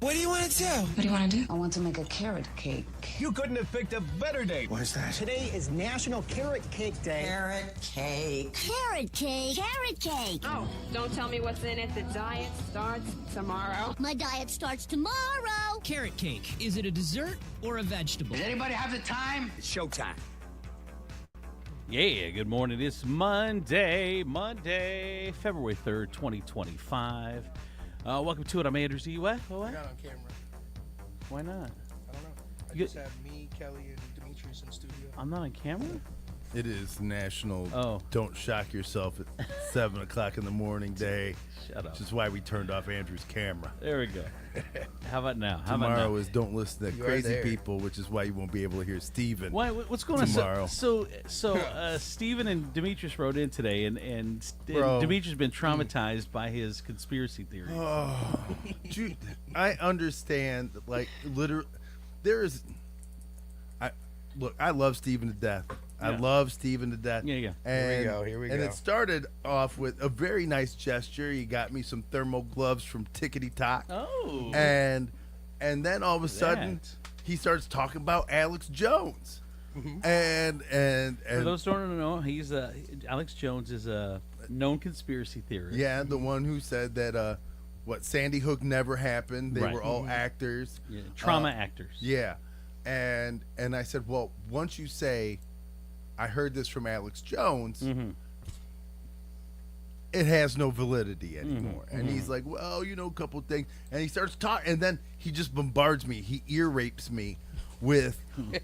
What do you want to do? What do you want to do? I want to make a carrot cake. You couldn't have picked a better date. What is that? Today is National Carrot Cake Day. Carrot cake. Carrot cake. Carrot cake. Oh, don't tell me what's in it. The diet starts tomorrow. My diet starts tomorrow. Carrot cake. Is it a dessert or a vegetable? Does anybody have the time? It's showtime. Yeah, good morning. It's Monday, February 3rd, 2025. Welcome to it. I'm Andrew Z. What? You're not on camera. Why not? I don't know. I just have me, Kelly, and Demetrius in studio. I'm not on camera? It is National Oh. Don't Shock Yourself at 7 o'clock in the morning day. Shut up. Which is why we turned off Andrew's camera. There we go. How about now? Tomorrow is Don't Listen to You are Crazy there. People, which is why you won't be able to hear Steven. Why, what's going on? Tomorrow. So Steven and Demetrius wrote in today, and Bro. Demetrius has been traumatized by his conspiracy theory. Oh, dude, I understand. Like, literally, there is. I love Steven to death. I Yeah. love Steven to death. Yeah. And, Here we and go. it started off with a very nice gesture. He got me some thermal gloves from Tickety Tock. Oh. And then all of a sudden, That. he starts talking about Alex Jones. And For those who don't know, he's Alex Jones is a known conspiracy theorist. yeah, the one who said that Sandy Hook never happened. They Right. were all actors. Yeah, trauma actors. Yeah. And I said, well, once you say, I heard this from Alex Jones, Mm-hmm. it has no validity anymore. And he's like, well, a couple things. And he starts talking, and then he just bombards me. He ear rapes me with,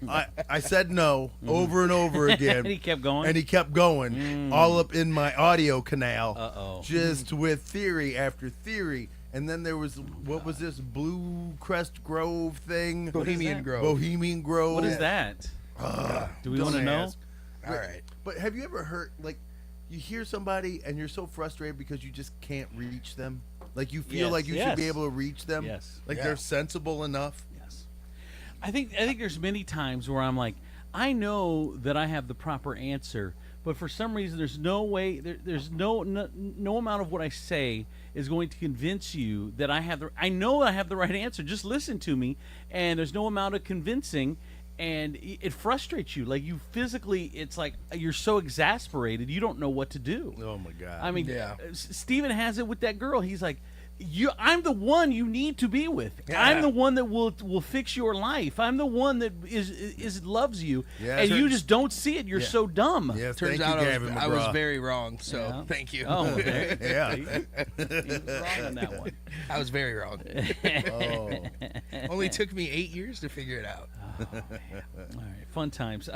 I said no over and over again. And he kept going? And he kept going, all up in my audio canal, Uh-oh. just with theory after theory. And then there was, what was this, Blue Crest Grove thing? Bohemian Grove. Bohemian Grove. What is that? Do we want to Don't know? ask. All right. But have you ever heard, like, you hear somebody and you're so frustrated because you just can't reach them? Like, you feel Yes, like you should be yes. able to reach them? Yes. Like, Yeah. they're sensible enough? Yes. I think there's many times where I'm like, I know that I have the proper answer, but for some reason there's no way, there's no amount of what I say is going to convince you that I know I have the right answer. Just listen to me, and there's no amount of convincing, and it frustrates you. Like, you physically, it's like you're so exasperated, you don't know what to do. Oh, my God. I mean, Yeah. Steven has it with that girl. He's like, I'm the one you need to be with. Yeah. I'm the one that will fix your life. I'm the one that is loves you, Yeah, and you turns- just don't see it. You're so dumb. Yes, Turns thank out you, Gavin I was McGraw. very wrong, so Yeah. thank you. Oh, okay. Yeah. He was wrong on that one. I was very wrong. Oh. Only took me 8 years to figure it out. All right, fun times.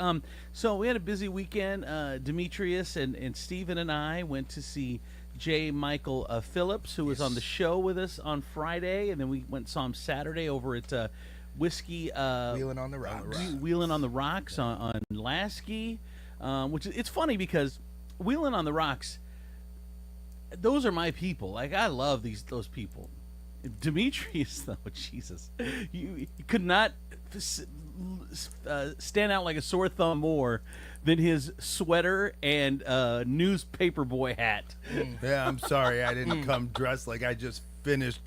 So we had a busy weekend. Demetrius and Steven and I went to see J. Michael Phillips, who was on the show with us on Friday, and then we went and saw him Saturday over at Whiskey Wheeling on the rocks. Wheeling on the Rocks on Lasky, which it's funny because Wheeling on the Rocks, those are my people. Like, I love those people. Demetrius, though, Jesus, you could not stand out like a sore thumb more than his sweater and newspaper boy hat. Yeah, I'm sorry I didn't come dressed like I just finished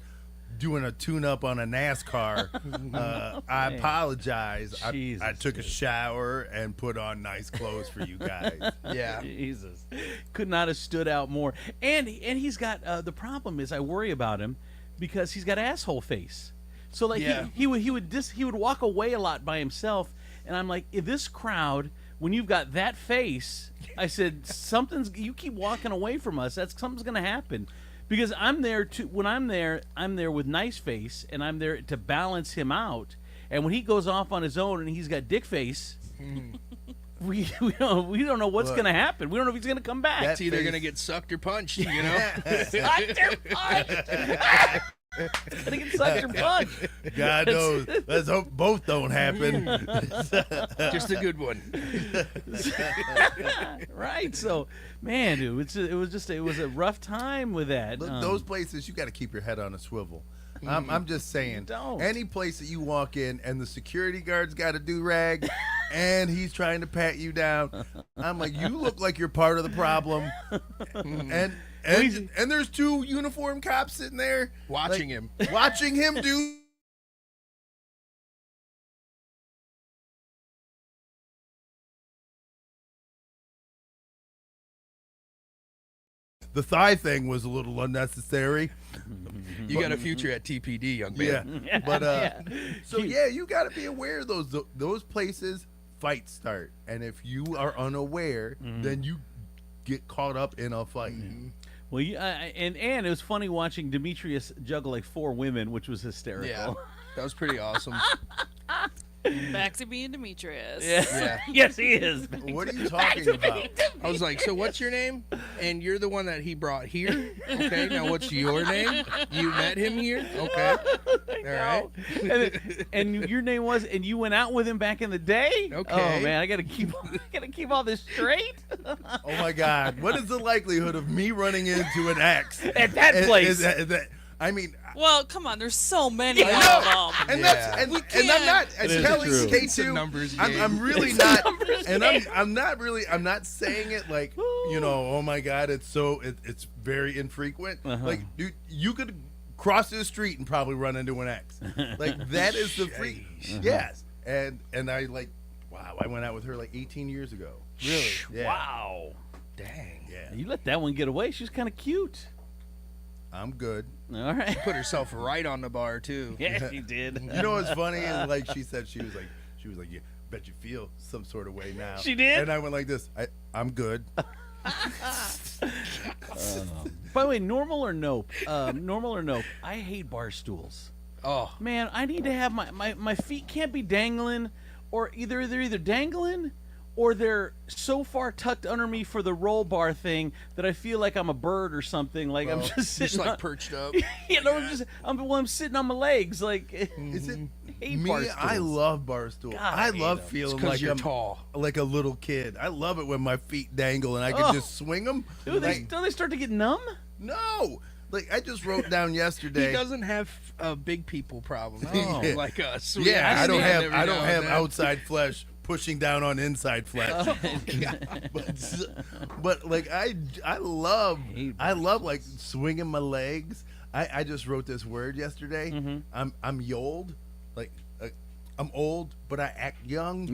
doing a tune-up on a NASCAR. I apologize. Jesus, I took a dude. shower and put on nice clothes for you guys. Yeah. Jesus, could not have stood out more. And he's got the problem is I worry about him because he's got asshole face. So like Yeah. he would walk away a lot by himself, and I'm like, if this crowd, when you've got that face, I said you keep walking away from us. Something's gonna happen, because I'm there to when I'm there with nice face, and I'm there to balance him out. And when he goes off on his own and he's got dick face, we don't know what's Look, gonna happen. We don't know if he's gonna come back. It's either face- going to get sucked or punched, you know? Sucked or punched. Gonna get sucked or punched. God knows. Let's hope both don't happen. Just a good one. Right. So, man, dude, it was a rough time with that. Look, those places, you got to keep your head on a swivel. Mm-hmm. I'm just saying, don't. any place that you walk in and the security guard's got a do-rag and he's trying to pat you down, I'm like, you look like you're part of the problem. And there's two uniformed cops sitting there Watching him. watching him do the thigh thing was a little unnecessary. You got a future at TPD, young man. Yeah, but so yeah, you got to be aware of those places. Fights start, and if you are unaware, then you get caught up in a fight. Well, and it was funny watching Demetrius juggle like 4 women, which was hysterical. Yeah, that was pretty awesome. Back to being Demetrius. Yeah. Yes, he is. What are you talking about? I was like, so what's your name? And you're the one that he brought here? Okay, now what's your name? You met him here? Okay. All right. And your name was, and you went out with him back in the day? Okay. Oh, man, I gotta keep all this straight. Oh my God! What is the likelihood of me running into an ex At that place? I mean, Well, come on. There's so many of them. and Yeah. that's and, We and I'm not. can't- And It is Kelly, true. K2, It's a numbers I'm game. really not. And I'm not really. I'm not saying it like oh my God, it's very infrequent. Like, dude, you could cross the street and probably run into an ex. Like that is the freak. Yes, and I like. Wow, I went out with her like 18 years ago. Really? Yeah. Wow. Dang. Yeah, You let that one get away. She's kind of cute. I'm good. All right. Put herself right on the bar too. Yeah, she did. You know what's funny is like she said she was like yeah, bet you feel some sort of way now. She did? And I went like this. I'm good. By the way, normal or nope? Normal or nope? I hate bar stools. Oh, Man, I need to have my feet can't be dangling, or they're either dangling or they're so far tucked under me for the roll bar thing that I feel like I'm a bird or something. Like I'm just sitting just like on, perched up. I'm sitting on my legs. Like, Is it hate me? bar stools. I love bar stools. God, I I hate love them. feeling 'cause like you're I'm tall. like a little kid. I love it when my feet dangle and I can just swing them. Don't they start to get numb? No, like I just wrote down He yesterday. doesn't have big people problem Oh. like us. Yeah, I don't have every now and then. outside flesh pushing down on inside flesh. but like I love like swinging my legs. I just wrote this word yesterday. I'm yold, like I'm old, but I act young.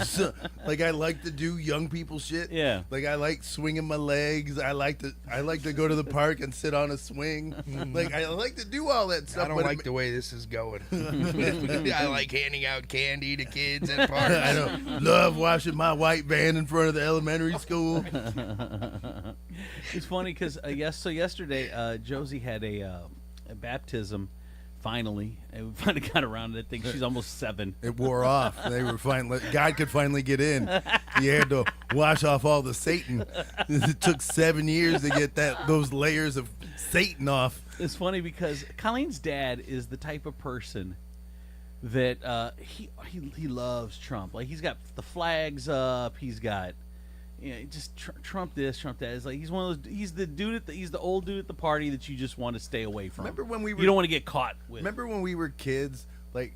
So, like I like to do young people shit. Yeah. Like I like swinging my legs. I like to go to the park and sit on a swing. Like I like to do all that stuff. I don't but like the way this is going. I like handing out candy to kids at parks. I don't love washing my white van in front of the elementary school. It's funny because yesterday Josie had a baptism. Finally, and we finally got around to it. I think she's almost 7. It wore off. They were finally. God could finally get in. He had to wash off all the Satan. It took 7 years to get those layers of Satan off. It's funny because Colleen's dad is the type of person that he loves Trump. Like he's got the flags up. He's got just Trump this, Trump that. It's like he's one of those. He's the dude he's the old dude at the party that you just want to stay away from. Remember when we were? You don't want to get caught with. Remember when we were kids? Like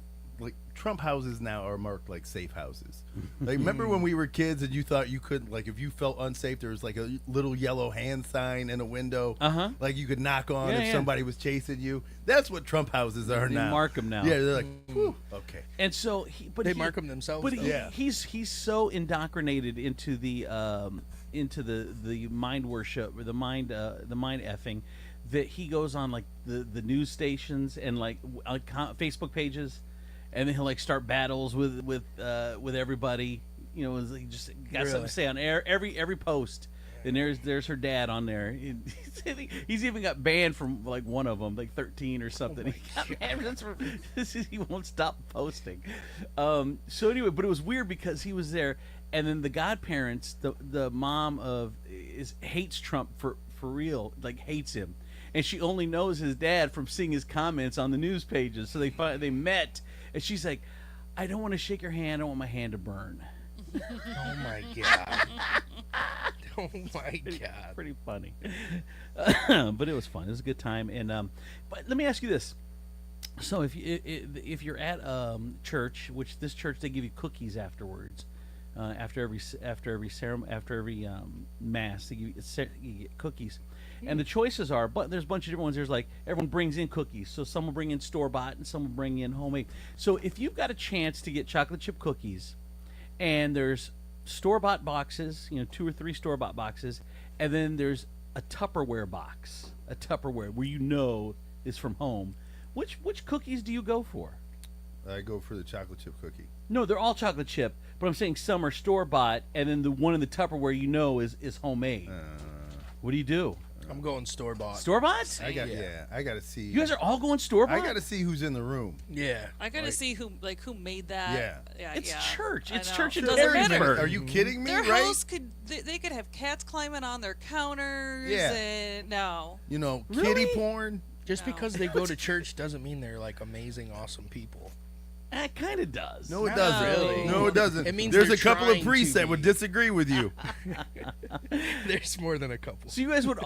Trump houses now are marked like safe houses. Like remember when we were kids and you thought you could, like, if you felt unsafe, there was like a little yellow hand sign in a window. Like you could knock on if somebody was chasing you. That's what Trump houses are They now. mark them now. Yeah, they're like, whew, okay. And so They mark them themselves, But though. Yeah. he's so indoctrinated into the mind worship or the mind effing that he goes on like the news stations and like Facebook pages, and then he'll like start battles with everybody. You know, he just got something to say on every post. And there's her dad on there. He's even got banned from like one of them, like 13 or something. He got banned. He won't stop posting. So anyway, but it was weird because he was there, and then the godparents, the mom hates Trump for real, like hates him, and she only knows his dad from seeing his comments on the news pages. So they met, and she's like, "I don't want to shake your hand. I don't want my hand to burn." Oh my god. Oh my god. Pretty funny. But it was fun. It was a good time. And but let me ask you this. So if you're at church, which this church they give you cookies afterwards, after every ceremony, after every mass, they give you get cookies. And the choices are, but there's a bunch of different ones. There's like everyone brings in cookies. So some will bring in store-bought and some will bring in homemade. So if you've got a chance to get chocolate chip cookies, and there's store-bought boxes, 2 or 3 store-bought boxes, and then there's a Tupperware box, a Tupperware where you know is from home, which cookies do you go for? I go for the chocolate chip cookie. No, they're all chocolate chip, but I'm saying some are store bought, and then the one in the Tupperware you know is homemade. What do you do? I'm going store bought. Store bought? I got to see. You guys are all going store bought? I got to see who's in the room. Yeah. I gotta see who made that. Yeah. It's yeah. church. I It's know. church in It doesn't matter. Perrysburg. Are you kidding me? Their right? house they could have cats climbing on their counters. Yeah. And, no. You know, Really? kitty porn. Just No. because they go to church doesn't mean they're like amazing, awesome people. It kind of does. No, it Not doesn't. really. No, it doesn't. It means there's they're a couple of trying priests to that would be. disagree with you. There's more than a couple. So you guys would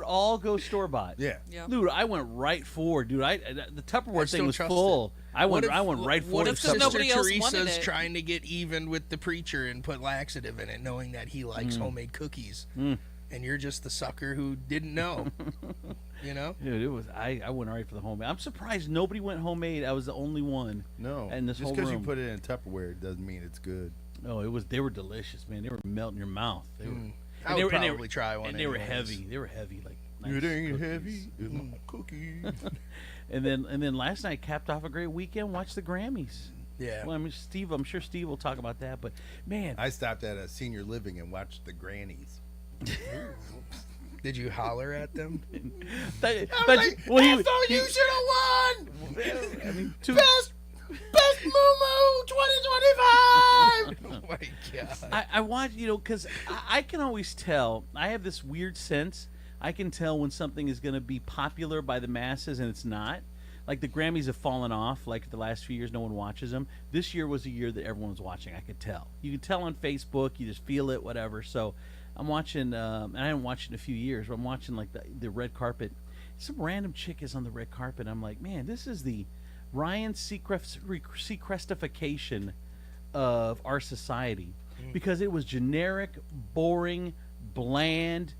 all go store bought. Yeah. Yeah. Dude, I went right for it, dude. The Tupperware still thing was trust full. I went right for What the if Because Sister nobody else wanted Teresa's it. trying to get even with the preacher and put laxative in it, knowing that he likes homemade cookies, and you're just the sucker who didn't know? You know? Dude, it was I went right for the homemade. I'm surprised nobody went homemade. I was the only one. No. And this just whole because you room. put it in Tupperware doesn't mean it's good. Oh, they were delicious, man. They were melting your mouth. They were. I would probably try one. And they were anyways. heavy. They were heavy, like nice It ain't cookies. heavy. It's my cookie. And then last night capped off a great weekend. Watched the Grammys. Yeah. Well, I mean, I'm sure Steve will talk about that. But man, I stopped at a senior living and watched the grannies. Did you holler at them? that, Well, you should have won. I mean, Best Moo 2025. Oh my god. I watch, because I can always tell. I have this weird sense. I can tell when something is going to be popular by the masses and it's not. Like the Grammys have fallen off. Like the last few years, no one watches them. This year was a year that everyone was watching. I could tell. You could tell on Facebook. You just feel it, whatever. So I'm watching, and I haven't watched in a few years, but I'm watching like the red carpet. Some random chick is on the red carpet. I'm like, man, this is the Ryan Seacrestification of our society, because it was generic, boring, bland,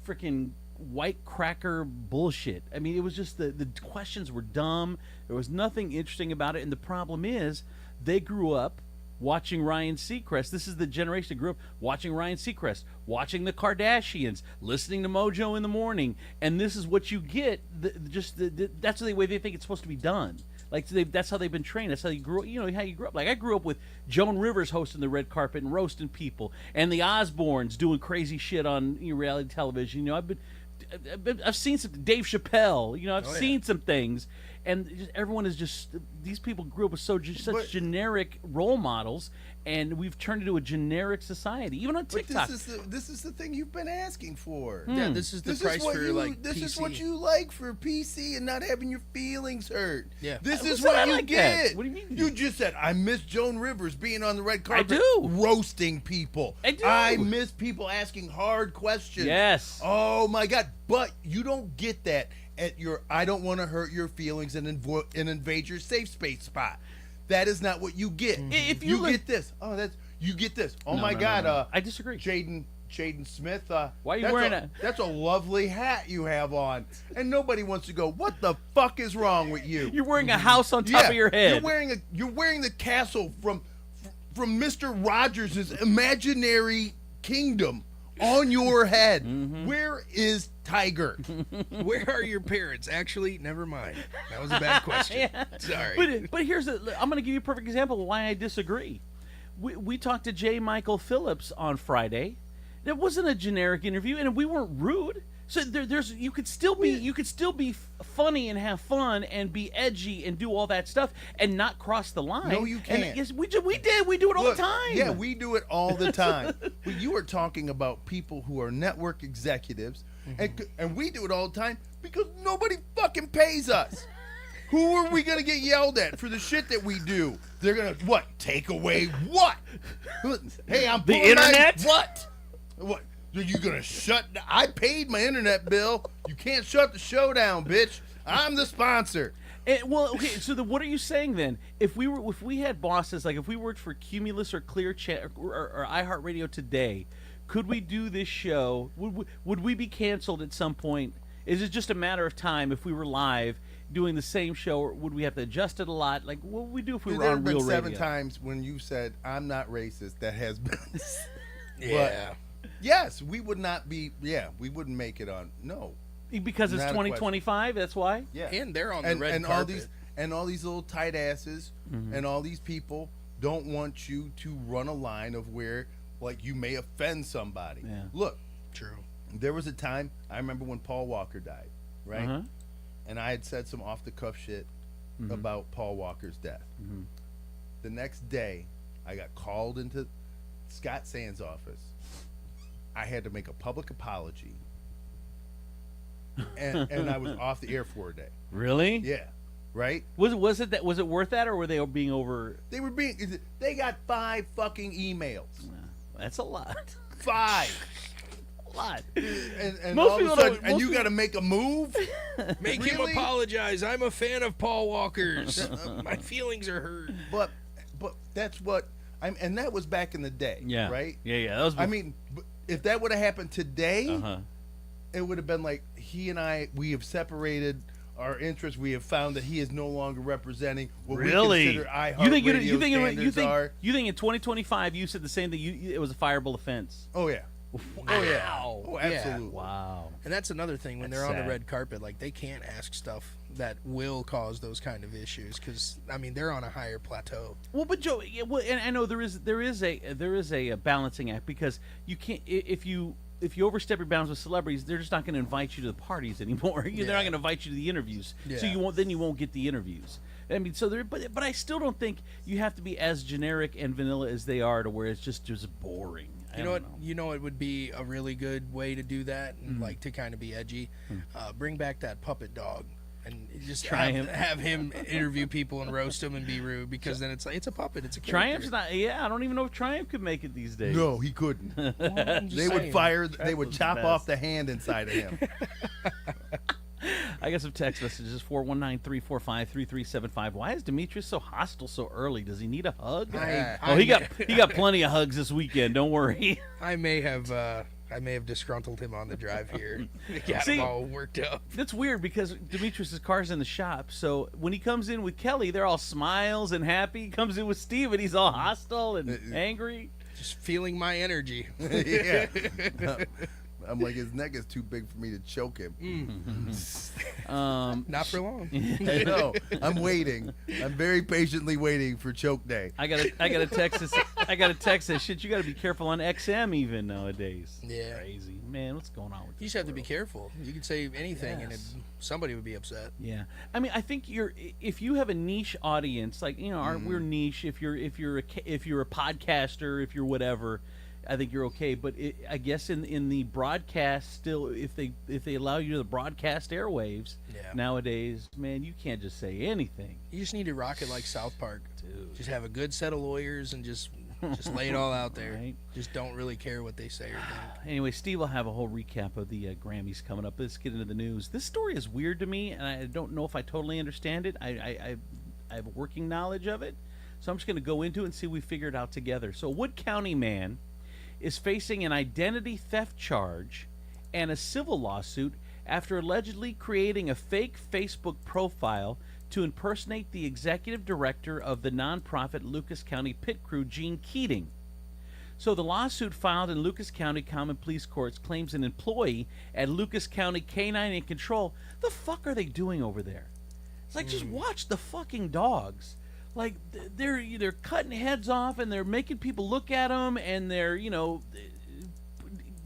freaking white cracker bullshit. I mean, it was just the questions were dumb. There was nothing interesting about it. And the problem is, they grew up watching Ryan Seacrest. This is the generation that grew up watching Ryan Seacrest, watching the Kardashians, listening to Mojo in the morning, and this is what you get. That's the way they think it's supposed to be done. Like that's how they've been trained. That's how you grew up. You know how you grew up. Like I grew up with Joan Rivers hosting the red carpet and roasting people, and the Osbournes doing crazy shit on reality television. I've seen some Dave Chappelle. I've seen some things, and everyone is just, these people grew up with such generic role models, and we've turned into a generic society, even on But TikTok. this is the thing you've been asking for. Yeah, this is the price for like This PC. is what you like for PC and not having your feelings hurt. Yeah. This I is said I what you like that. get. What do you mean? You just said I miss Joan Rivers being on the red carpet, do. roasting people. I do. I miss people asking hard questions. Yes. Oh my God! But you don't get that at your I don't want to hurt your feelings and invade your safe space spot. That is not what you get. If you you get this, you get this. Oh No, my no, God! no. I disagree. Jaden Smith. Why are you that's wearing That's a lovely hat you have on, and nobody wants to go. What the fuck is wrong with you? You're wearing a house on top of your head. You're wearing the castle from Mr. Rogers' imaginary kingdom on your head. Where is Tiger? Where are your parents? Actually, never mind. That was a bad question. Sorry. But I'm going to give you a perfect example of why I disagree. We talked to J. Michael Phillips on Friday. It wasn't a generic interview, and we weren't rude. So you could still be funny and have fun and be edgy and do all that stuff and not cross the line. No, you can't. And yes, we did. We do it all Look, the time. Yeah, we do it all the time. But you are talking about people who are network executives, and we do it all the time because nobody fucking pays us. Who are we gonna get yelled at for the shit that we do? They're gonna take away what? Hey, I'm The pulling internet? What? Are you gonna shut? I paid my internet bill. You can't shut the show down, bitch. I'm the sponsor. Okay. So what are you saying then? If we had bosses, like if we worked for Cumulus or Clear or iHeartRadio today, could we do this show? Would we be canceled at some point? Is it just a matter of time if we were live doing the same show, or would we have to adjust it a lot? Like what would we do if we were There on have been real 7 radio? times when you said I'm not racist. That has been. Yeah. Yes, we would not be. Yeah, we wouldn't make it on. No. Because it's Not a 2025. That's why. Yeah. And they're on the red and carpet. all these little tight asses and all these people don't want you to run a line of where like you may offend somebody. Yeah. Look, True. there was a time I remember when Paul Walker died, right? Uh-huh. And I had said some off the cuff shit about Paul Walker's death. The next day, I got called into Scott Sand's office. I had to make a public apology. And I was off the air for a day. Really? Yeah. Right? Was it worth that, or were they being over? They got 5 fucking emails. That's a lot. 5. A lot. And Most all of people a sudden, don't- and most you people- got to make a move? Make him Really? apologize. I'm a fan of Paul Walker's. My feelings are hurt. But that's what and that was back in the day, Yeah. right? Yeah. That was. I mean, if that would have happened today, Uh-huh. it would have been like he and I, we have separated our interests. We have found that he is no longer representing what Really? we consider iHeartRadio standards. You think in 2025 you said the same thing? It was a fireable offense. Oh yeah. Oh yeah. Oh Yeah. absolutely. Wow. And that's another thing when That's they're on sad. the red carpet, like they can't ask stuff that will cause those kind of issues because I mean they're on a higher plateau. Well, but Joe, and I know there is a balancing act because you can't if you overstep your bounds with celebrities, they're just not going to invite you to the parties anymore. They're not going to invite you to the interviews, so Yeah. you won't get the interviews. I mean, so but I still don't think you have to be as generic and vanilla as they are to where it's just boring. I You don't know what? You know it would be a really good way to do that, and like to kind of be edgy. Bring back that puppet dog, and just have him interview people and roast them and be rude because then it's like it's a puppet, it's a character. Triumph's not. Yeah, I don't even know if Triumph could make it these days. No, he couldn't. I'm just They would saying. fire. They would was chop the off best. the hand inside of him. I got some text messages 419-345-3375. Why is Demetrius so hostile so early? Does he need a hug? He got plenty of hugs this weekend. Don't worry. I may have disgruntled him on the drive here. Got See, him all worked up. That's weird because Demetrius' car's in the shop. So when he comes in with Kelly, they're all smiles and happy. He comes in with Steve and he's all hostile and angry. Just feeling my energy. Yeah. I'm like, his neck is too big for me to choke him. Not for long. I know. I'm waiting. I'm very patiently waiting for choke day. I got a text. I got a text that shit. You got to be careful on XM even nowadays. Yeah. Crazy man. What's going on with You this just have to be world? careful. You could say anything and Yes. somebody would be upset. Yeah, I mean, I think if you have a niche audience, like we're niche. If you're a podcaster, if you're whatever, I think you're okay. But I guess in the broadcast, still, if they allow you to the broadcast airwaves nowadays, man, you can't just say anything. You just need to rock it like South Park. Dude. Just have a good set of lawyers and just lay it all out there. Right. Just don't really care what they say or think. Anyway, Steve will have a whole recap of the Grammys coming up. Let's get into the news. This story is weird to me, and I don't know if I totally understand it. I have a working knowledge of it, so I'm just going to go into it and see if we figure it out together. So, a Wood County man is facing an identity theft charge and a civil lawsuit after allegedly creating a fake Facebook profile to impersonate the executive director of the nonprofit Lucas County Pit Crew, Gene Keating. So the lawsuit filed in Lucas County Common Pleas Courts claims an employee at Lucas County Canine and Control. The fuck are they doing over there? It's like, just watch the fucking dogs. Like, they're cutting heads off and they're making people look at them and they're,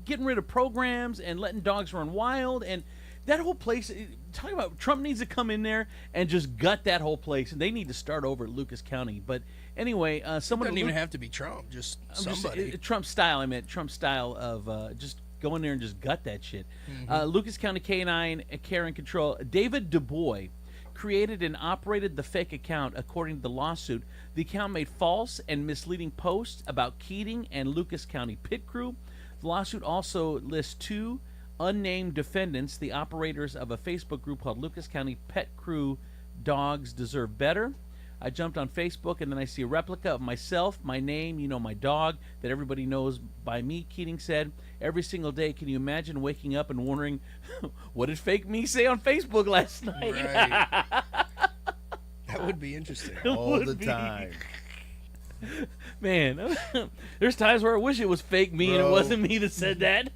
getting rid of programs and letting dogs run wild. And that whole place, talking about Trump needs to come in there and just gut that whole place. And they need to start over at Lucas County. But anyway, someone... Doesn't even have to be Trump, just somebody. Trump style, I meant Trump style of just go in there and just gut that shit. Lucas County Canine Care and Control, David DuBois, created and operated the fake account. According to the lawsuit, the account made false and misleading posts about Keating and Lucas County Pit Crew. The lawsuit also lists 2 unnamed defendants, the operators of a Facebook group called Lucas County Pet Crew Dogs Deserve Better. I jumped on Facebook and then I see a replica of myself, my name, my dog that everybody knows by me. Keating said, every single day, can you imagine waking up and wondering, what did fake me say on Facebook last night? Right. That would be interesting. All the time. Man, there's times where I wish it was fake me and it Bro. wasn't me that said that.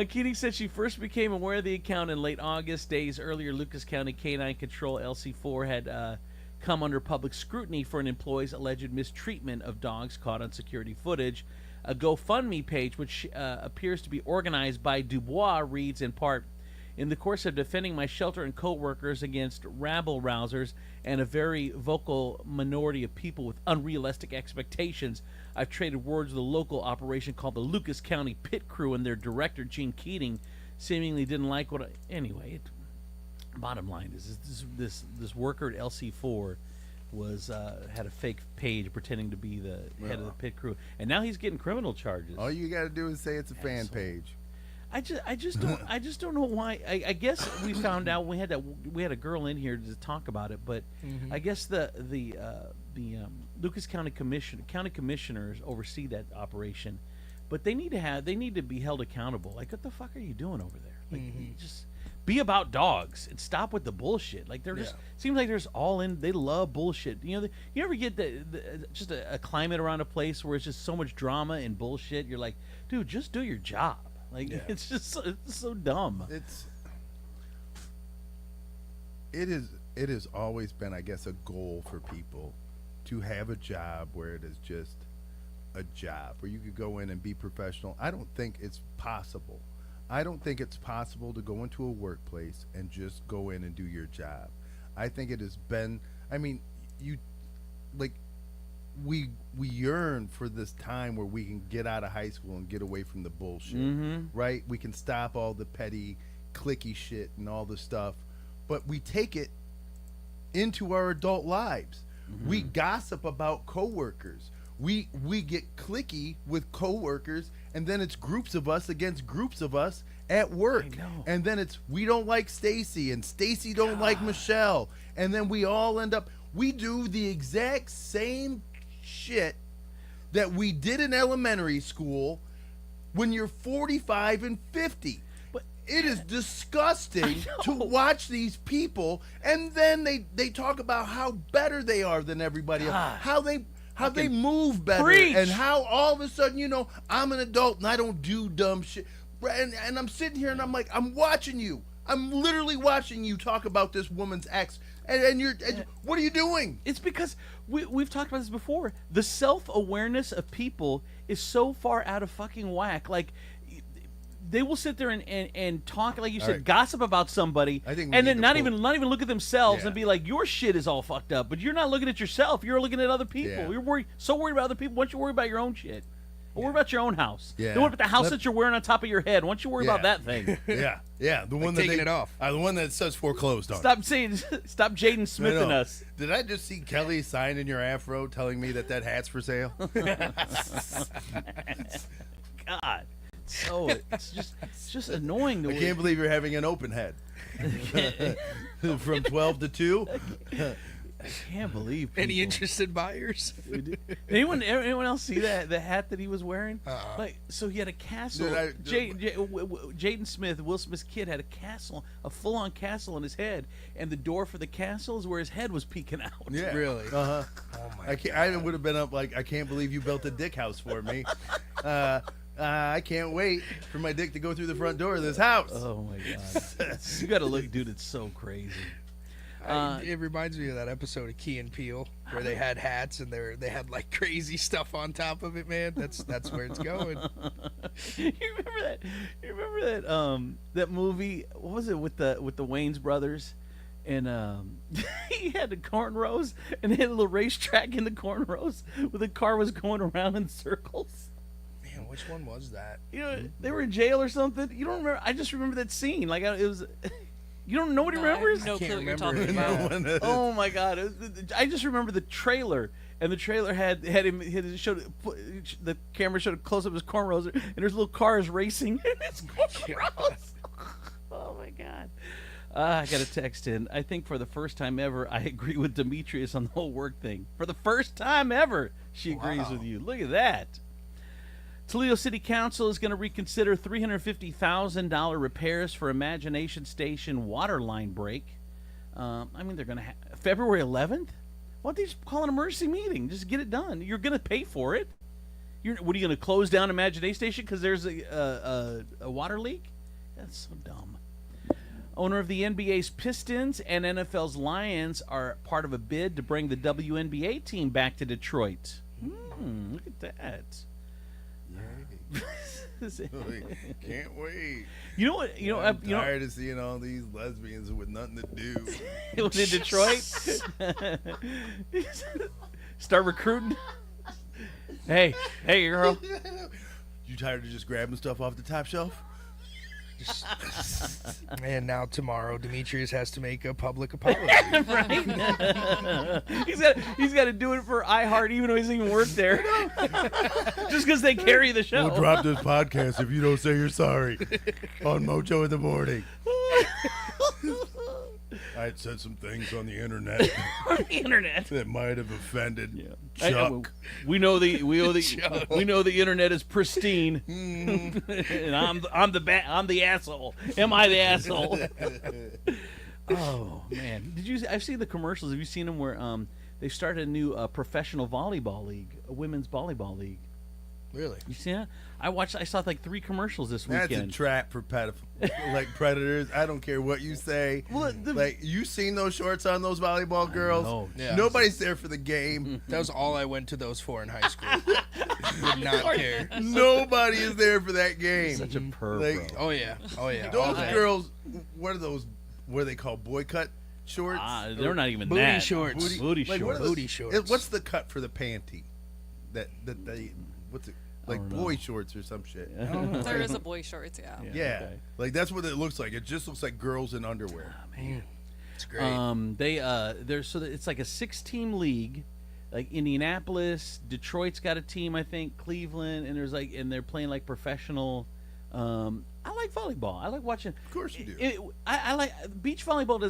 Keating said she first became aware of the account in late August. Days earlier, Lucas County Canine Control LC4 had come under public scrutiny for an employee's alleged mistreatment of dogs caught on security footage. A GoFundMe page, which appears to be organized by Dubois, reads in part, "In the course of defending my shelter and co-workers against rabble-rousers and a very vocal minority of people with unrealistic expectations, I've traded words with a local operation called the Lucas County Pit Crew, and their director, Gene Keating, seemingly didn't like what I..." Anyway, bottom line is this worker at LC4 was had a fake page pretending to be the head of the pit crew, and now he's getting criminal charges. All you got to do is say it's a fan page. I just don't know why. I guess we found out we had a girl in here to talk about it, but I guess the Lucas County commissioners oversee that operation, but they need to be held accountable. Like, what the fuck are you doing over there? Like, you just be about dogs and stop with the bullshit. Like, they're just seems like there's all in. They love bullshit. You know, you ever get just a climate around a place where it's just so much drama and bullshit. You're like, dude, just do your job. Like, it's just it's so dumb. It has always been, I guess, a goal for people to have a job where it is just a job where you could go in and be professional. I don't think it's possible. I don't think it's possible to go into a workplace and just go in and do your job. I think it has been, I mean, we yearn for this time where we can get out of high school and get away from the bullshit, right? We can stop all the petty, cliquey shit and all the stuff, but we take it into our adult lives. We gossip about coworkers. We get cliquey with coworkers, and then it's groups of us against groups of us at work. And then it's we don't like Stacy and Stacy don't like Michelle, and then we all end up we do the exact same shit that we did in elementary school when you're 45 and 50. But it is disgusting to watch these people, and then they talk about how better they are than everybody else, how they move better, and how all of a sudden, you know, I'm an adult and I don't do dumb shit. And I'm sitting here and I'm like, I'm watching you. I'm literally watching you talk about this woman's ex, and what are you doing? It's because we've talked about this before. The self-awareness of people is so far out of fucking whack. Like, they will sit there and talk, like you said, gossip about somebody, and then not even look at themselves and be like, your shit is all fucked up. But you're not looking at yourself. You're looking at other people. You're worried about other people. Why don't you worry about your own shit? Or worry about your own house. Don't worry about the house that you're wearing on top of your head. Why don't you worry about that thing? The one that taking it off. The one that says foreclosed on. Stop Jaden Smithing us. Did I just see Kelly sign in your afro telling me that hat's for sale? God. So it's just annoying. I can't believe you're having an open head from 12 to 2. I can't believe people. Any interested buyers? Anyone else see the hat that he was wearing? Like, so he had a castle. Jaden Smith, Will Smith's kid, had a castle, a full-on castle in his head, and the door for the castle is where his head was peeking out. Yeah, really. Oh my! I would have been up like, I can't believe you built a dick house for me. I can't wait for my dick to go through the front door of this house. Oh my God! You got to look, dude. It's so crazy. It reminds me of that episode of Key and Peele where they had hats and they had like crazy stuff on top of it. Man, that's where it's going. You remember that? You remember that? That movie. What was it with the Wayans brothers? And he had the cornrows, and they had a little racetrack in the cornrows where the car was going around in circles. Man, which one was that? You know, they were in jail or something. You don't remember? I just remember that scene. Like, it was. You don't know what he remembers? No clue what you're remember talking it. about. Oh my God! I just remember the trailer, and the trailer had him the camera showed a close up of his cornrows, and there's little cars racing in his cornrows. Oh my God! I got a text in. I think for the first time ever, I agree with Demetrius on the whole work thing. For the first time ever, she agrees with you. Look at that. Toledo City Council is going to reconsider $350,000 repairs for Imagination Station water line break. I mean, they're going to February 11th? Why don't they just call an emergency meeting? Just get it done. You're going to pay for it. What are you going to close down Imagination Station because there's a water leak? That's so dumb. Owner of the NBA's Pistons and NFL's Lions are part of a bid to bring the WNBA team back to Detroit. Look at that. Can't wait. You know what? I'm tired of seeing all these lesbians with nothing to do. It was in Detroit. Start recruiting. Hey, girl. You tired of just grabbing stuff off the top shelf? And now tomorrow, Demetrius has to make a public apology. Right? he's got to do it for iHeart, even though he doesn't even work there. Just because they carry the show. We'll drop this podcast if you don't say you're sorry on Mojo in the morning. I had said some things on the internet that might have offended Chuck. We know the internet is pristine, and I'm the asshole. Am I the asshole? Oh man, I've seen the commercials. Have you seen them where they started a new professional volleyball league, a women's volleyball league? Really? You see that? I saw like 3 commercials this weekend. That's a trap for like predators. I don't care what you say. Well, like you seen those shorts on those volleyball girls? know. Yeah. Nobody's there for the game. That was all I went to those for in high school. Would not care. Nobody is there for that game. Such a perv, Like, bro. Oh yeah. All Those day. girls, what are those? What are they called? Boy cut shorts? They're not even Booty that. shorts. Booty like, shorts. Booty shorts. What's the cut for the panty? That they what's it? Like don't boy know. shorts or some shit. There is a boy shorts, yeah. Yeah, okay. like that's what it looks like. It just looks like girls in underwear. Man. It's great. It's like a 6-team league. Like Indianapolis, Detroit's got a team, I think, Cleveland, and they're playing like professional. I like volleyball. I like watching. Of course you do. I like beach volleyball.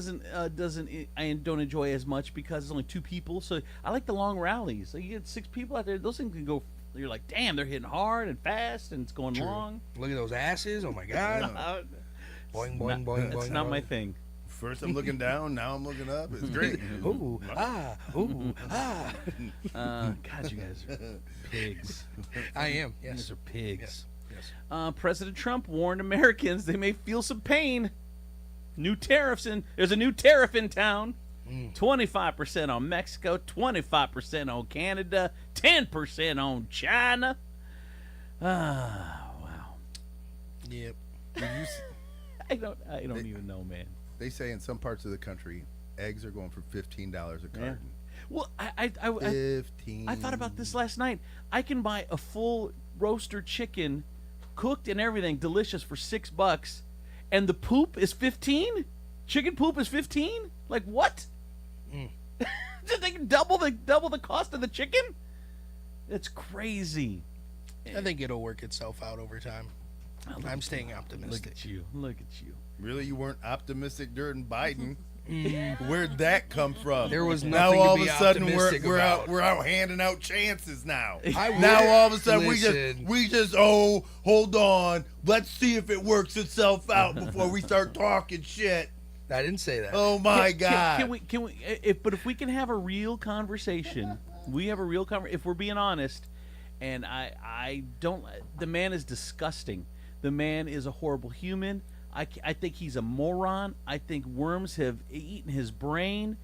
I don't enjoy as much because it's only 2 people. So I like the long rallies. Like you get 6 people out there. Those things can go. You're like, damn, they're hitting hard and fast, and it's going long. Look at those asses. Oh my god. Boing boing boing That's boing. not boing. my thing. First I'm looking down, now I'm looking up. It's great. Ooh ah ooh ah. God, you guys are pigs. I am. You Yes. guys are pigs. Yes. President Trump warned Americans they may feel some pain. There's a new tariff in town. 25% on Mexico, 25% on Canada, 10% on China. Wow. Yep. I don't even know, man. They say in some parts of the country, eggs are going for $15 a carton. Well, I 15. I thought about this last night. I can buy a full roaster chicken, cooked and everything, delicious for $6, and the poop is 15. Chicken poop is 15. Like what? Did they double the cost of the chicken? It's crazy. I think it'll work itself out over time. I'm staying optimistic. Look at you. Really, you weren't optimistic during Biden? Where'd that come from? There was now nothing all to of be a sudden optimistic we're about. out handing out chances now. I Now would- all of a sudden Listen. we just hold on, let's see if it works itself out before we start talking shit. I didn't say that. Oh my God! Can we? If we can have a real conversation, if we're being honest, and I don't. The man is disgusting. The man is a horrible human. I think he's a moron. I think worms have eaten his brain.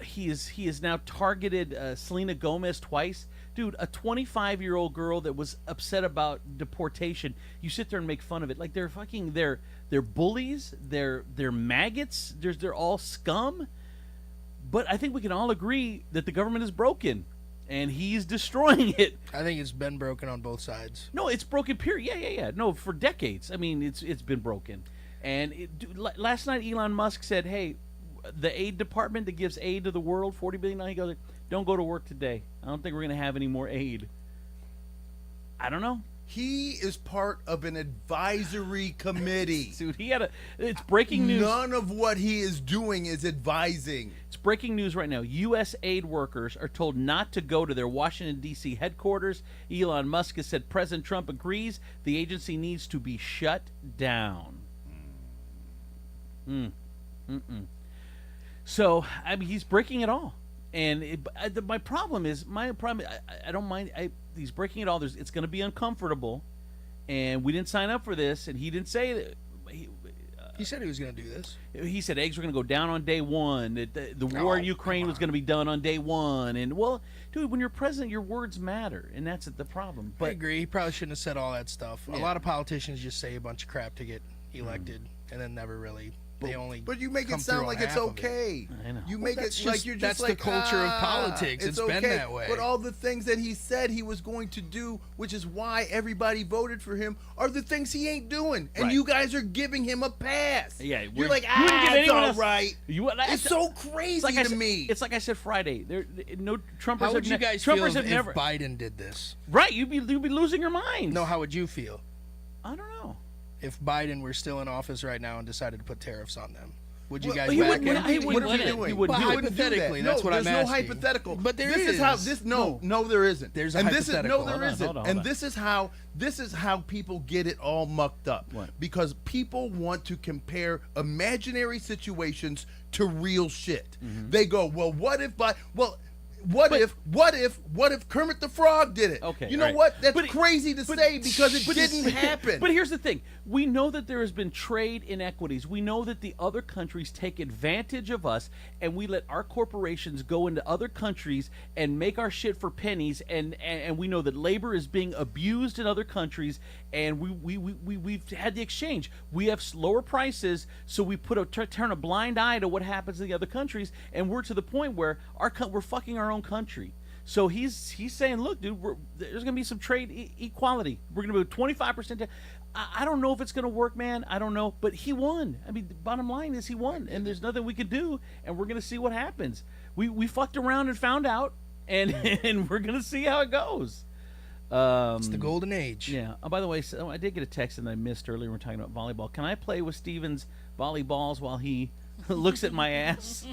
He is now targeted Selena Gomez twice. Dude, a 25-year-old girl that was upset about deportation. You sit there and make fun of it like they're bullies. They're maggots. They're all scum. But I think we can all agree that the government is broken, and he's destroying it. I think it's been broken on both sides. No, it's broken. Period. Yeah. No, for decades. I mean, it's been broken. And last night, Elon Musk said, "Hey, the aid department that gives aid to the world, $40 billion." He goes, "Don't go to work today. I don't think we're going to have any more aid." I don't know. He is part of an advisory committee. Dude, it's breaking news. None of what he is doing is advising. It's breaking news right now. U.S. aid workers are told not to go to their Washington, D.C. headquarters. Elon Musk has said President Trump agrees the agency needs to be shut down. So, I mean, he's breaking it all. my problem is I don't mind. He's breaking it all. It's going to be uncomfortable, and we didn't sign up for this. And he didn't say that. He said he was going to do this. He said eggs were going to go down on day one. That the war in Ukraine was going to be done on day one. And well, dude, when you're president, your words matter, and that's the problem. But I agree. He probably shouldn't have said all that stuff. A lot of politicians just say a bunch of crap to get elected, and then never really. But you make it sound like it's okay. I know. You make it like you're just that's like the culture of politics. It's okay. been that way. But all the things that he said he was going to do, which is why everybody voted for him, are the things he ain't doing, and Right. you guys are giving him a pass. Yeah, you're like, you wouldn't give it's anyone all else- right. It's so crazy to me. It's like I said Friday. No Trumpers. How would you guys feel Trumpers if have never. Biden did this? Right, you'd be losing your mind. No, how would you feel I don't know. if Biden were still in office right now and decided to put tariffs on them? Would you guys he back wouldn't- him? he wouldn't What are do we it. doing? He wouldn't But do it. hypothetically, No, that's what I'm there's no asking. hypothetical. But there this is how is. this. No, there isn't. There's a and this is hypothetical. no, there Hold on, isn't. hold on, And hold on. this is how people get it all mucked up. What? Because people want to compare imaginary situations to real shit. Mm-hmm. They go, well, what if what if Kermit the Frog did it? Okay, you know all right. what? That's But- crazy to say because it didn't happen. But here's the thing: we know that there has been trade inequities. We know that the other countries take advantage of us, and we let our corporations go into other countries and make our shit for pennies. And we know that labor is being abused in other countries, and we've had the exchange. We have lower prices, so we turn a blind eye to what happens in the other countries, and we're to the point where we're fucking our own country. So he's saying, look, dude, there's going to be some trade equality. We're going to be 25%. I don't know if it's going to work, man. I don't know. But he won. I mean, the bottom line is he won, and there's nothing we could do, and we're going to see what happens. We fucked around and found out, and and we're going to see how it goes. It's the golden age. Yeah. Oh, by the way, so I did get a text that I missed earlier. We're talking about volleyball. Can I play with Steven's volleyballs while he looks at my ass?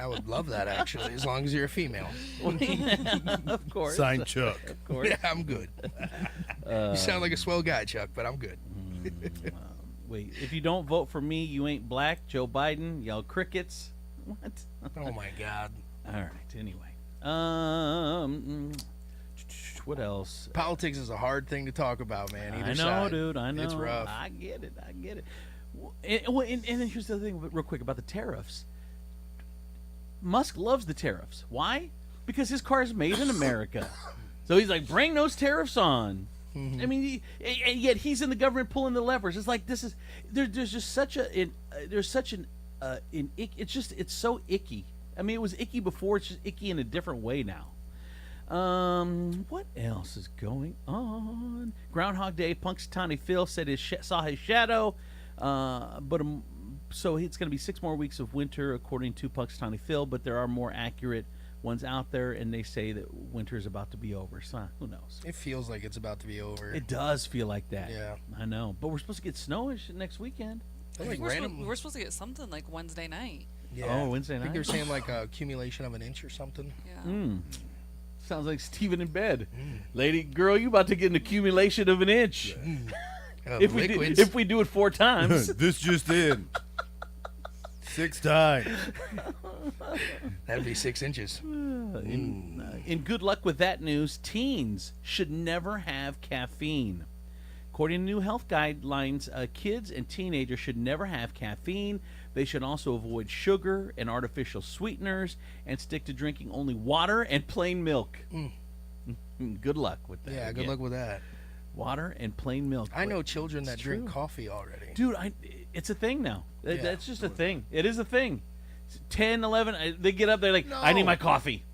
I would love that, actually, as long as you're a female. Of course. Sign Chuck. Of course. Yeah, I'm good. You sound like a swell guy, Chuck, but I'm good. Wait, if you don't vote for me, you ain't black. Joe Biden, yell crickets. What? Oh, my God. All right. Anyway, what else? Politics is a hard thing to talk about, man. Either I know, side. dude. I know. It's rough. I get it. And then here's the thing, real quick, about the tariffs. Musk loves the tariffs. Why? Because his car is made in America. So he's like, bring those tariffs on. Mm-hmm. I mean, and yet he's in the government pulling the levers. It's like there's just such it's so icky. I mean, it was icky before. It's just icky in a different way now. What else is going on? Groundhog Day. Punxsutawney Phil said saw his shadow. So it's going to be 6 more weeks of winter, according to Punxsutawney Phil. But there are more accurate ones out there, and they say that winter is about to be over. So who knows? It feels like it's about to be over. It does feel like that. Yeah. I know. But we're supposed to get snowish next weekend. I Like think random. we're supposed to get something like Wednesday night. Yeah. Oh, Wednesday I think night? they're saying like a accumulation of an inch or something. Yeah. Sounds like Steven in bed. Lady, girl, you about to get an accumulation of an inch. If we do it 4 times. This just in. 6 times. That'd be 6 inches. In good luck with that news, teens should never have caffeine. According to new health guidelines, kids and teenagers should never have caffeine. They should also avoid sugar and artificial sweeteners and stick to drinking only water and plain milk. Good luck with that. Yeah, good luck with that. Water and plain milk. I know children that It's drink true. coffee already. Dude, it's a thing now. That's just a thing. It is a thing. 10, 11, they get up, they're like, I need No. my coffee.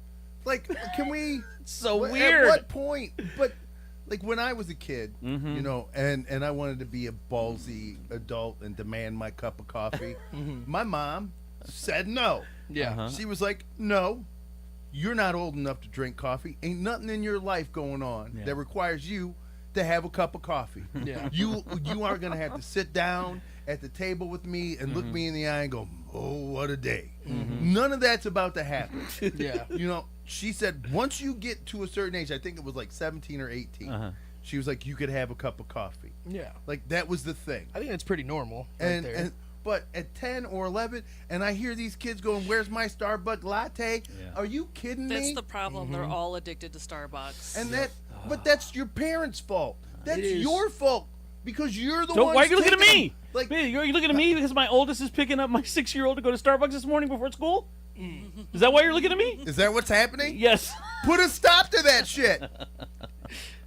Like, can we? So At weird. what point? But like when I was a kid, you know, and I wanted to be a ballsy adult and demand my cup of coffee. My mom said no. Yeah. She was like, "No, you're not old enough to drink coffee. Ain't nothing in your life going on that requires you to have a cup of coffee. Yeah. You are gonna have to sit down at the table with me and look me in the eye and go, oh, what a day. None of that's about to happen. Yeah. You know, she said once you get to a certain age, I think it was like 17 or 18, she was like, you could have a cup of coffee. Yeah. Like that was the thing. I think that's pretty normal. And right there. But at 10 or 11, and I hear these kids going, "Where's my Starbucks latte?" Yeah. Are you kidding That's me? the problem. They're all addicted to Starbucks. And but that's your parents' fault. That's is. your fault because you're the So one. why are you looking at me? Like, Man, you're looking at me because my oldest is picking up my 6-year-old to go to Starbucks this morning before school? Is that why you're looking at me? is that what's happening? Yes. Put a stop to that shit.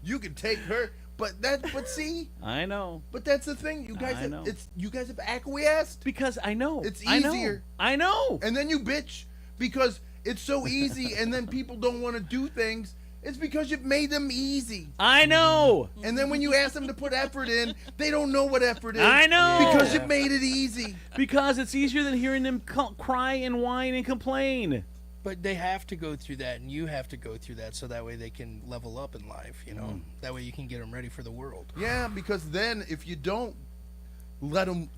You can take her, but see, I know. but that's the thing. You guys, I know. you guys have acquiesced, Because I know. It's I know. easier. I know. and then you bitch because it's so easy, and then people don't want to do things. It's because you've made them easy. I know. And then when you ask them to put effort in, they don't know what effort is. I know. Because you've made it easy. Because it's easier than hearing them cry and whine and complain. But they have to go through that, and you have to go through that, so that way they can level up in life. You know, that way you can get them ready for the world. Yeah, because then if you don't let them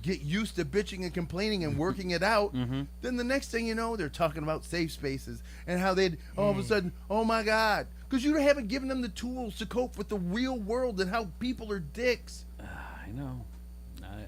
get used to bitching and complaining and working it out, then the next thing you know, they're talking about safe spaces and how they'd all of a sudden, oh my God, because you haven't given them the tools to cope with the real world and how people are dicks. I know.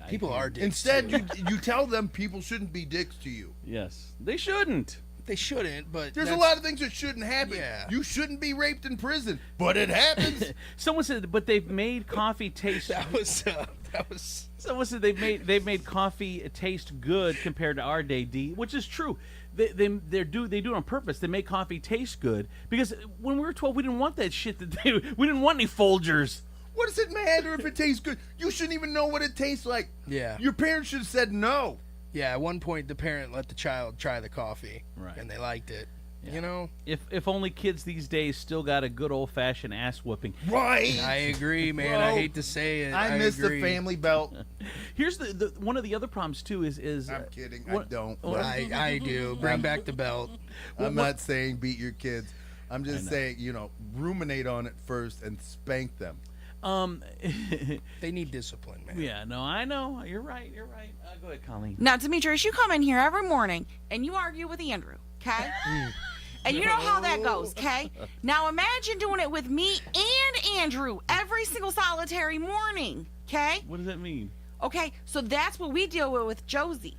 People are dicks. Instead, too. you tell them people shouldn't be dicks to you. Yes. They shouldn't. They shouldn't, but There's a that's- lot of things that shouldn't happen. Yeah. You shouldn't be raped in prison, but it happens. Someone said, but they've made coffee taste. That was. Someone said they've made coffee taste good compared to our day, D, which is true. They do it on purpose. They make coffee taste good because when we were 12, we didn't want that shit. We didn't want any Folgers. What does it matter if it tastes good? You shouldn't even know what it tastes like. Yeah. Your parents should have said no. Yeah, at one point the parent let the child try the coffee, Right. and they liked it. Yeah. You know, If only kids these days still got a good old fashioned ass whooping. Right. I agree, man. Bro, I hate to say it. I miss agree. the family belt. Here's the one of the other problems too is I'm kidding. I what- don't. oh, but I do. Bring back the belt. I'm not saying beat your kids. I'm just saying, ruminate on it first and spank them. They need discipline, man. yeah, no, I know. You're right. Go ahead, Colleen. Now, Demetrius, you come in here every morning and you argue with Andrew, okay? And you know how that goes, okay? Now, imagine doing it with me and Andrew every single solitary morning, okay? What does that mean? Okay, so that's what we deal with Josie.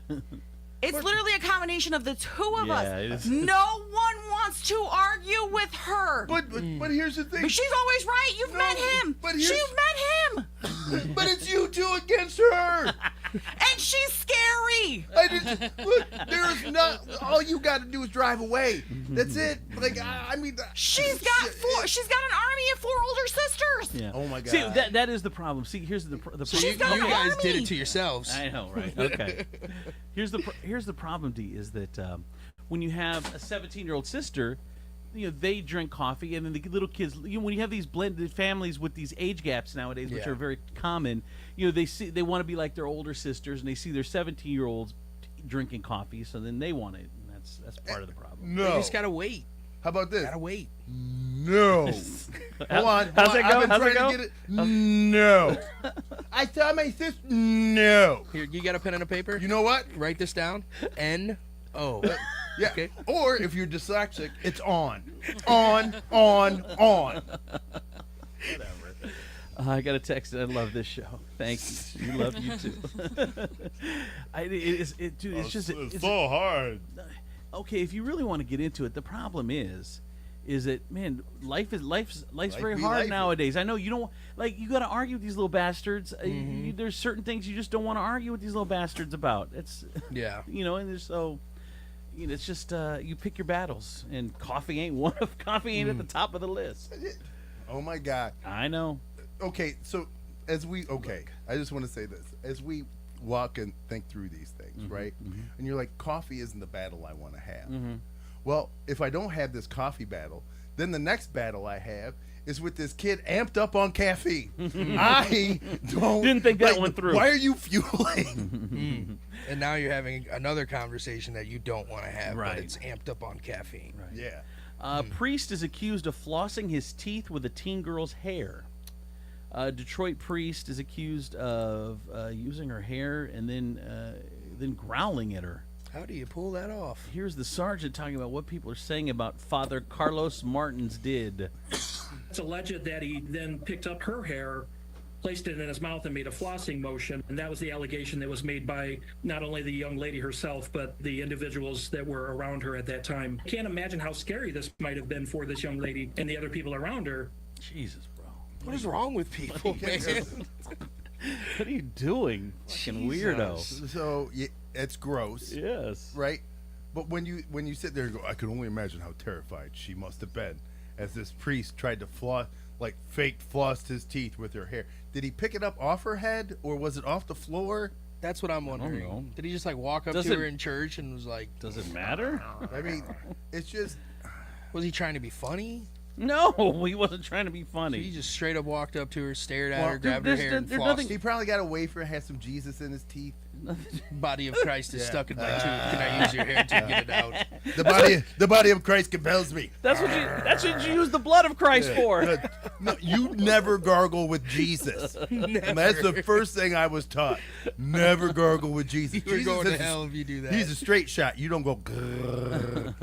It's literally a combination of the two of Yeah, it us. is. No one wants to argue with her. But here's the thing. But she's always right. You've No, met him. but You've here's- met him. But it's you two against her. And she's scary. Look, there's not. All you got to do is drive away. That's it. Like I mean, She's got an army of 4 older sisters. Yeah. Oh my God. See, that is the problem. See, here's the So you, got you an guys did army. it to yourselves. I know, right? Okay. Here's the problem, D, is that when you have a 17-year-old sister, they drink coffee, and then the little kids. When you have these blended families with these age gaps nowadays, which Yeah. are very common, they want to be like their older sisters, and they see their 17-year-olds drinking coffee, so then they want it, and that's part of the problem. You no. just gotta wait. How about this? Gotta wait. No. Hold on. How's it go? I've been How's it trying go? to get it. No. I tell my sister no. Here, you got a pen and a paper? You know what? Write this down. N-O. Yeah. Okay. Or if you're dyslexic, it's on. On. I got a text. I love this show. Thank you. We love you too. Dude, it's just it's so hard. okay. If you really want to get into it, the problem is that man, life's very be hard lifey. nowadays. I know you don't like. You got to argue with these little bastards. There's certain things you just don't want to argue with these little bastards about. It's Yeah. and there's so. It's just you pick your battles, and coffee ain't at the top of the list. Oh my God. I know. Okay, so I just want to say this. As we walk and think through these things, right? And you're like, coffee isn't the battle I want to have. Well, if I don't have this coffee battle, then the next battle I have is with this kid amped up on caffeine. I Didn't think that one through. Why are you fueling? And now you're having another conversation that you don't want to have, Right. but it's amped up on caffeine. Right. Yeah. Priest is accused of flossing his teeth with a teen girl's hair. Detroit priest is accused of using her hair and then growling at her. How do you pull that off? Here's the sergeant talking about what people are saying about Father Carlos Martins did. It's alleged that he then picked up her hair placed it in his mouth and made a flossing motion. And that was the allegation that was made by not only the young lady herself, but the individuals that were around her at that time. I can't imagine how scary this might have been for this young lady and the other people around her. Jesus, bro. What is wrong with people, man? What are you doing? Fucking weirdo. So it's gross. Yes. Right? But when you sit there and go, I can only imagine how terrified she must have been as this priest tried to fake flossed his teeth with her hair. Did he pick it up off her head or was it off the floor? That's what I'm wondering. know. Did he just walk up to her in church and was like, Does it matter? I mean, it's just. was he trying to be funny? No, he wasn't trying to be funny. So he just straight up walked up to her, stared at her, grabbed her there's- hair, and there's flossed. nothing- He probably got a wafer, had some Jesus in his teeth. Body of Christ is stuck in my tooth. Can I use your hair to get it out? The body of Christ compels me. That's what you use the blood of Christ for. No, you never gargle with Jesus. And that's the first thing I was taught. Never gargle with Jesus. You're Jesus going to is hell if you do that. He's a straight shot. You don't go. Grrr.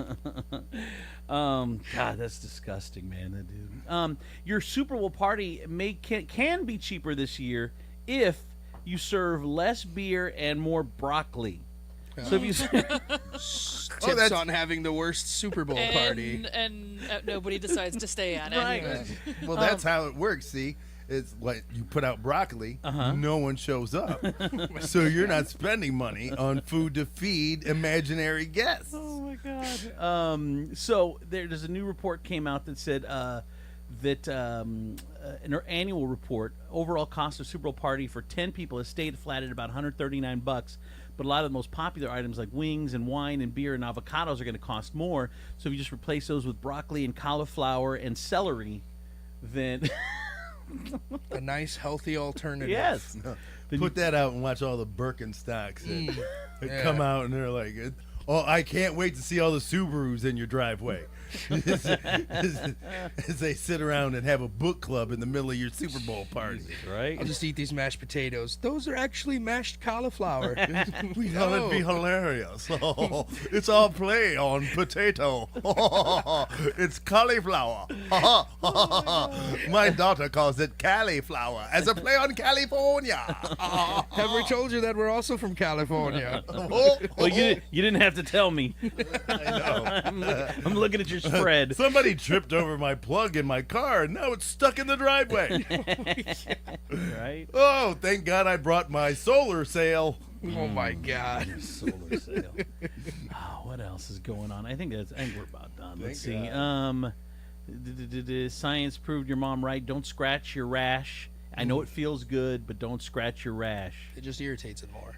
God, that's disgusting, man. That dude. Your Super Bowl party can be cheaper this year if you serve less beer and more broccoli. So if you tips on having the worst Super Bowl party, and nobody decides to stay at it. Right. Well, that's how it works. See, it's like you put out broccoli, no one shows up, so you're not spending money on food to feed imaginary guests. Oh my God. So there's a new report came out that said that an annual report, overall cost of Super Bowl party for 10 people has stayed flat at about $139. But a lot of the most popular items like wings and wine and beer and avocados are going to cost more. So if you just replace those with broccoli and cauliflower and celery, then a nice healthy alternative. yes. Put that out and watch all the Birkenstocks that come out, and they're like, "Oh, I can't wait to see all the Subarus in your driveway." As they sit around and have a book club in the middle of your Super Bowl party. Right? I'll just eat these mashed potatoes. Those are actually mashed cauliflower. We thought it'd be hilarious. It's all play on potato. It's cauliflower. My daughter calls it cauliflower as a play on California. Have we told you that we're also from California? Well, you didn't have to tell me. I know. I'm looking at your spread. Somebody tripped over my plug in my car, and now it's stuck in the driveway. Right? Oh, thank God I brought my solar sail. Oh my God! Solar sail. Oh, what else is going on? I think we're about done. Let's see. God. Science proved your mom right. Don't scratch your rash. I know it feels good, but don't scratch your rash. It just irritates it more.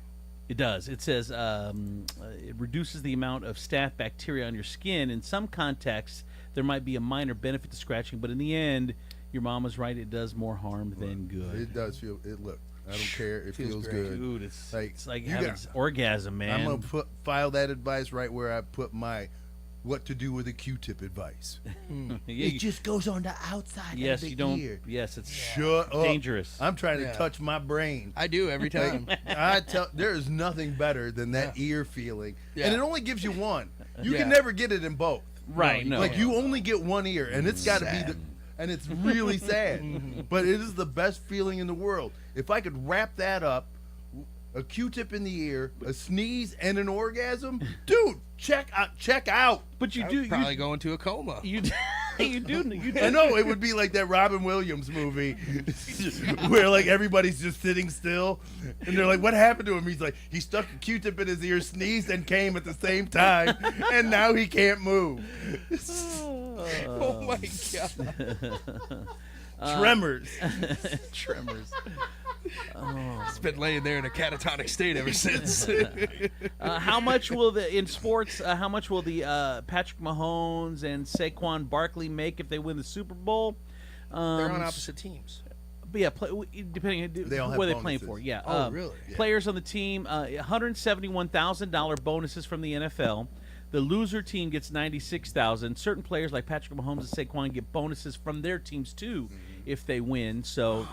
It does. It says it reduces the amount of staph bacteria on your skin. In some contexts, there might be a minor benefit to scratching, but in the end, your mom was right. It does more harm than good. It does feel. Look, I don't care. It feels great. good. Dude, it's like you having got- orgasm, man. I'm gonna file that advice right where I put my what to do with a Q-tip advice. It just goes on the outside yes, of the you don't. ear. Yes, it's Shut up. dangerous. I'm trying to Yeah. touch my brain. I do every time. I tell there is nothing better than that ear feeling, Yeah. and it only gives you one. You Yeah. can never get it in both. Right? No. Like you only get one ear, and it's got to be the, and it's really sad. But it is the best feeling in the world. If I could wrap that up, a Q-tip in the ear, a sneeze, and an orgasm, dude, check out. But you I'd do. probably go into a coma. You do. You do. I know it would be like that Robin Williams movie where like everybody's just sitting still and they're like, what happened to him? He's like, he stuck a Q-tip in his ear, sneezed and came at the same time, and now he can't move. Oh my God! Tremors. Tremors. It's been laying there in a catatonic state ever since. How much will how much will the Patrick Mahomes and Saquon Barkley make if they win the Super Bowl? They're on opposite teams. But yeah, depending They all have what they're playing bonuses. for. Yeah. Oh, really? Yeah. Players on the team, $171,000 bonuses from the NFL. The loser team gets $96,000. Certain players like Patrick Mahomes and Saquon get bonuses from their teams too if they win. So.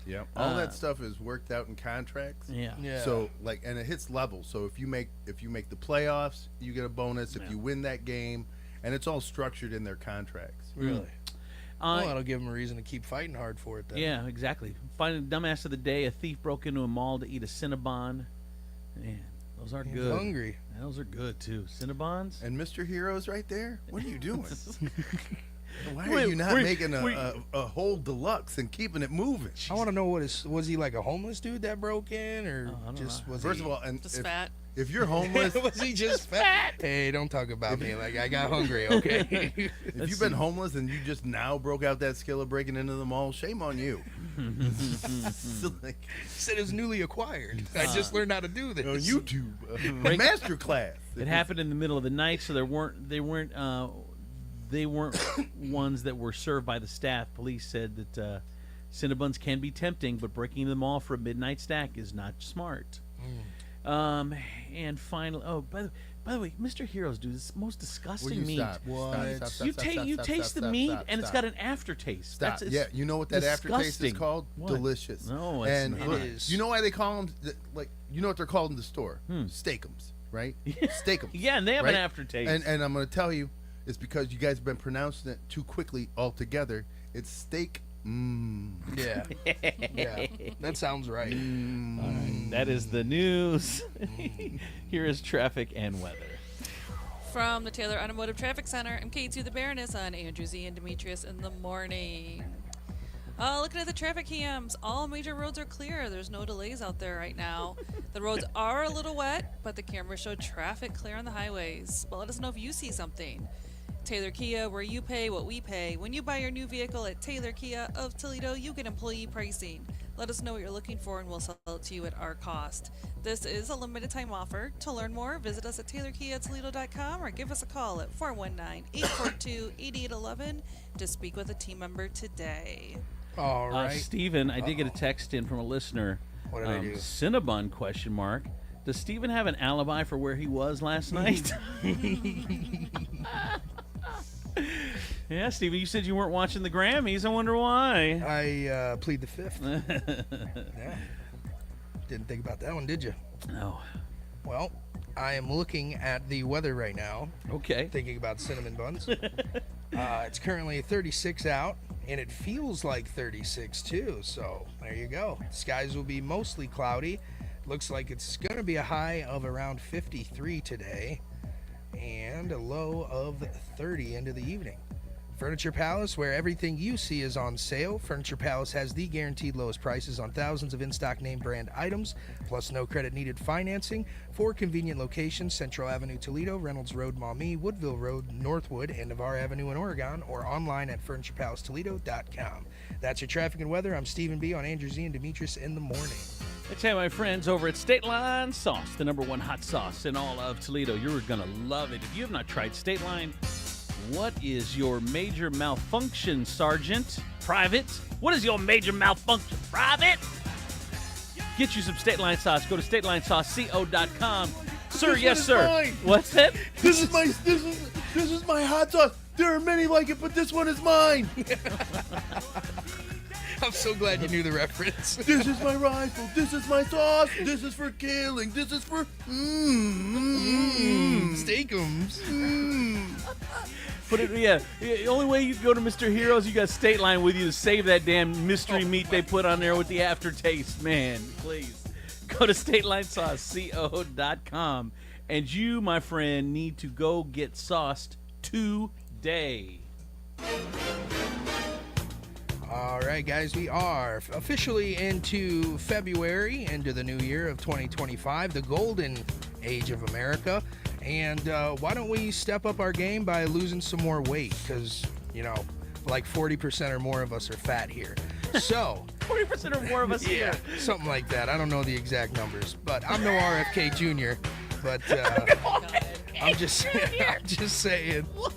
Yeah, all that stuff is worked out in contracts. Yeah. Yeah. So like, and it hits levels. So if you make the playoffs, you get a bonus. If you win that game, and it's all structured in their contracts. Really? Well, that'll give them a reason to keep fighting hard for it then. Yeah, exactly. Finding dumbass of the day, a thief broke into a mall to eat a Cinnabon. Man, those are good. Hungry. Yeah, those are good, too. Cinnabons? And Mr. Hero's right there? What are you doing? Why are you not making a whole deluxe and keeping it moving? I want to know was he like a homeless dude that broke in, or was First he, of all, and Just fat. if you're homeless, was he just fat? Hey, don't talk about me like I got hungry, okay? if you've been homeless and you just now broke out that skill of breaking into the mall, shame on you. Said it was newly acquired. I just learned how to do this on YouTube, master class. It happened in the middle of the night, so they weren't ones that were served by the staff. Police said that Cinnabons can be tempting, but breaking into the mall for a midnight snack is not smart. And finally, by the way, Mr. Heroes, dude, this is the most disgusting meat. You taste the meat, and it's got an aftertaste. Stop. You know what that aftertaste is called? What? Delicious. No, it's not. It is. You know why they call them you know what they're called in the store? Steakums, right? Steakums. Yeah, and they have right? an aftertaste. And I'm going to tell you, it's because you guys have been pronouncing it too quickly altogether. It's steak. Yeah. That sounds right. All right, that is the news. Here is traffic and weather. From the Taylor Automotive Traffic Center, I'm Kate to the Baroness on Andrew Z and Demetrius in the morning. Looking at the traffic cams, all major roads are clear. There's no delays out there right now. The roads are a little wet, but the cameras show traffic clear on the highways. But let us know if you see something. Taylor Kia, where you pay what we pay. When you buy your new vehicle at Taylor Kia of Toledo, you get employee pricing. Let us know what you're looking for and we'll sell it to you at our cost. This is a limited time offer. To learn more, visit us at TaylorKiaToledo.com or give us a call at 419-842-8811 to speak with a team member today. All right. Steven, I did get a text in from a listener. What did I do? Cinnabon ? Does Steven have an alibi for where he was last night? Yeah, Steven, you said you weren't watching the Grammys. I wonder why. I plead the fifth. Yeah. Didn't think about that one, did you? No. Well, I am looking at the weather right now. Okay. Thinking about cinnamon buns. It's currently 36 out, and it feels like 36 too. So there you go. Skies will be mostly cloudy. Looks like it's going to be a high of around 53 today and a low of 30 into the evening. Furniture Palace, where everything you see is on sale. Furniture Palace has the guaranteed lowest prices on thousands of in-stock name brand items, plus no credit needed financing. 4 convenient locations: Central Avenue, Toledo, Reynolds Road, Maumee, Woodville Road, Northwood, and Navarre Avenue in Oregon, or online at FurniturePalaceToledo.com. That's your traffic and weather. I'm Stephen B. on Andrew Z and Demetrius in the morning. Let's have my friends over at State Line Sauce, the #1 hot sauce in all of Toledo. You're going to love it. If you have not tried State Line, what is your major malfunction, Sergeant? Private? What is your major malfunction, Private? Get you some State Line sauce. Go to StatelineSauceCo.com. Sir, yes, sir. Mine. What's that? This is my hot sauce. There are many like it, but this one is mine. I'm so glad you knew the reference. This is my rifle. This is my sauce. This is for killing. This is for Steakums. But the only way you go to Mr. Heroes, you got State Line with you to save that damn mystery meat they put on there with the aftertaste. Man, please go to StatelineSauceCo.com, and you, my friend, need to go get sauced today. All right, guys, we are officially into February, into the new year of 2025, the golden age of America. And why don't we step up our game by losing some more weight? Because, like 40% or more of us are fat here. So 40% or more of us here. Something like that. I don't know the exact numbers, but I'm no RFK Jr., but I'm just saying. What?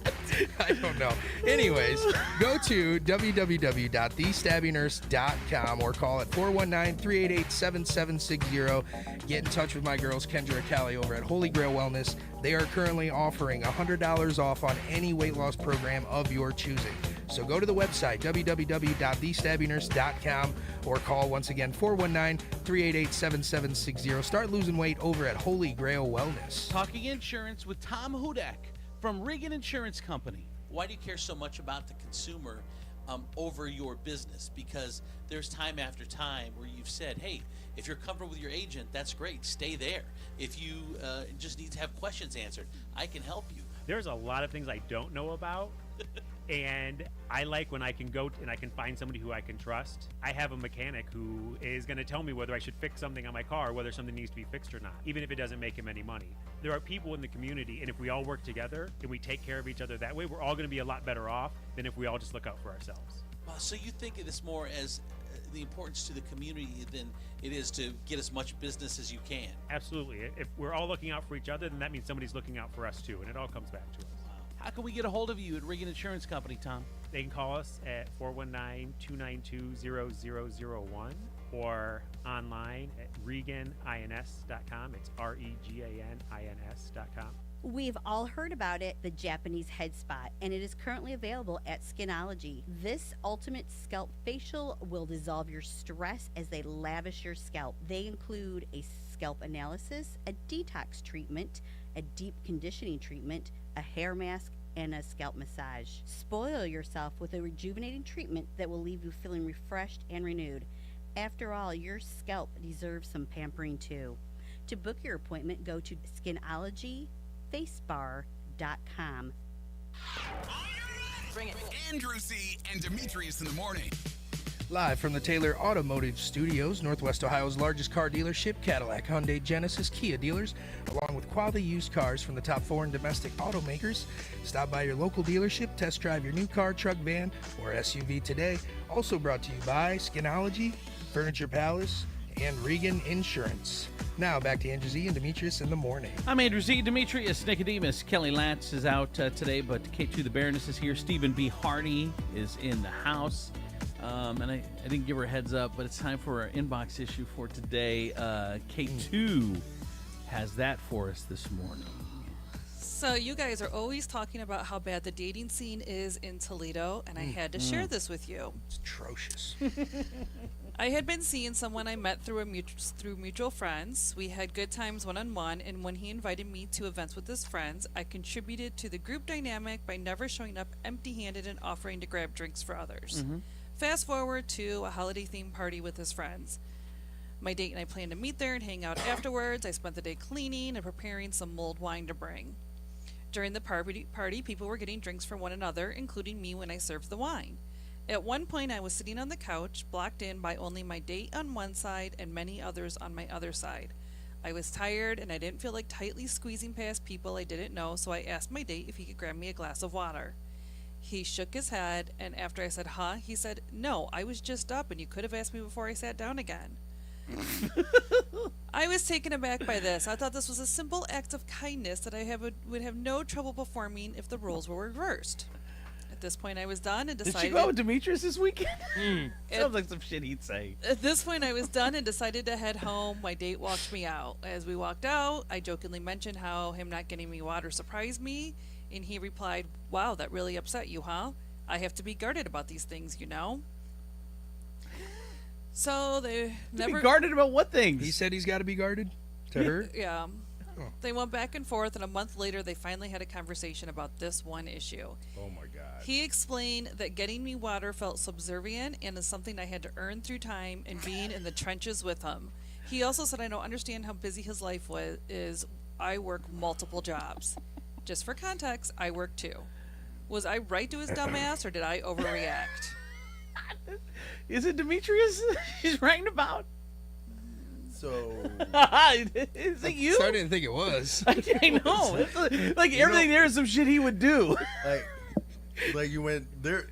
I don't know. Anyways, go to www.thestabbingnurse.com or call at 419-388-7760. Get in touch with my girls, Kendra and Callie, over at Holy Grail Wellness. They are currently offering $100 off on any weight loss program of your choosing. So go to the website, www.thestabbingnurse.com, or call once again 419-388-7760. Start losing weight over at Holy Grail Wellness. Talking insurance with Tom Hudak from Regan Insurance Company. Why do you care so much about the consumer over your business, because there's time after time where you've said, hey, if you're comfortable with your agent, that's great, stay there. If you just need to have questions answered, I can help you. There's a lot of things I don't know about, and I like when I can go and I can find somebody who I can trust. I have a mechanic who is going to tell me whether I should fix something on my car, whether something needs to be fixed or not, even if it doesn't make him any money. There are people in the community, and if we all work together and we take care of each other that way, we're all going to be a lot better off than if we all just look out for ourselves. So you think of this more as the importance to the community than it is to get as much business as you can? Absolutely. If we're all looking out for each other, then that means somebody's looking out for us too, and it all comes back to us. How can we get a hold of you at Regan Insurance Company, Tom? They can call us at 419-292-0001 or online at reganins.com. It's REGANINS.com. We've all heard about it, the Japanese head spot, and it is currently available at Skinology. This ultimate scalp facial will dissolve your stress as they lavish your scalp. They include a scalp analysis, a detox treatment, a deep conditioning treatment, a hair mask, and a scalp massage. Spoil yourself with a rejuvenating treatment that will leave you feeling refreshed and renewed. After all, your scalp deserves some pampering too. To book your appointment, go to skinologyfacebar.com. Bring it. Andrew Z. and Demetrius in the morning. Live from the Taylor Automotive Studios, Northwest Ohio's largest car dealership, Cadillac, Hyundai, Genesis, Kia dealers, along with quality used cars from the top foreign domestic automakers. Stop by your local dealership, test drive your new car, truck, van, or SUV today. Also brought to you by Skinology, Furniture Palace, and Regan Insurance. Now back to Andrew Z and Demetrius in the morning. I'm Andrew Z. Demetrius Nicodemus. Kelly Latz is out today, but K2 the Baroness is here. Stephen B. Hardy is in the house. And I didn't give her a heads up, but it's time for our inbox issue for today. K2 has that for us this morning. So you guys are always talking about how bad the dating scene is in Toledo, and I had to share this with you. It's atrocious. I had been seeing someone I met through mutual friends. We had good times one-on-one, and when he invited me to events with his friends, I contributed to the group dynamic by never showing up empty-handed and offering to grab drinks for others. Fast forward to a holiday-themed party with his friends. My date and I planned to meet there and hang out afterwards. I spent the day cleaning and preparing some mulled wine to bring. During the party, people were getting drinks for one another, including me when I served the wine. At one point, I was sitting on the couch, blocked in by only my date on one side and many others on my other side. I was tired, and I didn't feel like tightly squeezing past people I didn't know, so I asked my date if he could grab me a glass of water. He shook his head, and after I said, huh, he said, no, I was just up, and you could have asked me before I sat down again. I was taken aback by this. I thought this was a simple act of kindness that I would have no trouble performing if the roles were reversed. At this point, I was done and decided... Did she go out with Demetrius this weekend? Sounds like some shit he'd say. At this point, I was done and decided to head home. My date walked me out. As we walked out, I jokingly mentioned how him not getting me water surprised me, and he replied, wow, that really upset you, huh? I have to be guarded about these things, you know? So they never... Be guarded about what things? He said he's got to be guarded? To her? Yeah. Oh. They went back and forth, and a month later, they finally had a conversation about this one issue. Oh, my God. He explained that getting me water felt subservient and is something I had to earn through time and being in the trenches with him. He also said, I don't understand how busy his life is. I work multiple jobs. Just for context, I work too. Was I right to his dumb ass, or did I overreact? Is it Demetrius he's writing about? So... Is it you? So I didn't think it was. I know. It's like everything there is some shit he would do. Like you went there.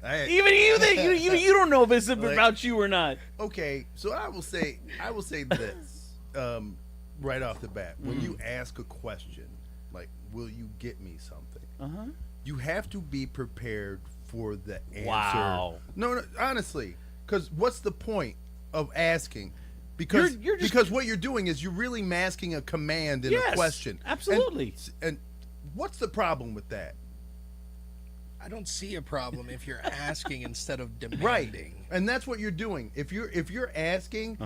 Even you think you don't know if it's about you or not. Okay, so I will say this right off the bat. When you ask a question, like, will you get me something? You have to be prepared for the answer. Wow. No, honestly, because what's the point of asking? Because because what you're doing is you're really masking a command in a question. Absolutely. And what's the problem with that? I don't see a problem if you're asking instead of demanding. Right. And that's what you're doing. If you're asking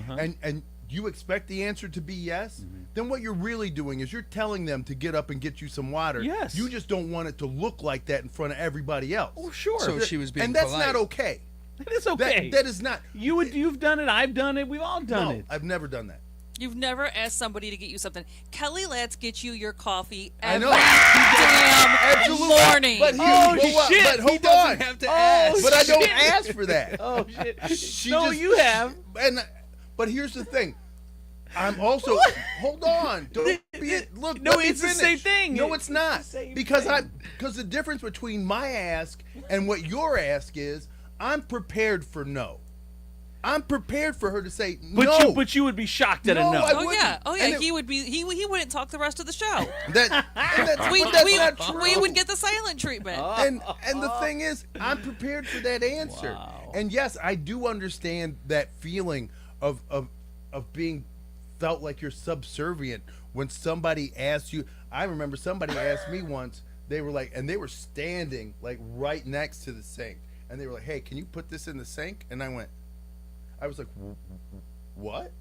and you expect the answer to be yes? Then what you're really doing is you're telling them to get up and get you some water. Yes. You just don't want it to look like that in front of everybody else. Oh, sure. So she was being and that's polite. not okay. It is okay. That is not. You've done it. I've done it. We've all done No, it. I've never done that. You've never asked somebody to get you something. Kelly Let's get you your coffee I every know. damn Absolutely. morning. But shit. But hold He doesn't on. have to ask. But I don't shit. ask for that. Oh shit! She No, just- you have. But here's the thing. I'm also hold on. Don't be look. No, let me it's the finish. same thing. No, it's not. the same Because thing. because the difference between my ask and what your ask is, I'm prepared for no. I'm prepared for her to say no. But you would be shocked at No, a no. I Oh yeah, wouldn't. And it- he would be. He wouldn't talk the rest of the show. That's we, that's we, not true. we would get the silent treatment. and the thing is, I'm prepared for that answer. Wow. And yes, I do understand that feeling of being felt like you're subservient when somebody asks you. I remember somebody asked me once. They were like, and they were standing like right next to the sink, and they were like, "Hey, can you put this in the sink?" And I was like, "What?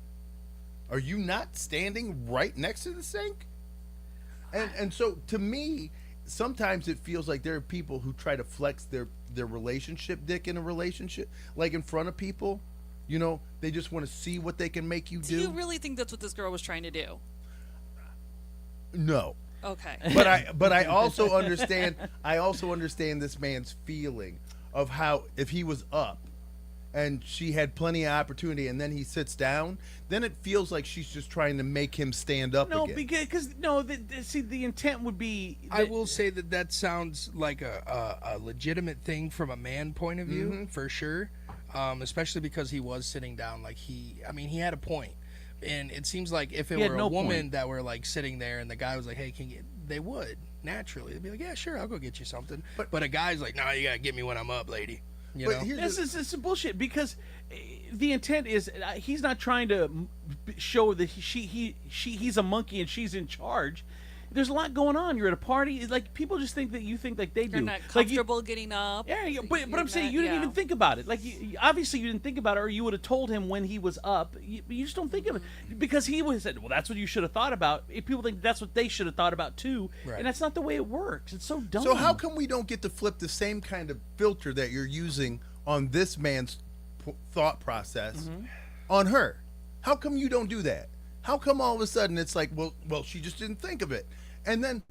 Are you not standing right next to the sink?" And so to me, sometimes it feels like there are people who try to flex their relationship dick in a relationship, like in front of people. You know, they just want to see what they can make you Do you really think that's what this girl was trying to do? No. Okay. But I also understand this man's feeling of how if he was up and she had plenty of opportunity and then he sits down, then it feels like she's just trying to make him stand up No, again. because see, the intent would be. I will say that sounds like a legitimate thing from a man point of view, for sure. Especially because he was sitting down, like he had a point. And it seems like if it were a woman that were like sitting there and the guy was like, "Hey, they would naturally. They'd be like, "Yeah, sure, I'll go get you something." But a guy's like, "No, you gotta get me when I'm up, lady." You know? This is bullshit because the intent is he's not trying to show that he's a monkey and she's in charge. There's a lot going on. You're at a party. It's like people just think that you think like they do. You're not comfortable getting up. Yeah, but I'm saying you didn't even think about it. Like obviously you didn't think about it, or you would have told him when he was up. You just don't think of it because he would have said, "Well, that's what you should have thought about." People think that's what they should have thought about too, and that's not the way it works. It's so dumb. So how come we don't get to flip the same kind of filter that you're using on this man's thought process on her? How come you don't do that? How come all of a sudden it's like, well, she just didn't think of it. And then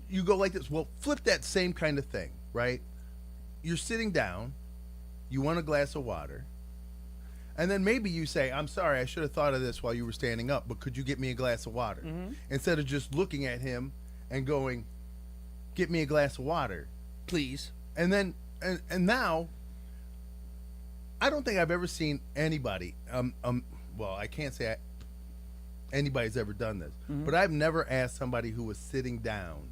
you go like this. Well, flip that same kind of thing, right? You're sitting down. You want a glass of water. And then maybe you say, "I'm sorry, I should have thought of this while you were standing up, but could you get me a glass of water?" Instead of just looking at him and going, "Get me a glass of water, please." And then, and now, I don't think I've ever seen anybody, well, I can't say anybody's ever done this, but I've never asked somebody who was sitting down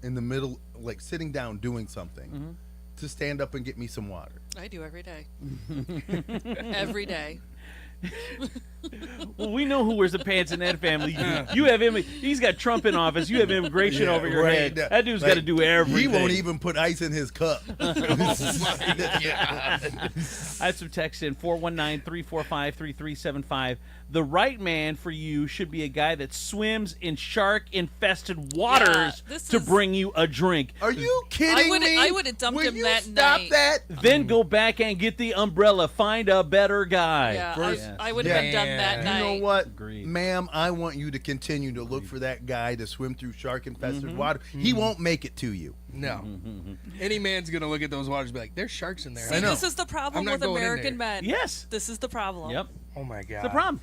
in the middle, like sitting down doing something, to stand up and get me some water. I do every day. Every day. Well, we know who wears the pants in that family. You have him. He's got Trump in office. You have immigration over your head. That dude's got to do everything. He won't even put ice in his cup. I had some text in 419-345-3375. The right man for you should be a guy that swims in shark-infested waters to bring you a drink. Are you kidding me? I would have dumped him that stop night. that? Then go back and get the umbrella. Find a better guy. Yeah, I would have done that night. You know what, ma'am? I want you to continue to look for that guy to swim through shark-infested water. He won't make it to you. No. Any man's gonna look at those waters and be like, "There's sharks in there." See, this is the problem with American men. Yes. This is the problem. Yep. Oh my God. It's the problem.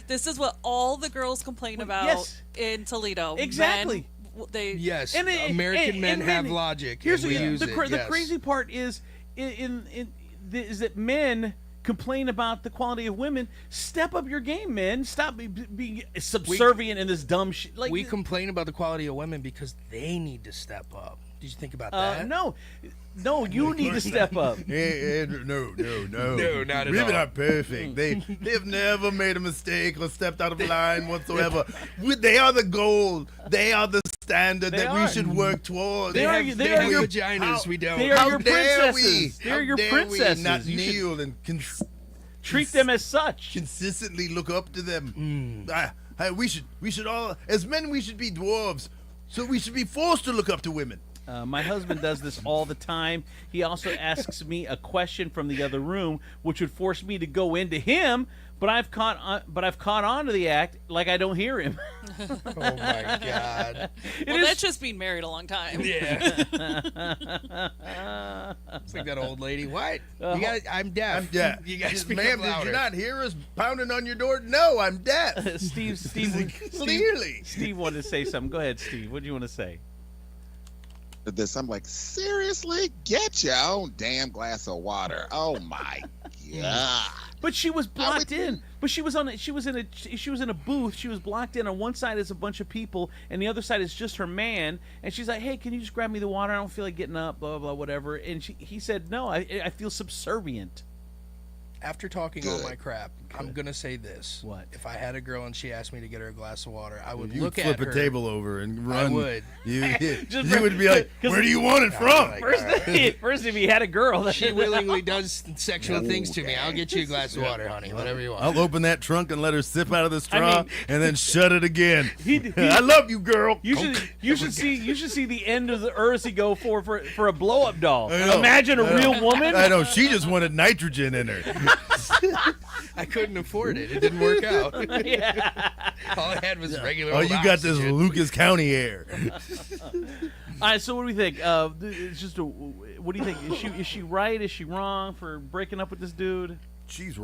This is what all the girls complain about yes. in Toledo. Exactly. Men, American men have logic. Here's and we use it. the crazy part is is that men complain about the quality of women. Step up your game, men. Stop being subservient in this dumb shit. Like we complain about the quality of women because they need to step up. Did you think about that? No, you need to step up. No, not at all. Women are perfect. They have never made a mistake or stepped out of line whatsoever. They are the goal. They are the standard that we should work towards. They are your vaginas. We don't. They are your princesses. We? They're your dare princesses. We not You should kneel and Treat them as such. Consistently look up to them. We should all, as men, we should be dwarves. So we should be forced to look up to women. My husband does this all the time. He also asks me a question from the other room, which would force me to go into him. But I've caught on to the act like I don't hear him. Oh my God! Well, that's just being married a long time. Yeah. It's like that old lady. What? You guys, I'm deaf. I'm deaf. You guys speak Ma'am, up did louder. you not hear us pounding on your door? No, I'm deaf. Steve, Clearly. Steve wanted to say something. Go ahead, Steve. What do you want to say? This, I'm like, seriously? Get your own damn glass of water. Oh my God. But she was blocked in. But she was in a booth. She was blocked in. On one side is a bunch of people, and the other side is just her man. And she's like, "Hey, can you just grab me the water? I don't feel like getting up." Blah blah, whatever. And he said, "No, I feel subservient." After talking all my crap, I'm gonna say this. What? If I had a girl and she asked me to get her a glass of water, I would You look would at flip her. a table over and run. I would. You would be like, "Where do you want it from?" First, if he had a girl, She willingly does sexual things to me. I'll get you a glass of water, honey. Whatever you want. I'll open that trunk and let her sip out of the straw, and then shut it again. He- I love you, girl. You should see the end of the earth he go for a blow up doll. I know. Imagine a I know. real woman. I know. She just wanted nitrogen in her. I couldn't afford it. It didn't work out. Yeah. All I had was regular. Oh, old you got this oxygen. Lucas County air. All right, so what do we think? It's just what do you think? Is she right? Is she wrong for breaking up with this dude? She's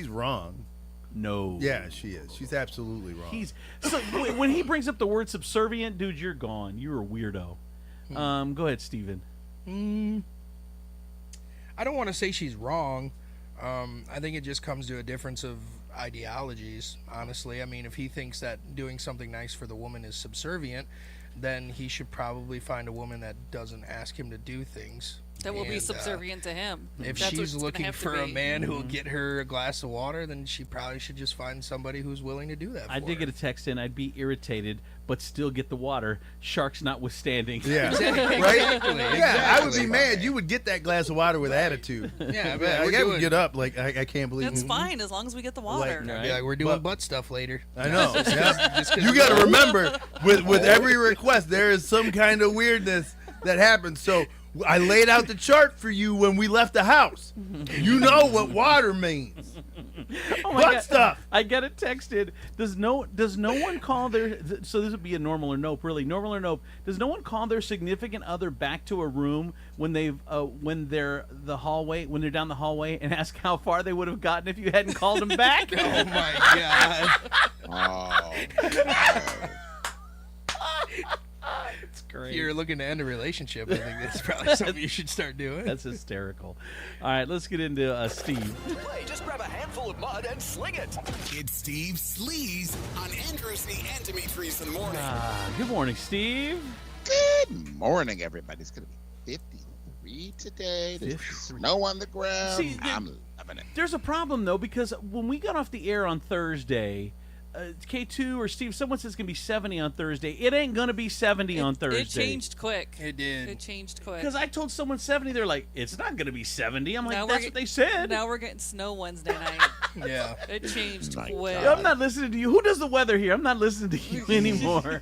wrong. No. Yeah, she is. She's absolutely wrong. So when he brings up the word subservient, dude, you're gone. You're a weirdo. Go ahead, Steven. I don't want to say she's wrong. I think it just comes to a difference of ideologies, honestly. I mean, if he thinks that doing something nice for the woman is subservient, then he should probably find a woman that doesn't ask him to do things. That will be subservient to him. If That's what she's it's gonna looking have to for a be. man who will get her a glass of water, then she probably should just find somebody who's willing to do that for I did her. get a text in. I'd be irritated, but still get the water. Sharks notwithstanding. Yeah. Exactly. Right? Exactly. Yeah, I would be Exactly. mad. You would get that glass of water with attitude. Yeah, I bet. I We're would doing- get up like I can't believe That's it. fine as long as we get the water. I'd be like, we're doing butt stuff later. I know. Just 'cause- Yeah. just 'cause You we got to know. remember, with every request, there is some kind of weirdness that happens. So I laid out the chart for you when we left the house. You know what water means. Oh my Butt God. stuff. I get it texted. Does no one call their so this would be a normal or nope, really. Normal or nope. Does no one call their significant other back to a room when they're down the hallway and ask how far they would have gotten if you hadn't called them back? Oh my God. It's great. If you're looking to end a relationship, I think that's probably something you should start doing. That's hysterical. All right, let's get into Steve. Play, just grab a handful of mud and sling it. It's Steve Sleaze on Andrew Z and Demetrius in the morning. Good morning, Steve. Good morning, everybody. It's going to be 53 today. There's snow on the ground. See, I'm loving it. There's a problem, though, because when we got off the air on Thursday, K2 or Steve, someone says it's going to be 70 on Thursday. It ain't going to be 70 on Thursday. It changed quick. It did. It changed quick. Because I told someone 70, they're like, it's not going to be 70. I'm like, Now that's we're what they said. Now we're getting snow Wednesday night. Yeah. It changed quick. I'm not listening to you. Who does the weather here? I'm not listening to you anymore.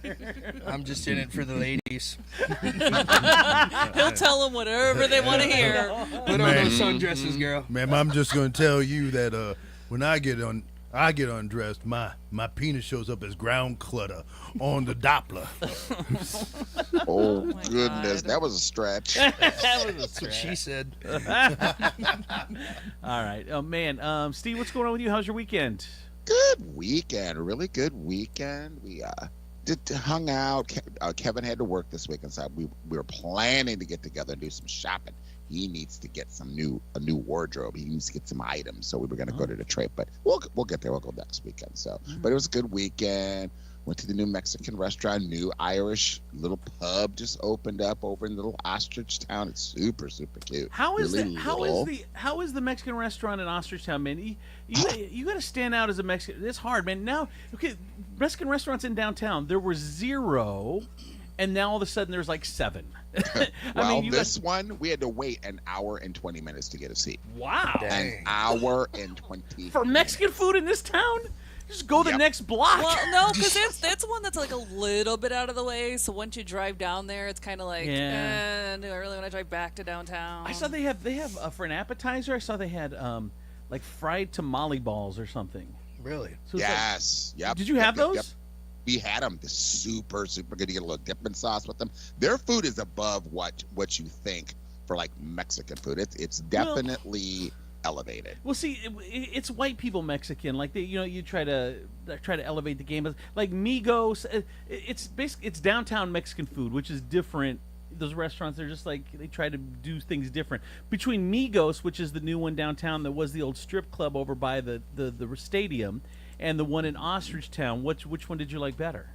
I'm just in it for the ladies. He'll tell them whatever they want to hear. Put on those sundresses, girl. Ma'am, I'm just going to tell you that when I get undressed, my penis shows up as ground clutter on the Doppler. Oh, goodness. That was a stretch. That was a That's what stretch. she said. All right. Oh, man. Steve, what's going on with you? How's your weekend? Good weekend. Really good weekend. We hung out. Kevin had to work this weekend, so we were planning to get together and do some shopping. He needs to get a new wardrobe. He needs to get some items. So we were going to go to Detroit, but we'll get there. We'll go next weekend. So, but it was a good weekend. Went to the new Mexican restaurant, new Irish little pub just opened up over in little Ostrich Town. It's super, super cute. How is Really little. how is the Mexican restaurant in Ostrich Town, man? You got to stand out as a Mexican. It's hard, man. Now, okay, Mexican restaurants in downtown, there were 0, and now all of a sudden there's like 7. Well, this one we had to wait an hour and 20 minutes to get a seat. Wow. An hour and 20 for Mexican food in this town? Just go the next block. Well, no, because that's one that's like a little bit out of the way. So once you drive down there, it's kind of like, do I really want to drive back to downtown? I saw they have for an appetizer. I saw they had like fried tamale balls or something. Really? So yes. Yep. Did you have those? Yep. We had them. They're super, super good. You get a little dipping sauce with them. Their food is above what you think for like Mexican food. It's definitely elevated. Well, see, it's white people Mexican. Like you try to elevate the game. Like Migos, it's basically it's downtown Mexican food, which is different. Those restaurants, they're just like they try to do things different. Between Migos, which is the new one downtown that was the old strip club over by the stadium, and the one in Ostrich Town, which one did you like better?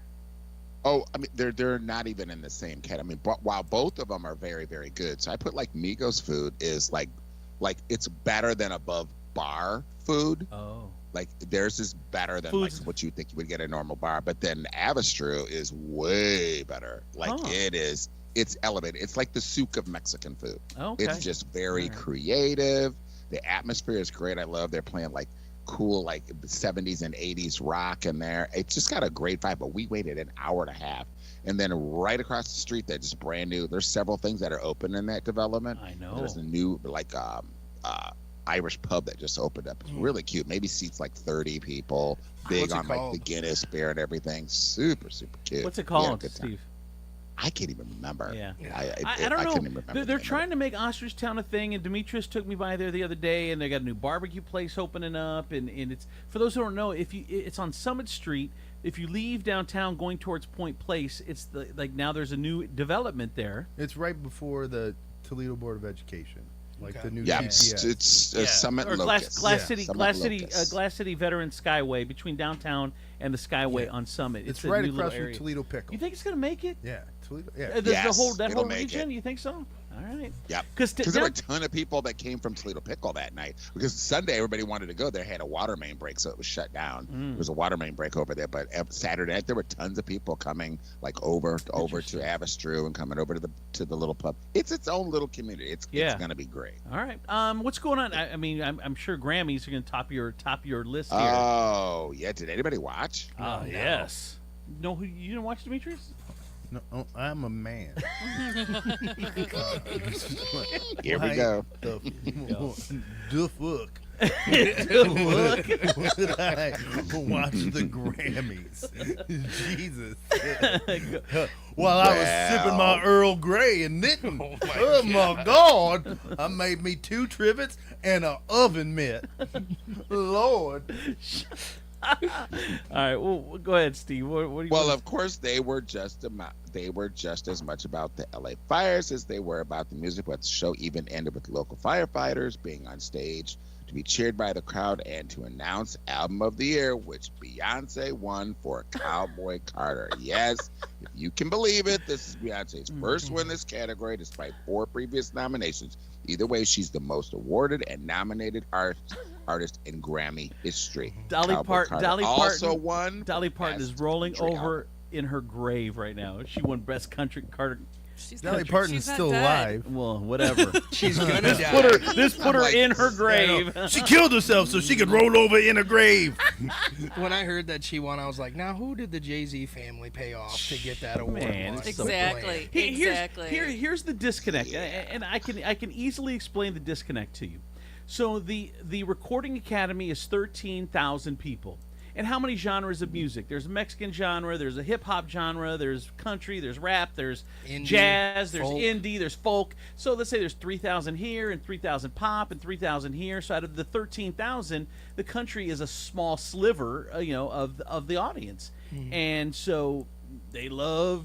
Oh, I mean, they're not even in the same cat. I mean, but while both of them are very, very good, so I put like Migos food is like it's better than above bar food. Oh, like theirs is better than like what you think you would get at a normal bar, but then Avastro is way better. Like it's elevated. It's like the souk of Mexican food. Okay. It's just very creative. The atmosphere is great. I love they're playing like cool like 70s and 80s rock in there. It's just got a great vibe, but we waited an hour and a half. And then right across the street, that's just brand new. There's several things that are open in that development. I know. There's a new like Irish pub that just opened up. It's really cute. Maybe seats like 30 people. Big on like the Guinness beer and everything. Super, super cute. What's it called, Steve? I can't even remember. Yeah. I don't know. couldn't even remember. They're trying to make Ostrich Town a thing, and Demetrius took me by there the other day, and they got a new barbecue place opening up, and it's for those who don't know, it's on Summit Street. If you leave downtown going towards Point Place, it's now there's a new development there. It's right before the Toledo Board of Education. Like the new GPS. It's Summit or Locust. Glass City Veteran Skyway between downtown and the Skyway on Summit. It's a right new across little from area. Toledo Pickle. You think it's gonna make it? Yeah, Toledo. Yeah, the whole it'll make region. it. You think so? All right. Yep. Because there were a ton of people that came from Toledo Pickle that night. Because Sunday everybody wanted to go there, had a water main break, so it was shut down. There was a water main break over there. But Saturday night there were tons of people coming like over to Avastro and coming over to the little pub. It's its own little community. It's gonna be great. All right. What's going on? I mean, I'm sure Grammys are gonna top your list here. Oh yeah. Did anybody watch? Oh yes. No, you didn't watch Demetrius? No, I'm a man. Here we go. The fuck. Would I watch the Grammys? Jesus. While I was sipping my Earl Grey and knitting. Oh my God. I made me 2 trivets and an oven mitt. Lord. All right. Well, go ahead, Steve. What do you? Well, of course, they were just as much about the LA fires as they were about the music. But the show even ended with local firefighters being on stage to be cheered by the crowd and to announce Album of the Year, which Beyonce won for Cowboy Carter. Yes, if you can believe it, this is Beyonce's first win in this category, despite 4 previous nominations. Either way, she's the most awarded and nominated artist in Grammy history. Dolly Parton also won. Dolly Parton is rolling over in her grave right now. She won Best Country Carter. Dolly Parton's still alive. Well, whatever. She's gonna die. This put her in her grave. She killed herself so she could roll over in her grave. When I heard that she won, I was like, now who did the Jay-Z family pay off to get that award? Man, exactly. Here's the disconnect, and I can easily explain the disconnect to you. So the Recording Academy is 13,000 people. And how many genres of music? There's a Mexican genre, there's a hip-hop genre, there's country, there's rap, there's indie, jazz, there's indie, there's folk. So let's say there's 3,000 here and 3,000 pop and 3,000 here. So out of the 13,000, the country is a small sliver, of the audience. And so they love...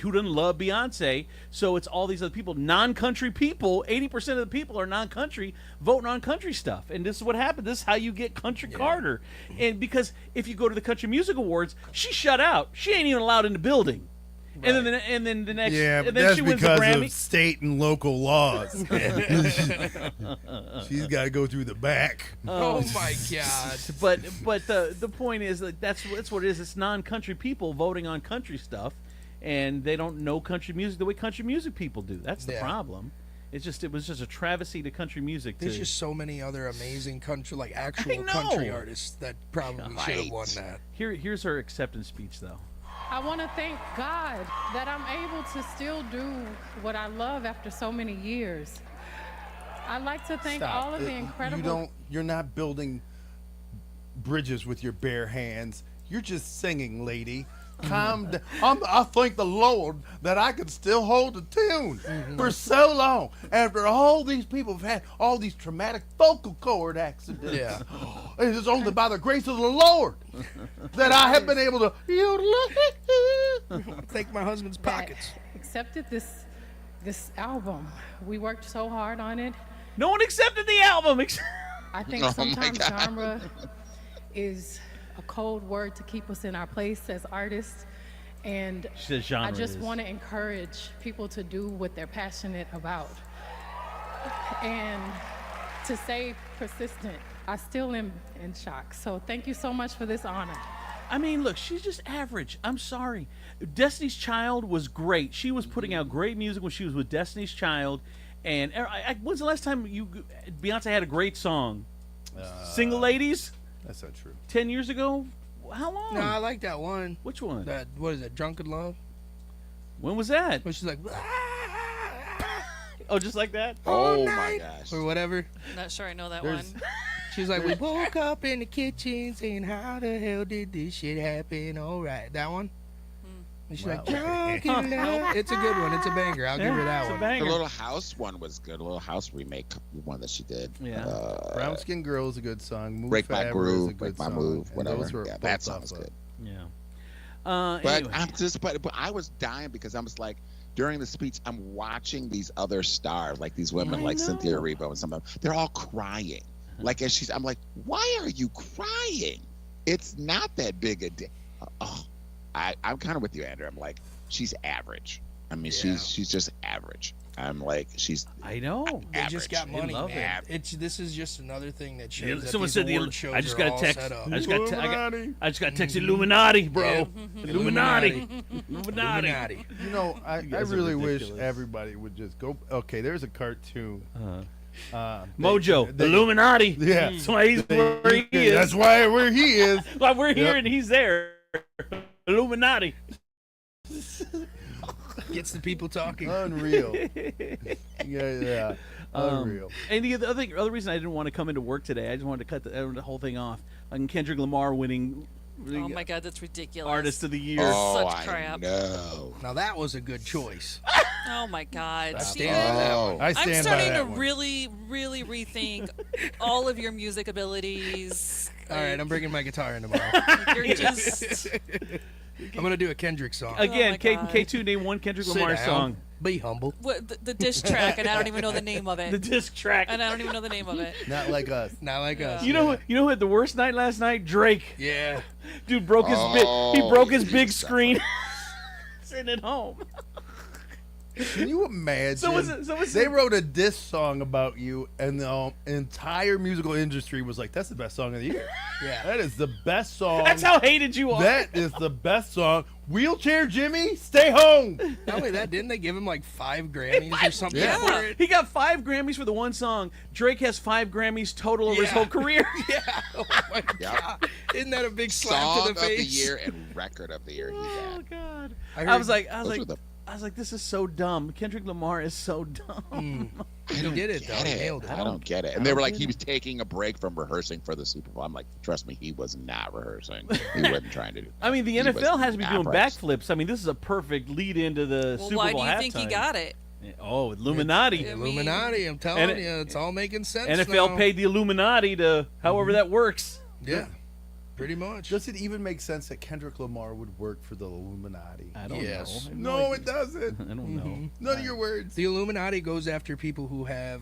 Who doesn't love Beyonce? So it's all these other people, non-country people. 80% of the people are non-country, voting on country stuff, and this is what happened. This is how you get Country Carter. And because if you go to the Country Music Awards, she's shut out. She ain't even allowed in the building. Right. And then the next, yeah, and then that's she wins because the Grammy. of state and local laws. She's got to go through the back. Oh my God! But the point is that that's what it is. It's non-country people voting on country stuff. and they don't know country music the way country music people do. That's the Yeah. problem. It was just a travesty to country music. There's just so many other amazing country, like actual know. country artists that probably should have won that. Here's her acceptance speech, though. I want to thank God that I'm able to still do what I love after so many years. I'd like to thank Stop. all of the incredible... You're not building bridges with your bare hands. You're just singing, lady. Calm down. I thank the Lord that I could still hold a tune for so long after all these people have had all these traumatic vocal cord accidents. Yeah. It is only by the grace of the Lord that I have been able to thank my husband's pockets. Accepted this album. We worked so hard on it. No one accepted the album. I think sometimes genre is a cold word to keep us in our place as artists, and She says genre I just is. want to encourage people to do what they're passionate about and to stay persistent. I still am in shock, so thank you so much for this honor. I mean, look, she's just average. I'm sorry. Destiny's Child was great. She was putting out great music when she was with Destiny's Child. And when's the last time Beyonce had a great song? Single Ladies? That's not true. 10 years ago? How long? No, I like that one. Which one? That what is it? Drunken Love. When was that? Where she's like, oh, just like that? Oh my gosh. or whatever. Not sure I know that There's- one. She's like, we woke up in the kitchen saying, how the hell did this shit happen? All right, that one. And she's like, drunken love. It's a good one. It's a banger. I'll give her that one. The Little House one was good. Little House remake one that she did. Yeah. Brown Skin Girl is a good song. Move Break My Forever is a Groove, good Break My song. Move, And whatever. those were Yeah, both that song off is of- good. Yeah. But Anyway. I'm just, but I was dying because I was like, during the speech, I'm watching these other stars, like these women, I like know. Cynthia Erivo and some of them. They're all crying. Like as I'm like, why are you crying? It's not that big a deal. I'm kind of with you, Andrew. I'm like, she's average. I mean, she's just average. I'm like, she's. I know. They just got They money, love man. This is just another thing that shows that Someone these said award shows I just are got a all text. set up. I just got Illuminati. text Illuminati, bro. Yeah. Illuminati. Illuminati. You know, I guys are really wish ridiculous. everybody would just go. Okay, there's a cartoon. Mojo, Illuminati. Yeah. That's why he's where he is. That's why where he is. Why we're here Yep. and he's there. Illuminati. Gets the people talking. Unreal. Yeah. Unreal. And the other reason I didn't want to come into work today, I just wanted to cut the whole thing off. And Kendrick Lamar winning. Oh my God, that's ridiculous. Artist of the Year. Oh, Such crap. No. Now that was a good choice. Oh my God. I Steven, stand by that one. I I'm stand by starting that to one. really, really rethink all of your music abilities. All right, I'm bringing my guitar in tomorrow. You're just. I'm gonna do a Kendrick song. Again, Oh my K God. K2 name one Kendrick Sit Lamar down. song. Be humble. What, the diss track, and I don't even know the name of it. The disc track. And I don't even know the name of it. Not like us. Not like us. You know who had the worst night last night? Drake. Yeah. Dude broke his Oh, he broke his he big was screen. Sitting at home. Can you imagine? Someone they said- wrote a diss song about you, and the entire musical industry was like, "That's the best song of the year. Yeah. That is the best song. That's how hated you are. That is the best song. Wheelchair Jimmy, stay home." Not only that, didn't they give him like 5 Grammys or something Yeah. for it? He got 5 Grammys for the one song. Drake has 5 Grammys total over his Yeah. whole career. Yeah. Oh my God. Isn't that a big slap Song to the of face? the year and record of the year. He Oh had. God. I I was like, Those are the- this is so dumb. Kendrick Lamar is so dumb. I He don't did it, though. get He it. nailed it. I don't get it. I And they don't were like, get he it. was taking a break from rehearsing for the Super Bowl. I'm like, trust me, he was not rehearsing. He wasn't trying to do. I mean, the He was NFL has to be not doing practicing. backflips. I mean, this is a perfect lead into the Well, Super why Bowl do you think he halftime. got it? Oh, Illuminati. I mean- Illuminati, I'm telling And- you, it's all making sense NFL now. paid the Illuminati to however that works. Yeah, pretty much. Does it even make sense that Kendrick Lamar would work for the Illuminati? I don't Yes. know. No, it doesn't. I don't know. None of your words. The Illuminati goes after people who have,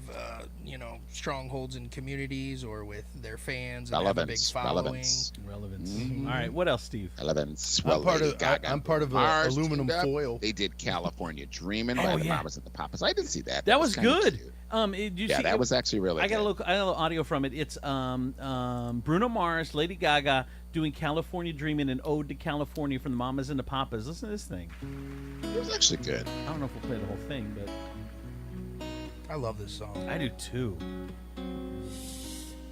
strongholds in communities or with their fans and have a big Relevance. following. Relevance. Relevance. Mm-hmm. All right, what else, Steve? Relevance. I'm Well, part Lady of- Gaga I'm part of Mars aluminum teamed up. foil. They did California Dreaming Oh, by the yeah. Mamas and the Papas. I didn't see that. That was kinda good. cute. Did you Yeah, see, that was actually really I got good. a little audio from it. It's Bruno Mars, Lady Gaga, doing California Dreamin', an ode to California from the Mamas and the Papas. Listen to this thing. It was actually good. I don't know if we'll play the whole thing, but I love this song. I do too.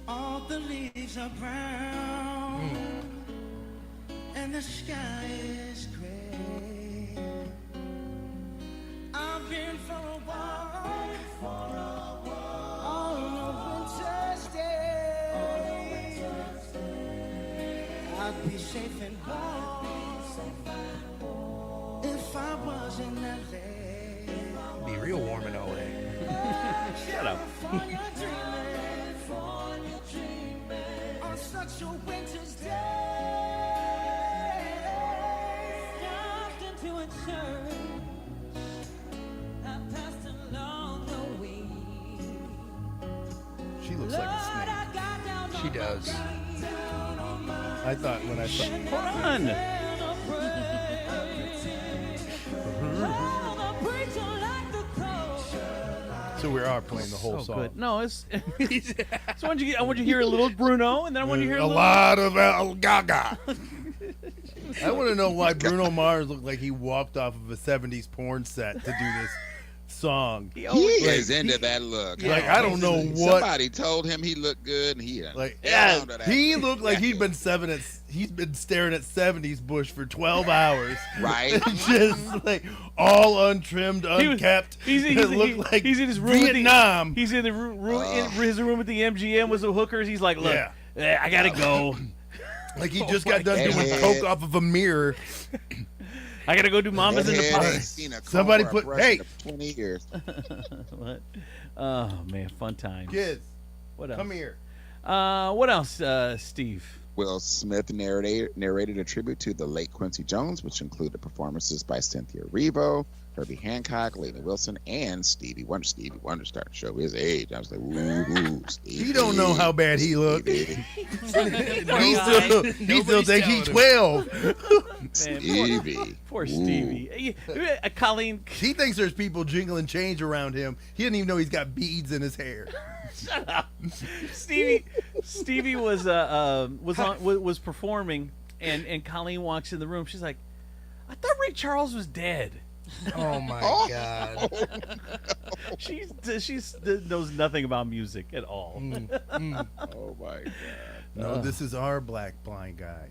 All the leaves are brown and the sky is gray. I've been for a walk on a winter's day. I'd be safe and warm if I was in LA. Be real warm in LA. Shut up. On such a winter's day, stopped into a church. I passed along the way. She looks like a snake. She does. I thought when I saw. Hold on. So we are playing the whole So song. good. No, it's. So I want you to hear a little Bruno, and then I want you to hear a little. lot of Gaga. I want to know why Bruno Mars looked like he walked off of a '70s porn set to do this song. He is into that look. Like I don't know what. Somebody told him he looked good, and he Like held onto that. he looked like he'd been he's been staring at '70s bush for 12 hours. Right. Just like all untrimmed, unkept. He's It looked like he's in his room. Vietnam. He's in the room. In his room at the MGM with the hookers. He's like, look, I gotta go. Like he just got done doing coke off of a mirror. I gotta go do Mamas in the Pot. Somebody put 20 years. What? Oh man, fun times. Kids, what else? come here. What else, Steve? Will Smith narrated a tribute to the late Quincy Jones, which included performances by Cynthia Erivo, Herbie Hancock, Lainey Wilson, and Stevie Wonder. Stevie Wonder started to show his age. I was like, ooh, Stevie. He don't know how bad he looked. he still think he's 12. Stevie. Poor Stevie. Colleen. He thinks there's people jingling change around him. He didn't even know he's got beads in his hair. Shut up. Stevie was performing, and Colleen walks in the room. She's like, I thought Ray Charles was dead. Oh my God. She knows nothing about music at all. Oh my God. No, this is our black blind guy.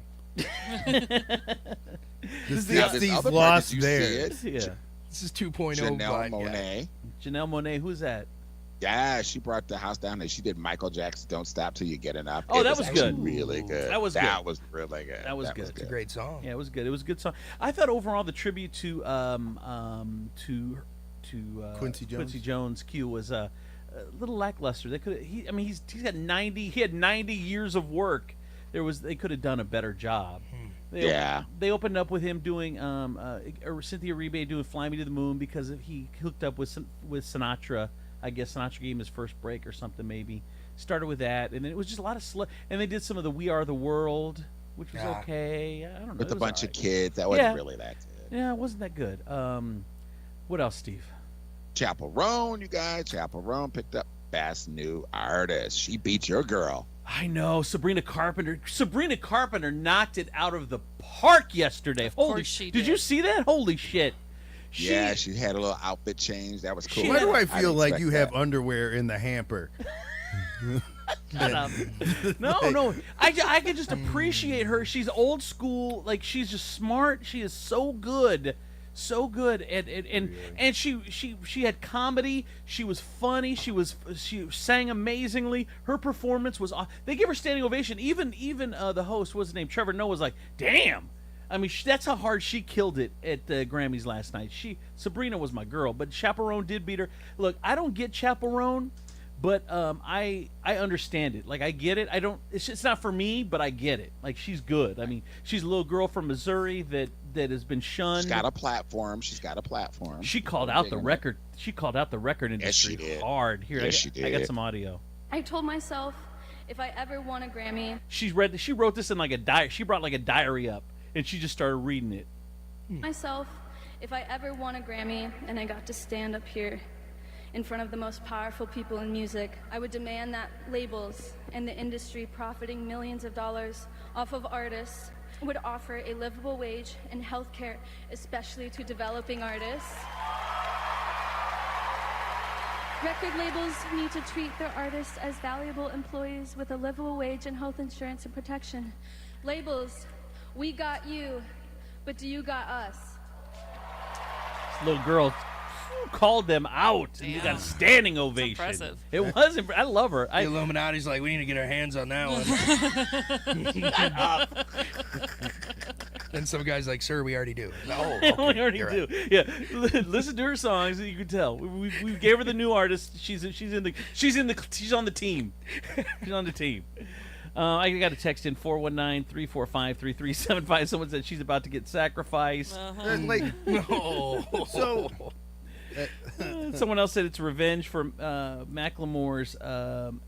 This Steve's lost there. Yeah. This is 2.0 Janelle Monáe. Janelle Monáe, who's that? Yeah, she brought the house down and she did Michael Jackson's "Don't Stop Till You Get Enough." Oh, that was good. Really good. That was good. That was really good. That was good. It's a great song. Yeah, it was good. It was a good song. I thought overall the tribute to Quincy Jones Q was a little lackluster. They could. He's got 90. He had 90 years of work. They could have done a better job. They opened up with him doing Cynthia Erivo doing "Fly Me to the Moon" because he hooked up with Sinatra. I guess Sinatra gave him his first break or something, maybe. Started with that, and then it was just a lot of and they did some of the "We Are the World," which was okay. I don't know. With a bunch of kids, that wasn't really that good. Yeah, it wasn't that good. What else, Steve? Chappell Roan, you guys. Chappell Roan picked up Best New Artist. She beat your girl. I know. Sabrina Carpenter knocked it out of the park yesterday. Holy shit. Did you see that? Holy shit. She had a little outfit change. That was cool. Why do I feel like you have underwear in the hamper? Shut up. No. I can just appreciate her. She's old school. Like, she's just smart. She is so good. So good. And she had comedy. She was funny. She sang amazingly. Her performance was they gave her standing ovation. Even the host, what's his name, Trevor Noah, was like, damn. I mean, that's how hard she killed it at the Grammys last night. Sabrina was my girl, but Chaperone did beat her. Look, I don't get Chaperone, but I understand it. Like, I get it. It's not for me, but I get it. Like, she's good. I mean, she's a little girl from Missouri that has been shunned. She's got a platform. She called out the record. She called out the record industry hard. Here, she did. I got some audio. I told myself, if I ever won a Grammy, She wrote this in like a diary. She brought like a diary up. And she just started reading it. myself, if I ever won a Grammy and I got to stand up here in front of the most powerful people in music, I would demand that labels and the industry profiting millions of dollars off of artists would offer a livable wage and health care, especially to developing artists. Record labels need to treat their artists as valuable employees with a livable wage and health insurance and protection. Labels, we got you, but do you got us? This little girl called them out, and you got a standing ovation. Impressive. It was. I love her. The Illuminati's like, we need to get our hands on that one. Shut up. And some guy's like, sir, we already do. No, We okay, already you're do. right. Yeah, listen to her songs, and you can tell. We gave her the new artist. She's on the team. She's on the team. I got a text in 419-345-3375. Someone said she's about to get sacrificed. Like, no. So. Someone else said it's revenge for Macklemore's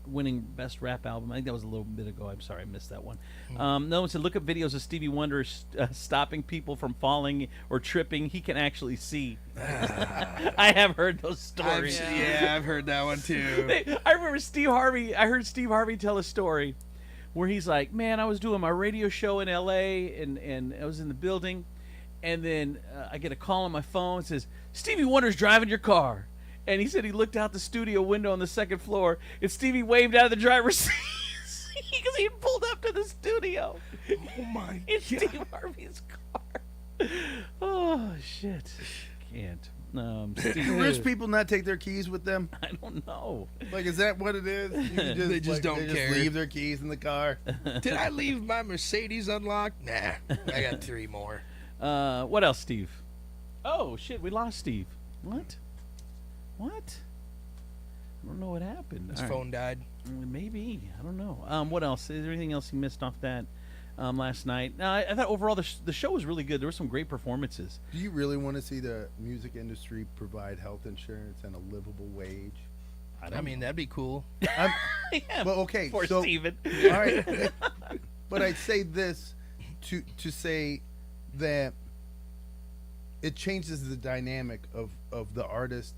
winning Best Rap Album. I think that was a little bit ago. I'm sorry, I missed that one. No one said, look up videos of Stevie Wonder stopping people from falling or tripping. He can actually see. I have heard those stories. I've heard that one too. I remember Steve Harvey. I heard Steve Harvey tell a story where he's like, man, I was doing my radio show in L.A. and I was in the building. And then I get a call on my phone. It says, Stevie Wonder's driving your car. And he said he looked out the studio window on the second floor, and Stevie waved out of the driver's seat because he had pulled up to the studio. Oh, my in Steve Harvey's car. Oh, shit. Can't. Do rich people not take their keys with them? I don't know. Like, is that what it is? You They just don't care. Just leave their keys in the car. Did I leave my Mercedes unlocked? Nah, I got 3 more. What else, Steve? Oh, shit, we lost Steve. What? I don't know what happened. His phone died. Maybe. I don't know. What else? Is there anything else you missed off that last night? I thought overall the show was really good. There were some great performances. Do you really want to see the music industry provide health insurance and a livable wage? I mean, that'd be cool. Yeah, well, okay. Poor so, Steven. All right. But I'd say this to say that it changes the dynamic of the artist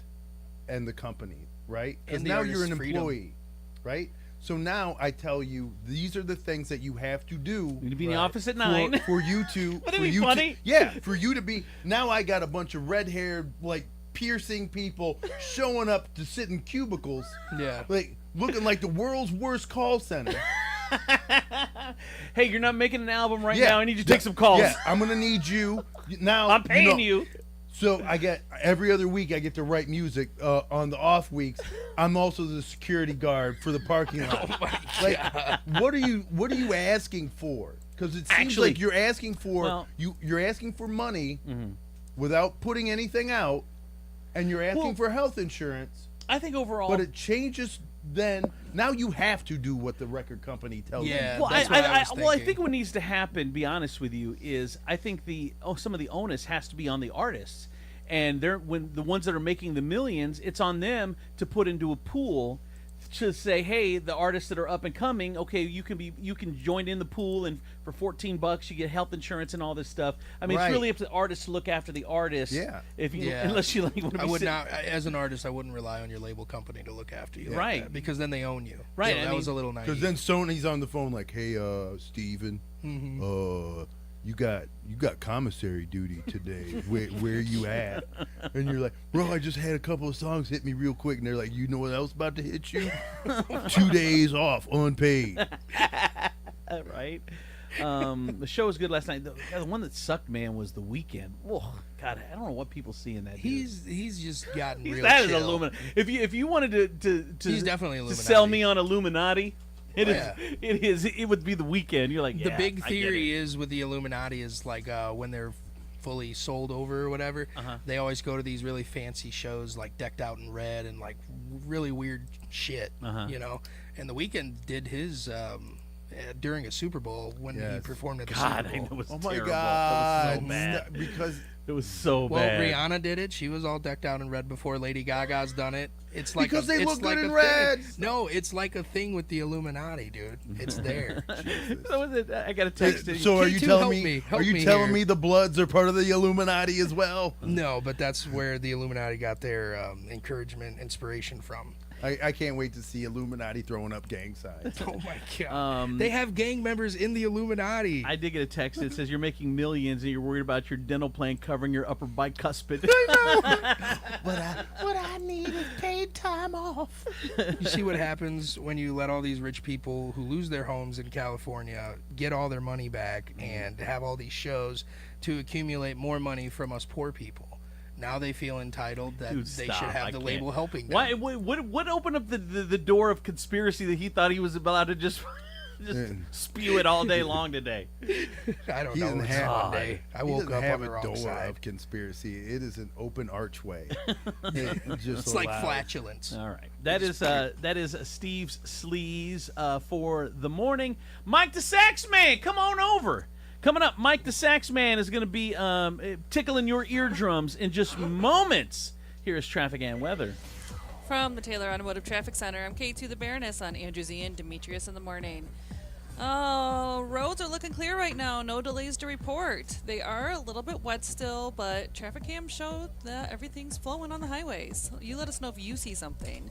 and the company, right? Because And the now you're an artist's freedom. employee, right? So now I tell you, these are the things that you have to do. You need to be in the office at 9. For you to. Wouldn't it for be you funny? for you to be. Now I got a bunch of red-haired, like, piercing people showing up to sit in cubicles. Yeah. Like, looking like the world's worst call center. Hey, you're not making an album right now. I need you to take some calls. Yeah, I'm gonna need you now. I'm paying you. So I get every other week I get to write music. On the off weeks, I'm also the security guard for the parking lot. Oh my like, God. what are you asking for? Because it seems Actually, like you're asking for well, you're asking for money without putting anything out, and you're asking for health insurance. I think overall, But it changes. Then now you have to do what the record company tells you. Well, I think what needs to happen, be honest with you, is I think some of the onus has to be on the artists, and when the ones that are making the millions, it's on them to put into a pool to say, hey, the artists that are up and coming, okay, you can join in the pool, and for $14 you get health insurance and all this stuff. I mean, it's really up to the artists to look after the artists. Yeah. Unless you want to be. I would not, as an artist, I wouldn't rely on your label company to look after you. Right. Like that, because then they own you. Right. So that was a little naive. Because then Sony's on the phone like, hey, Steven, you got commissary duty today. Where you at? And you're like, bro, I just had a couple of songs hit me real quick. And they're like, you know what else about to hit you? 2 days off, unpaid. Right. The show was good last night. The one that sucked, man, was The Weeknd. Oh, God, I don't know what people see in that. He's just gotten real that chill. is Illuminati. If you wanted to He's definitely to Illuminati. sell me on Illuminati, it yeah. it would be The Weeknd. You're like, The yeah, big I get theory it. is with the Illuminati is like when they're fully sold over or whatever, they always go to these really fancy shows like decked out in red and like really weird shit, you know. And The Weeknd did his during a Super Bowl when he performed at the Super Bowl. I know it was Oh my terrible. God. It was so bad. Because it was so well, bad. Rihanna did it. She was all decked out in red before. Lady Gaga's done it. It's like because they it's look like good in a red. thing. No, it's like a thing with the Illuminati, dude. It's there. So was it, I got a text. So are you telling me? Help Are you me telling here. me the Bloods are part of the Illuminati as well? No, but that's where the Illuminati got their encouragement, inspiration from. I can't wait to see Illuminati throwing up gang signs. Oh my God. They have gang members in the Illuminati. I did get a text that says you're making millions and you're worried about your dental plan covering your upper bicuspid. I know. What I need is paid time off. You see what happens when you let all these rich people who lose their homes in California get all their money back and have all these shows to accumulate more money from us poor people. Now they feel entitled that they should have the label helping them. Why? What opened up the door of conspiracy that he thought he was allowed to just spew it all day long today? I don't know. It's Monday. I woke up on the wrong door side. of conspiracy. It is an open archway. It's like flatulence. All right, that is Steve's sleaze for the morning. Mike the Sax Man, come on over. Coming up, Mike the Sax Man is going to be tickling your eardrums in just moments. Here is traffic and weather. From the Taylor Automotive Traffic Center, I'm K2 the Baroness on Andrew Z and Demetrius in the morning. Roads are looking clear right now. No delays to report. They are a little bit wet still, but traffic cams show that everything's flowing on the highways. You let us know if you see something.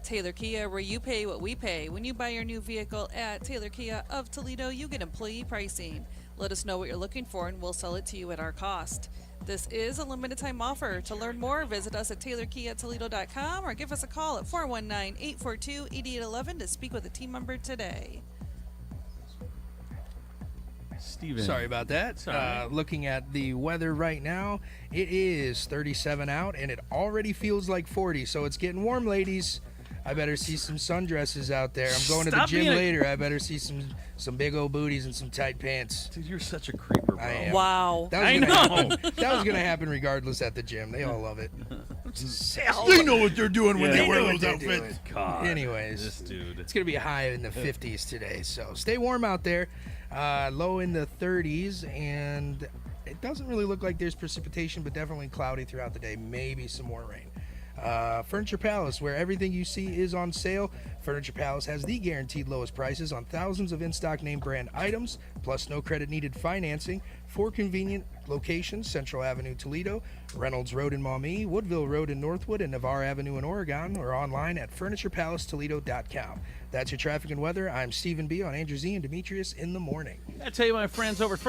Taylor Kia, where you pay what we pay. When you buy your new vehicle at Taylor Kia of Toledo, you get employee pricing. Let us know what you're looking for and we'll sell it to you at our cost. This is a limited time offer. To learn more, visit us at TaylorKiaToledo.com or give us a call at 419-842-8811 to speak with a team member today. Steven. Sorry about that. Looking at the weather right now, it is 37 out and it already feels like 40, so it's getting warm, ladies. I better see some sundresses out there. I'm going to the gym later. I better see some big old booties and some tight pants. Dude, you're such a creeper, bro. I am. Wow. That was gonna happen regardless at the gym. They all love it. They know what they're doing when they wear those outfits. Doing. God, anyways, this dude. It's gonna be high in the 50s today, so stay warm out there. Low in the 30s, and it doesn't really look like there's precipitation, but definitely cloudy throughout the day. Maybe some more rain. Furniture Palace, where everything you see is on sale. Furniture Palace has the guaranteed lowest prices on thousands of in-stock name brand items, plus no credit needed financing. 4 convenient locations: Central Avenue, Toledo, Reynolds Road in Maumee, Woodville Road in Northwood, and Navarre Avenue in Oregon, or online at FurniturePalaceToledo.com. That's your traffic and weather. I'm Stephen B. on Andrew Z and Demetrius in the morning. I tell you, my friends over at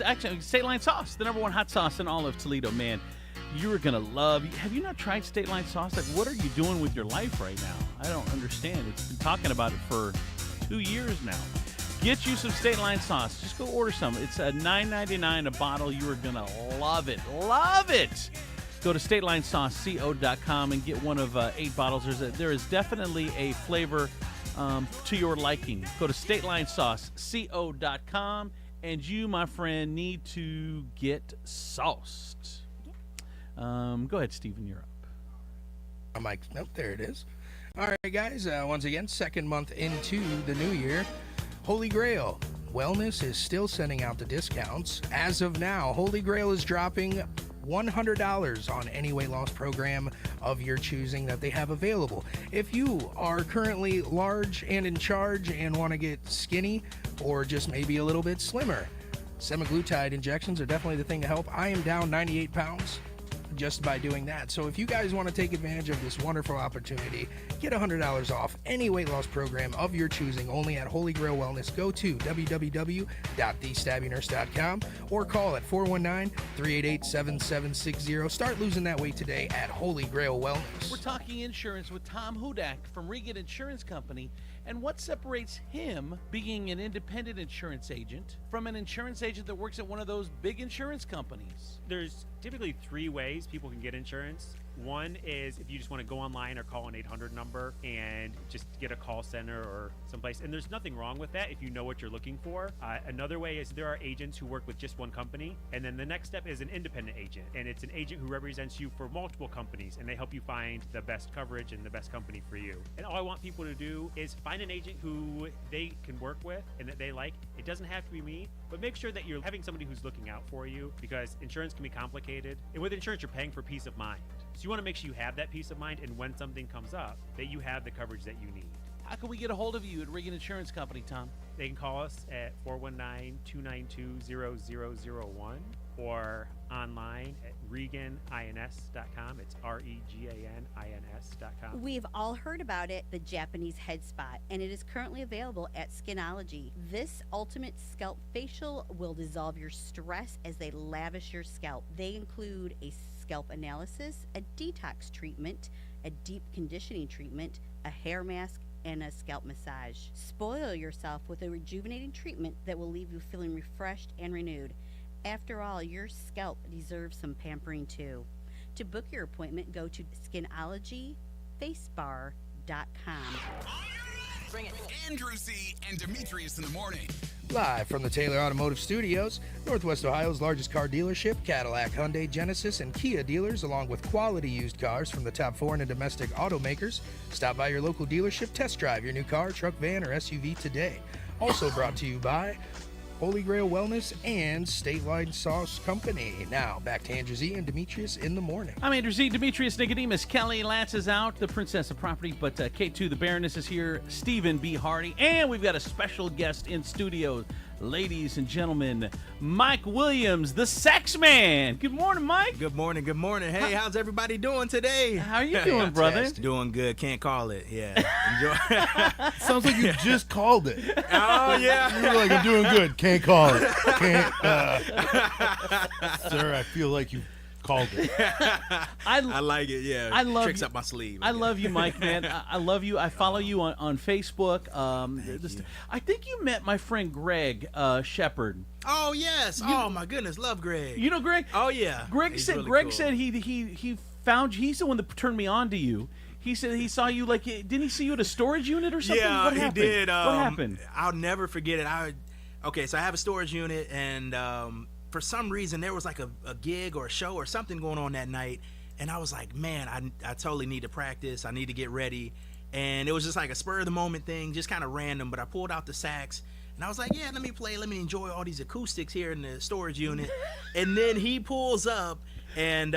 actually State Line Sauce, the #1 hot sauce in all of Toledo, man. You are going to love. Have you not tried State Line Sauce? Like, what are you doing with your life right now? I don't understand. It's been talking about it for 2 years now. Get you some State Line Sauce. Just go order some. It's $9.99 a bottle. You are going to love it. Love it. Go to StatelineSauceCO.com and get one of 8 bottles. There is definitely a flavor to your liking. Go to StatelineSauceCO.com, and you, my friend, need to get sauced. Go ahead, Steven, you're up. I'm like, nope, there it is. All right, guys, once again, second month into the new year. Holy Grail Wellness is still sending out the discounts. As of now, Holy Grail is dropping $100 on any weight loss program of your choosing that they have available. If you are currently large and in charge and want to get skinny or just maybe a little bit slimmer, semaglutide injections are definitely the thing to help. I am down 98 pounds just by doing that. So if you guys want to take advantage of this wonderful opportunity, get $100 off any weight loss program of your choosing only at Holy Grail Wellness. Go to www.thestabbyNurse.com or call at 419-388-7760. Start losing that weight today at Holy Grail Wellness. We're talking insurance with Tom Hudak from Regan Insurance Company, and what separates him, being an independent insurance agent, from an insurance agent that works at one of those big insurance companies. There's typically 3 ways people can get insurance. One is if you just want to go online or call an 800 number and just get a call center or someplace. And there's nothing wrong with that if you know what you're looking for. Another way is there are agents who work with just one company. And then the next step is an independent agent. And it's an agent who represents you for multiple companies. And they help you find the best coverage and the best company for you. And all I want people to do is find an agent who they can work with and that they like. It doesn't have to be me, but make sure that you're having somebody who's looking out for you, because insurance can be complicated. And with insurance, you're paying for peace of mind. So you want to make sure you have that peace of mind, and when something comes up, that you have the coverage that you need. How can we get a hold of you at Regan Insurance Company, Tom? They can call us at 419-292-0001 or online at reganins.com. It's REGANINS.com. We've all heard about it, the Japanese head spot, and it is currently available at Skinology. This ultimate scalp facial will dissolve your stress as they lavish your scalp. They include a scalp analysis, a detox treatment, a deep conditioning treatment, a hair mask, and a scalp massage. Spoil yourself with a rejuvenating treatment that will leave you feeling refreshed and renewed. After all, your scalp deserves some pampering too. To book your appointment, go to skinologyfacebar.com. Bring it. Andrew Z and Demetrius in the morning. Live from the Taylor Automotive Studios, Northwest Ohio's largest car dealership, Cadillac, Hyundai, Genesis, and Kia dealers, along with quality used cars from the top foreign and domestic automakers. Stop by your local dealership, test drive your new car, truck, van, or SUV today. Also brought to you by Holy Grail Wellness and Statewide Sauce Company. Now, back to Andrew Z and Demetrius in the morning. I'm Andrew Z. Demetrius Nicodemus. Kelly Lance is out, the princess of property, but K2, the Baroness, is here. Stephen B. Hardy. And we've got a special guest in studio. Ladies and gentlemen, Mike Williams, the Sex Man. Good morning, Mike. Good morning. Good morning. Hey, how's everybody doing today? How you doing, brother? Doing good. Can't call it. Yeah. Enjoy. Sounds like you just called it. Oh, yeah. You were like, I'm doing good. Can't call it. Can't. Sir, I feel like you called it. I like it. Yeah. I love tricks you. up my sleeve. I love you, Mike, man. I love you. I follow you on Facebook. I think you met my friend Greg Shepard. Oh, yes. Oh, my goodness. Love Greg. You know Greg? Oh, yeah. Greg He's said really Greg cool. said he found you. He's the one that turned me on to you. He said he saw you didn't he see you at a storage unit or something? Yeah, What happened? he did. What happened? I'll never forget it. Okay, so I have a storage unit, and for some reason there was like a gig or a show or something going on that night, and I was like, man, I totally need to practice. I need to get ready, and it was just like a spur of the moment thing, just kind of random. But I pulled out the sax, and I was like, yeah, let me play, let me enjoy all these acoustics here in the storage unit. And then he pulls up, and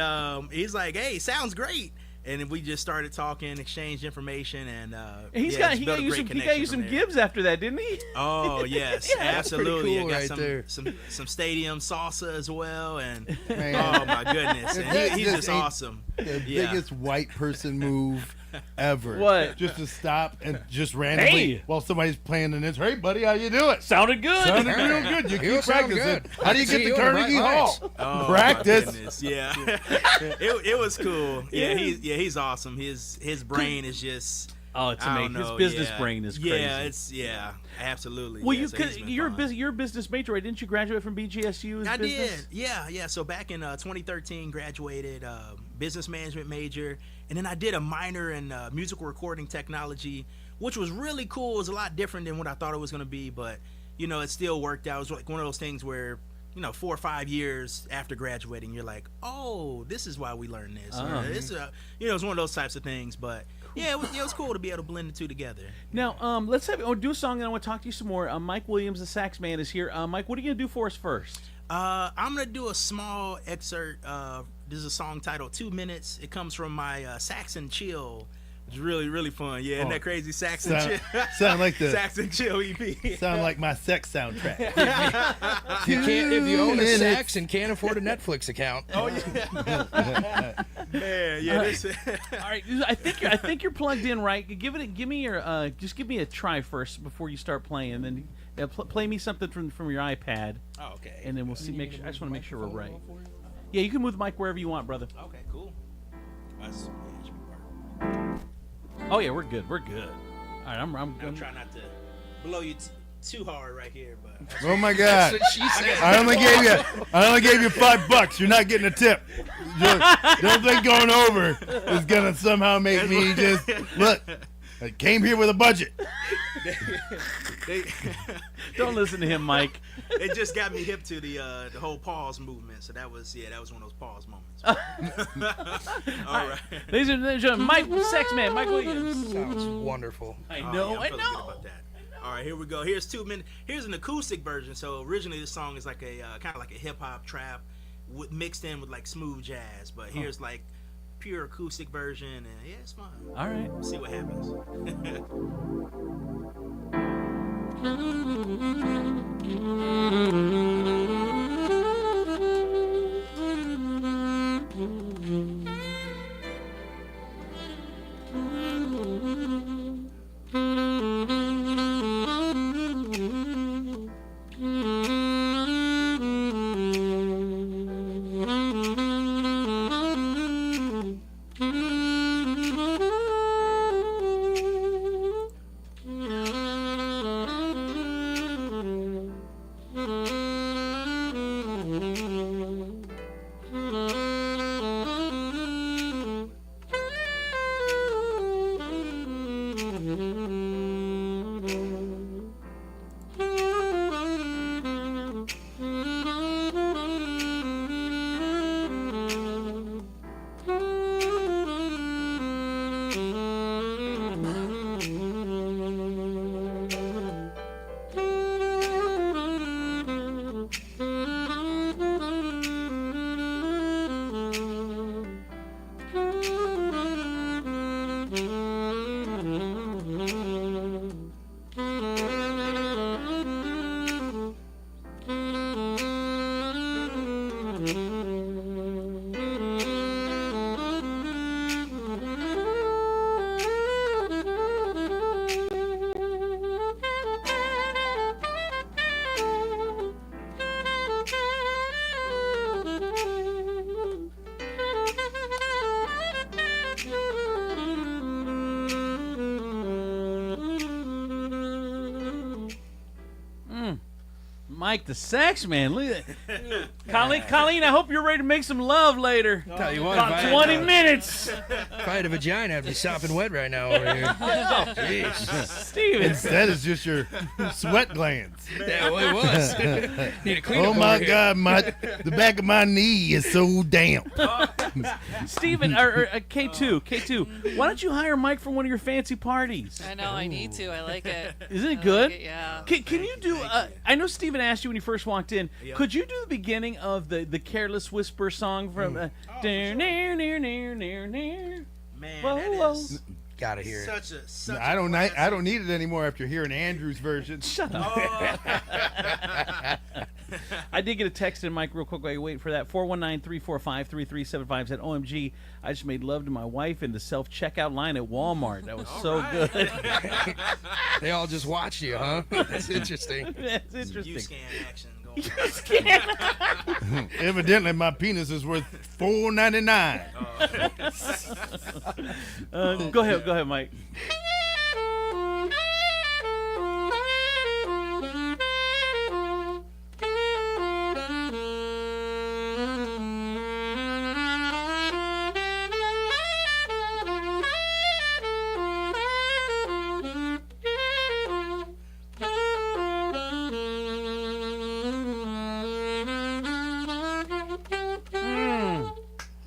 he's like, hey, sounds great. And then we just started talking, exchanged information, and He got you some Gibbs after that, didn't he? Oh yes, Yeah, that's absolutely. pretty cool I got right some, there. some stadium salsa as well, and Man. oh my goodness, and That he's just ain't awesome. The Yeah. biggest white person move ever. What? Just to stop and just randomly Hey. while somebody's playing an instrument. Hey, buddy, how you doing? Sounded good. Sounded real good. You He'll keep sound practicing. good. How do you See get you to in the Carnegie right Hall? place. Oh, Practice. my goodness. Yeah, it was cool. Yeah, he's awesome. His brain is just. Oh, it's I amazing. don't His know, business yeah. brain is crazy. Yeah, absolutely. Well, yeah, so he's been you're fun. you're a business major, right? Didn't you graduate from BGSU as I business? did. Yeah. So back in 2013, graduated business management major, and then I did a minor in musical recording technology, which was really cool. It was a lot different than what I thought it was going to be, but it still worked out. It was like one of those things where 4 or 5 years after graduating, you're like, oh, this is why we learned this. Oh. Or this, it's one of those types of things. But yeah, it was cool to be able to blend the two together. Now, let's do a song, and I want to talk to you some more. Mike Williams, the sax man, is here. Mike, what are you gonna do for us first? I'm gonna do a small excerpt. This is a song titled 2 Minutes. It comes from my Saxon Chill. It's really, really fun. Yeah, isn't that crazy? Saxon Chill. Sound like the Saxon Chill EP. Sound like my sex soundtrack. If you own a minutes. sax and can't afford a Netflix account. Oh yeah. Man, yeah. All right, I think you're plugged in, right? Give me your just give me a try first before you start playing, then play me something from your iPad. Oh, okay. And then we'll see. I just want to make sure we're right. Yeah, you can move the mic wherever you want, brother. Okay, cool. Oh yeah, we're good. We're good. All right, I'm trying not to blow you too hard right here, but. Oh my God! That's what she said. I only gave you $5. You're not getting a tip. Don't think going over is gonna somehow make me just look. I came here with a budget. Don't listen to him, Mike. It just got me hip to the whole pause movement, so that was one of those pause moments. All right. Ladies and gentlemen, Mike, sex man, Mike Williams. Sounds wonderful. I Yeah, know. I'm feeling good about that. All right, here we go. Here's 2 minutes. Here's an acoustic version. So originally, this song is like a kind of like a hip hop trap, mixed in with like smooth jazz. But here's like pure acoustic version, and yeah, it's fun. All right. See what happens. Mike the Sax Man. Look at that. Colleen, I hope you're ready to make some love later. Tell you what, about 20 minutes. If I had a vagina, I'd be sopping wet right now over here. Jeez. Steven. Instead, it's just your sweat glands. Yeah, well, it was. Need a cleanup Oh my over here. God, the back of my knee is so damp. Steven, or K2, why don't you hire Mike for one of your fancy parties? I know, I need to. I like it. Isn't it I good? like it, yeah. Can you do? I know Steven asked you when you first walked in. Yep. Could you do the beginning of the Careless Whisper song from? Near, near, near, near, near. Man, Whoa, that whoa. is Gotta hear it. such I don't need it anymore after hearing Andrew's version. Shut up. I did get a text in, Mike, real quick while you wait for that. 419-345-3375 said, OMG, I just made love to my wife in the self-checkout line at Walmart. That was so good. They all just watch you, huh? That's interesting. That's interesting. U-scan action going Evidently, my penis is worth $4.99. Go ahead, Mike.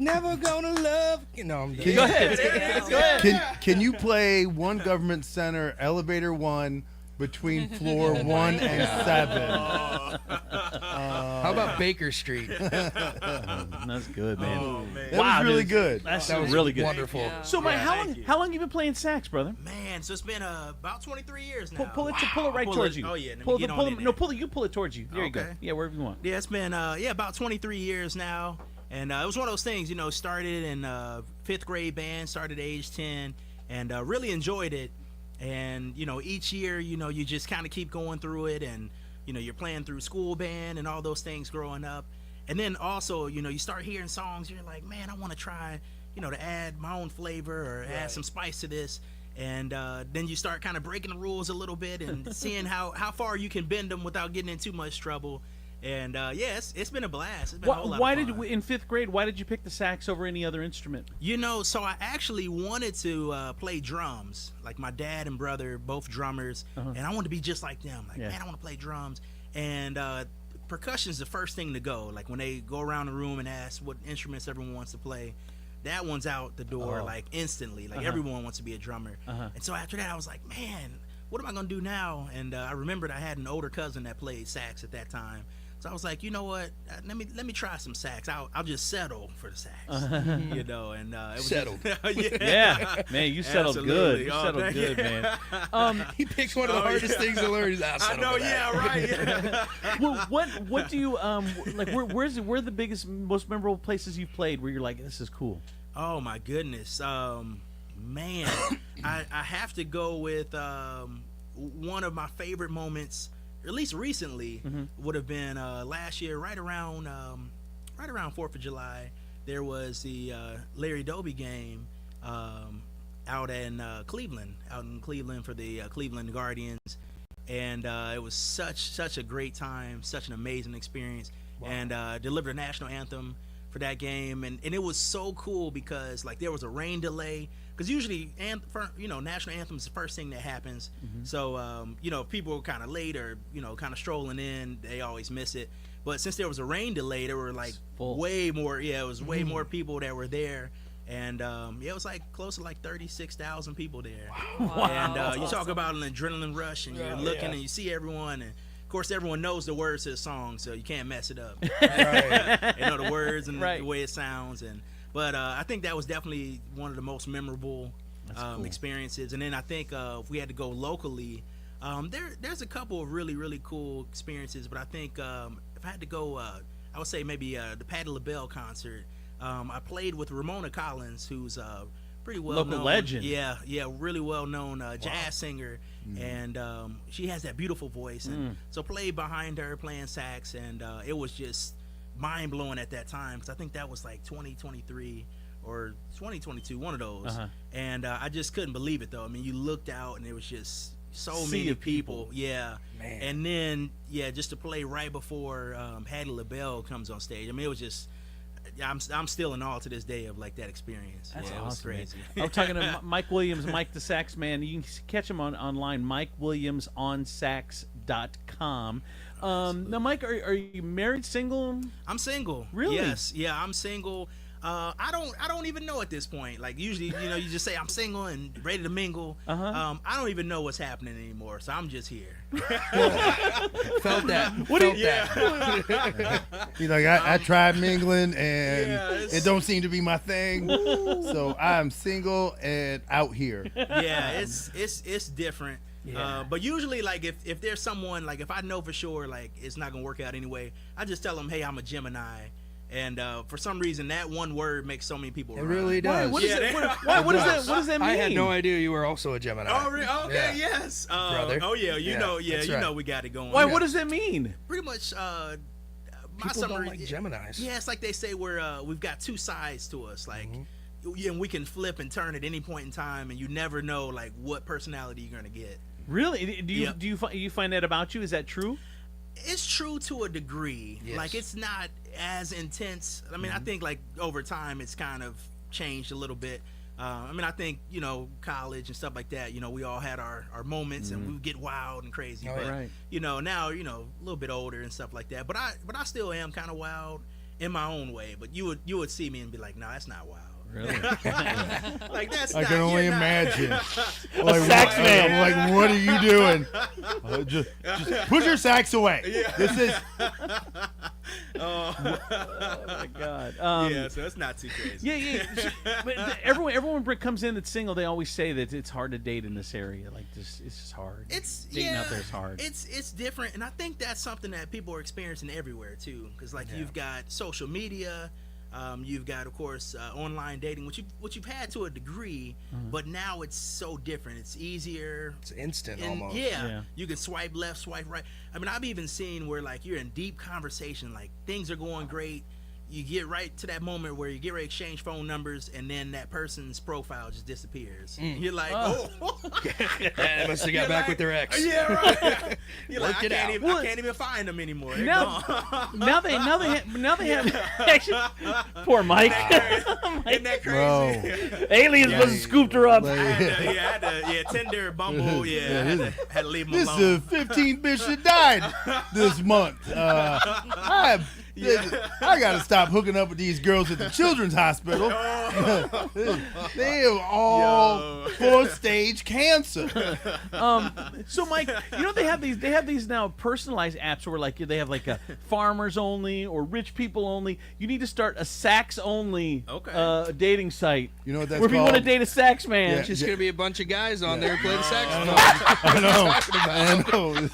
Never gonna love. No, I'm done. Go ahead. Can you play One Government Center, Elevator 1, between floor 1 and 7? How about Baker Street? That's good, man. Oh, man. That was really good. That was really good. Wonderful. Yeah. So, Mike, Yeah, how long you been playing sax, brother? Man, so it's been about 23 years now. Pull it right Pull towards it- you. Oh yeah, let me pull get the, on pull in the, there. no, pull it. You pull it towards you. There you go. Okay. Yeah, wherever you want. Yeah, it's been about 23 years now, and it was one of those things. Started in fifth grade band, started at age 10, and really enjoyed it. And each year, you just kind of keep going through it, and you're playing through school band and all those things growing up. And then also, you start hearing songs, you're like, man, I want to try, to add my own flavor or add some spice to this. And then you start kind of breaking the rules a little bit and seeing how far you can bend them without getting in too much trouble. And it's been a blast. It's been a whole lot Why of did fun. you, in fifth grade? Why did you pick the sax over any other instrument? So I actually wanted to play drums. Like my dad and brother, both drummers, and I wanted to be just like them. Like, man, I want to play drums. And percussion's the first thing to go. Like when they go around the room and ask what instruments everyone wants to play, that one's out the door like instantly. Like everyone wants to be a drummer. And so after that, I was like, man, what am I gonna do now? And I remembered I had an older cousin that played sax at that time. So I was like, you know what? Let me try some sax. I'll just settle for the sax. You know, and it was Settled. Yeah, man, you settled good. You settled good, man. He picked one of the hardest things to learn. He's I know, yeah, right. Yeah. Well, what do you like? Where are the biggest, most memorable places you've played where you're like, this is cool? Oh my goodness, man, I have to go with one of my favorite moments, at least recently, would have been last year, right around 4th of July. There was the Larry Doby game out in Cleveland for the Cleveland Guardians, and it was such a great time, such an amazing experience. Wow. And delivered a national anthem for that game, and it was so cool because like there was a rain delay, because usually national anthem is the first thing that happens. So if people were kind of late or kind of strolling in, they always miss it. But since there was a rain delay, there were like way more. Yeah, it was way more people that were there. And it was like close to like 36,000 people there. Wow. And you talk about an adrenaline rush, and you're looking and you see everyone, and of course everyone knows the words to the song, so you can't mess it up. They know the words and the way it sounds. But I think that was definitely one of the most memorable experiences. And then I think if we had to go locally, there's a couple of really cool experiences. But I think if I had to go, I would say maybe the Patti LaBelle concert. I played with Ramona Collins, who's pretty well local known, legend. Yeah, really well known jazz singer, and she has that beautiful voice. And so played behind her playing sax, and it was just mind blowing at that time, because I think that was like 2023 or 2022, one of those. And I just couldn't believe it though. I mean, you looked out and it was just so many people. Yeah, man. And then just to play right before Patti LaBelle comes on stage. I mean, it was just. I'm still in awe to this day of like that experience. That's awesome. It was crazy. I'm talking to Mike Williams, Mike the Sax Man. You can catch him online, MikeWilliamsOnSax.com. Now, Mike, are you married, single? I'm single. Really? Yes. Yeah, I'm single. I don't even know at this point. Like usually, you just say I'm single and ready to mingle. I don't even know what's happening anymore, so I'm just here. Felt that. He's like, I tried mingling and it don't seem to be my thing. So I'm single and out here. Yeah, it's different. Yeah. But usually, like if there's someone, like if I know for sure like it's not gonna work out anyway, I just tell them, hey, I'm a Gemini. And for some reason, that one word makes so many people. It really does. What does that mean? I had no idea you were also a Gemini. Oh, really? Okay, yeah. yes, brother. Oh yeah, you know we got it going. Why? What does that mean? Pretty much. People don't like Geminis. Yeah, it's like they say we've got two sides to us, like. And we can flip and turn at any point in time, and you never know like what personality you're gonna get. Really? Do you find that about you? Is that true? It's true to a degree. Yes. Like it's not as intense. I mean, I think like over time it's kind of changed a little bit. I mean, I think college and stuff like that. We all had our moments, and we would get wild and crazy. But now a little bit older and stuff like that. But I still am kind of wild in my own way. But you would see me and be like, no, that's not wild. Really? Like that's. I can only imagine. Like, sax man. I'm like, what are you doing? Just put your sax away. Yeah. This is. Oh my God. So it's not too crazy. Yeah. But everyone comes in that's single. They always say that it's hard to date in this area. Like it's just hard. Dating out there is hard. It's different, and I think that's something that people are experiencing everywhere too. Because you've got social media. You've got, of course, online dating, which you've had to a degree, but now it's so different. It's easier. It's instant almost. Yeah, you can swipe left, swipe right. I mean, I've even seen where like you're in deep conversation, like things are going great. You get right to that moment where you get ready to exchange phone numbers, and then that person's profile just disappears. You're like, They must have got back with their ex. Yeah, right. You're like, I can't even find them anymore. Now they have. Actually, poor Mike. Isn't that crazy? Bro. Aliens must have scooped her up. I had to Tinder, Bumble. Had to leave them alone. This is 15 bitch that died this month. I got to stop hooking up with these girls at the children's hospital. They have all 4-stage cancer. So Mike, they have these now personalized apps where like they have like a farmers only or rich people only. You need to start a sax only dating site. You know what that's where if you want to called? date a sax man, It's just gonna be a bunch of guys on there playing saxophone. I know.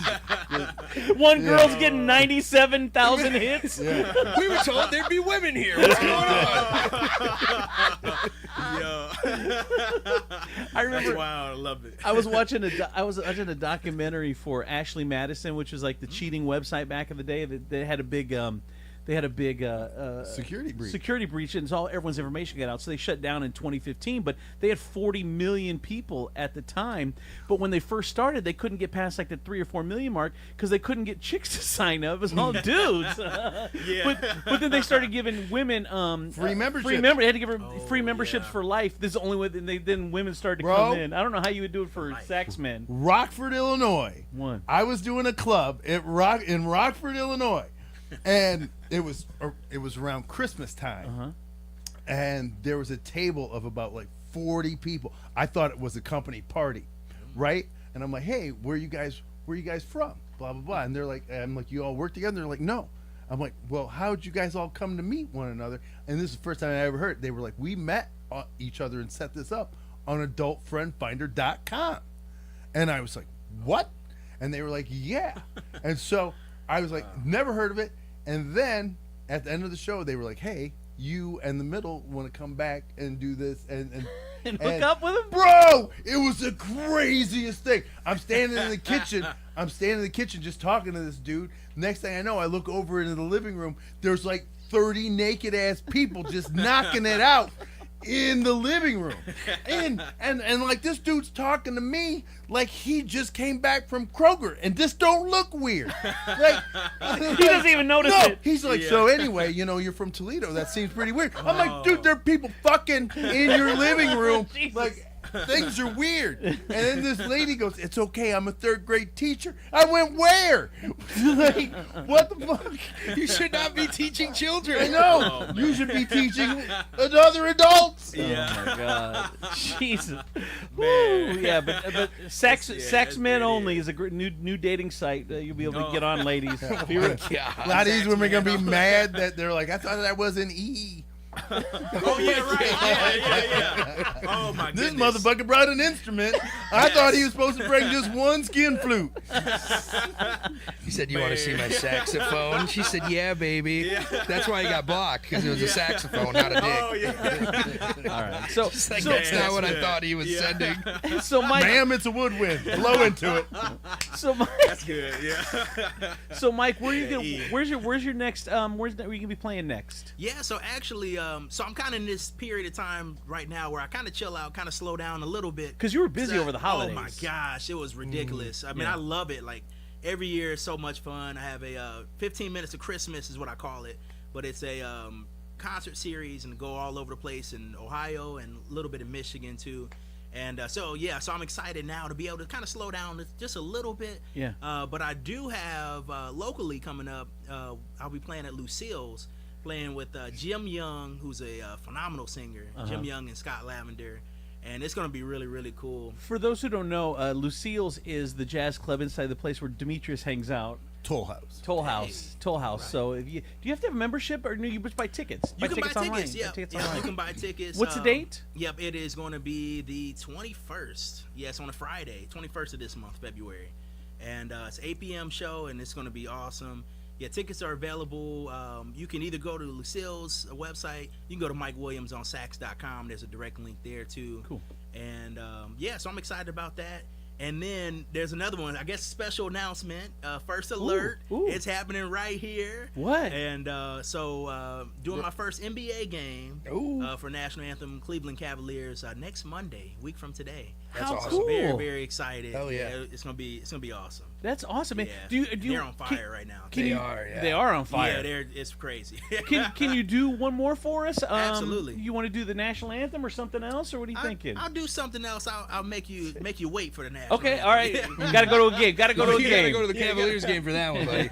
One girl's getting 97,000 hits. We were told there'd be women here. What's going on? Yo. I remember. Wow, I love it. I was watching a documentary for Ashley Madison, which was like the cheating website back in the day. They had a big security breach, and everyone's information got out. So they shut down in 2015. But they had 40 million people at the time. But when they first started, they couldn't get past like the 3 or 4 million mark because they couldn't get chicks to sign up. It was all dudes. But then they started giving women free membership. They had to give her free memberships for life. This is the only way. Then women started to come in. I don't know how you would do it for sax men. Rockford, Illinois. I was doing a club in Rockford, Illinois. And it was around Christmas time, and there was a table of about like 40 people. I thought it was a company party, right? And I'm like, hey, where are you guys from? Blah blah blah. And they're like, I'm like, you all work together? They're like, no. I'm like, well, how'd you guys all come to meet one another? And this is the first time I ever heard it. They were like, we met each other and set this up on adultfriendfinder.com. And I was like, what? And they were like, yeah. And so I was like, never heard of it. And then at the end of the show, they were like, hey, you and the middle want to come back and do this and hook up with him? Bro, it was the craziest thing. I'm standing in the kitchen just talking to this dude. Next thing I know, I look over into the living room. There's like 30 naked ass people just knocking it out in the living room. And like this dude's talking to me like he just came back from Kroger, and this don't look weird. Like he doesn't even notice it. He's like, so anyway, you're from Toledo. That seems pretty weird. I'm like, dude, there are people fucking in your living room. Like things are weird. And then this lady goes, it's okay, I'm a 3rd grade teacher. I went, where? Like, what the fuck? You should not be teaching children. I know. You should be teaching other adults. Yeah. Oh my God. Jesus. Woo. Yeah, but sex men only is a new dating site that you'll be able to get on, ladies. A lot of these women are gonna be mad that they're like, I thought that was an E. Oh yeah, right. Yeah. Oh my This goodness. motherfucker brought an instrument. I thought he was supposed to bring just one skin flute. He said, you want to see my saxophone? She said, yeah, baby. That's why he got blocked, because it was a saxophone, not a dick. Oh yeah. All right. So that's not what I thought he was sending. So Mike, ma'am, it's a woodwind. Blow into it. So Mike, that's good. Yeah. So Mike, where's your next? Where you gonna be playing next? Yeah. So actually, so I'm kind of in this period of time right now where I kind of chill out, kind of slow down a little bit. Because you were busy over the holidays. Oh my gosh, it was ridiculous. I mean, I love it. Like every year is so much fun. I have a 15 minutes of Christmas is what I call it, but it's a concert series and go all over the place in Ohio and a little bit in Michigan too. And so I'm excited now to be able to kind of slow down just a little bit. Yeah. But I do have locally coming up. I'll be playing at Lucille's, playing with Jim Young, who's a phenomenal singer. Jim Young and Scott Lavender. And it's going to be really, really cool. For those who don't know, Lucille's is the jazz club inside the place where Demetrius hangs out. Toll House. Right. So do you have to have a membership, or do you just buy tickets? You can buy tickets. Online. Yeah, you can buy tickets. What's the date? Yep, it is going to be the 21st. Yeah, it's on a Friday, 21st of this month, February. And it's 8 p.m. show, and it's going to be awesome. Yeah, tickets are available. You can either go to Lucille's website. You can go to MikeWilliamsOnSax.com. There's a direct link there, too. Cool. And, so I'm excited about that. And then there's another one, I guess, special announcement. First Alert. Ooh. It's happening right here. What? And doing my first NBA game for National Anthem Cleveland Cavaliers next Monday, week from today. That's How awesome. cool. Very, very excited. Hell yeah. It's gonna be awesome. That's awesome, man. Yeah. Do you They're on fire right now. They are on fire. Yeah, it's crazy. Can you do one more for us? Absolutely. You want to do the national anthem or something else, or what are you thinking? I'll do something else. I'll make you wait for the national. Okay, anthem. all right. Got to go to a game. Got to go to a You game. gotta go to the Cavaliers game for that one, buddy.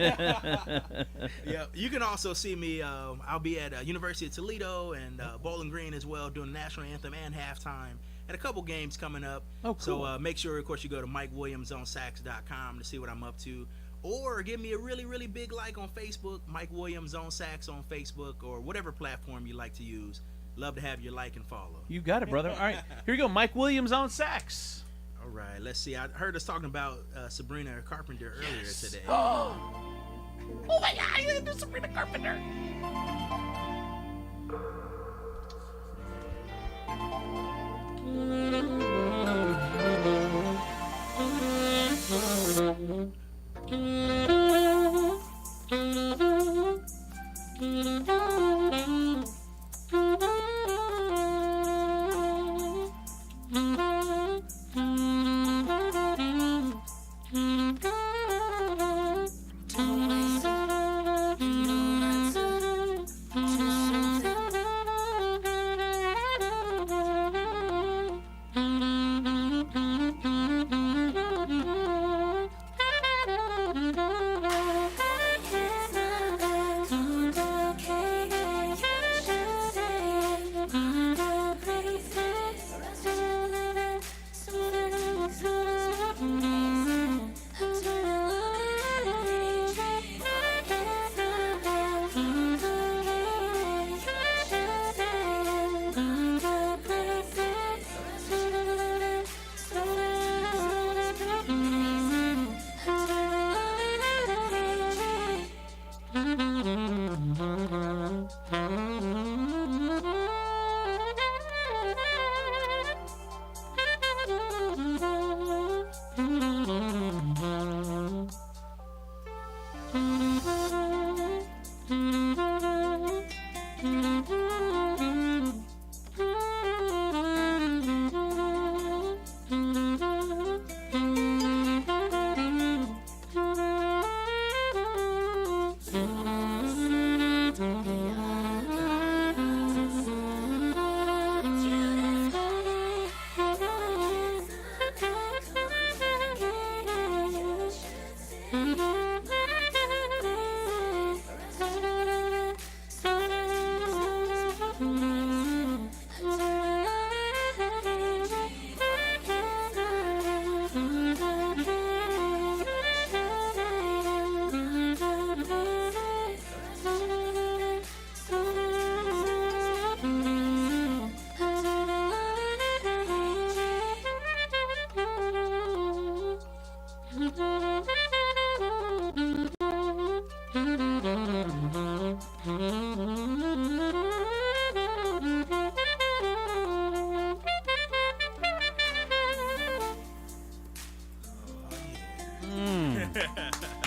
Yeah, you can also see me. I'll be at University of Toledo and Bowling Green as well, doing the national anthem and halftime. And a couple games coming up. Oh, cool. So make sure, of course, you go to MikeWilliamsOnSax.com to see what I'm up to. Or give me a really, really big like on Facebook, Mike Williams on Sax on Facebook, or whatever platform you like to use. Love to have your like and follow. You got it, brother. All right, here you go. Mike Williams on sax. All right, let's see. I heard us talking about Sabrina Carpenter earlier today. Oh my God, there's Sabrina Carpenter.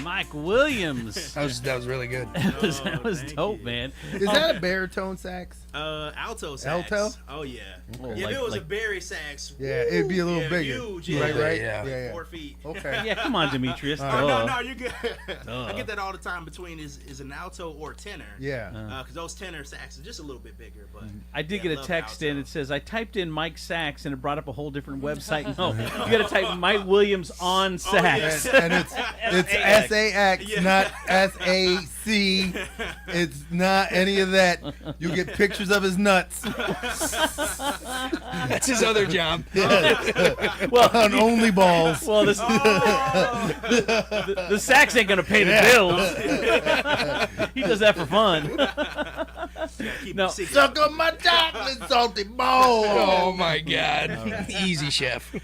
Mike Williams. That was really good. that was dope, man. Is that a baritone sax? Alto sax. Alto? Oh yeah. Oh, if it was a Barry sax, yeah, it'd be a little bigger. Huge, Right. Yeah. 4 feet. Okay. Yeah, come on, Demetrius. No, you're good. I get that all the time between is an alto or tenor. Yeah. Because those tenor sax is just a little bit bigger. But I did get a text alto. in. It says I typed in Mike Sax and it brought up a whole different website. No, you got to type Mike Williams on sax. And it's SAX, not SAC. It's not any of that. You get pictures of his nuts. That's his other job. Yeah. Well, on only balls. Well, the sax ain't gonna pay the bills. He does that for fun. No, suck on my chocolate salty ball. Oh my God! Easy, chef.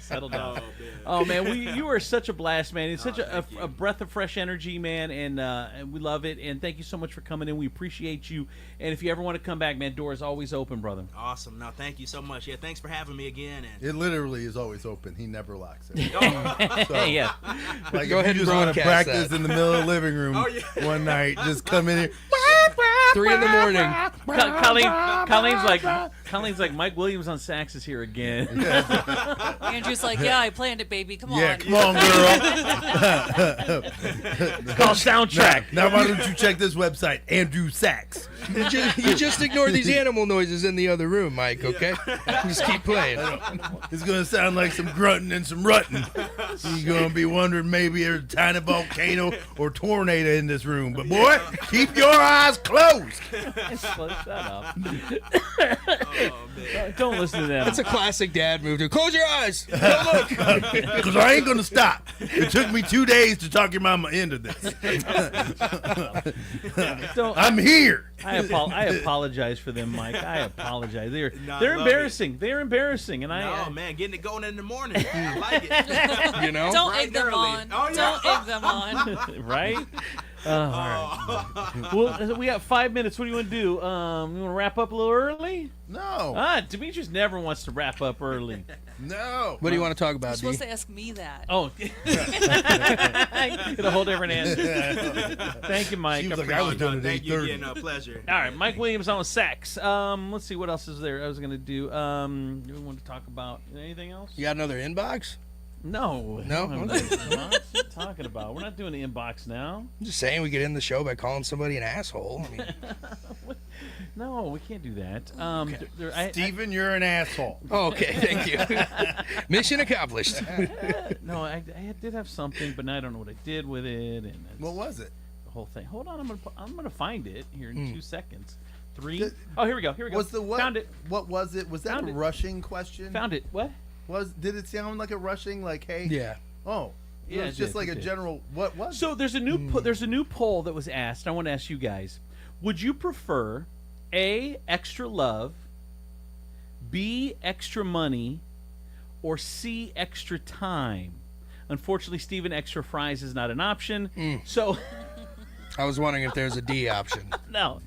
Settle down. Oh man, you are such a blast, man. It's such a breath of fresh energy, man, and we love it. And thank you so much for coming in. We appreciate you. And if you ever want to come back, man, door is always open, brother. Awesome. No, thank you so much. Yeah, thanks for having me again. And it literally is always open. He never locks it. So, yeah. Like Go if ahead you and just want to broadcast practice that. in the middle of the living room one night, just come in here. 3 in the morning. Colleen's like, Colleen's like, Mike Williams on sax is here again. Andrew's like, yeah, I planned it, baby. Come Yeah, on. come on, girl. It's called soundtrack. Now why don't you check this website, Andrew Sachs? You just ignore these animal noises in the other room, Mike, okay? Just keep playing. It's going to sound like some grunting and some rutting. You're going to be wondering maybe there's a tiny volcano or tornado in this room. But, boy, keep your eyes closed. Shut up. Don't listen to them. That's a classic dad move. Close your eyes. Don't look. Because I ain't going to stop. It took me 2 days to talk your mama into this. I'm here. I apologize for them, Mike. I apologize. They're love embarrassing. They're embarrassing, and Oh man, getting it going in the morning. I like it. You know? Don't Bright egg them early. on. Oh, yeah. Don't egg them on. right? All right. Well, we got 5 minutes. What do you want to do? You want to wrap up a little early? No. Demetrius never wants to wrap up early. No. What do you want to talk about, You're supposed D? to ask me that. Oh. Get a whole different answer. Thank you, Mike. She was like, I was done at Thank you 8:30. again. A pleasure. All right, Mike Williams on sax. Let's see what else is there. I was gonna do. Do we want to talk about anything else? You got another inbox? No. No? What are you talking about? We're not doing the inbox now. I'm just saying we get in the show by calling somebody an asshole. I mean, No, we can't do that. Steven, you're an asshole. okay, thank you. Mission accomplished. No, I did have something, but now I don't know what I did with it. And What was it? the whole thing? Hold on, I'm gonna find it here in 2 seconds. 3. The- Oh, here we go. Was the what? Found it. What was it? Was that Found a it. rushing question? Found it. What? Did it sound like a rushing? Like, hey? Yeah. Oh. Yeah, It was it just did, like it a did. general. What was? So there's a new poll that was asked. I want to ask you guys: would you prefer A, extra love, B, extra money, or C, extra time? Unfortunately, Steven, extra fries is not an option. So I was wondering if there's a D option. no.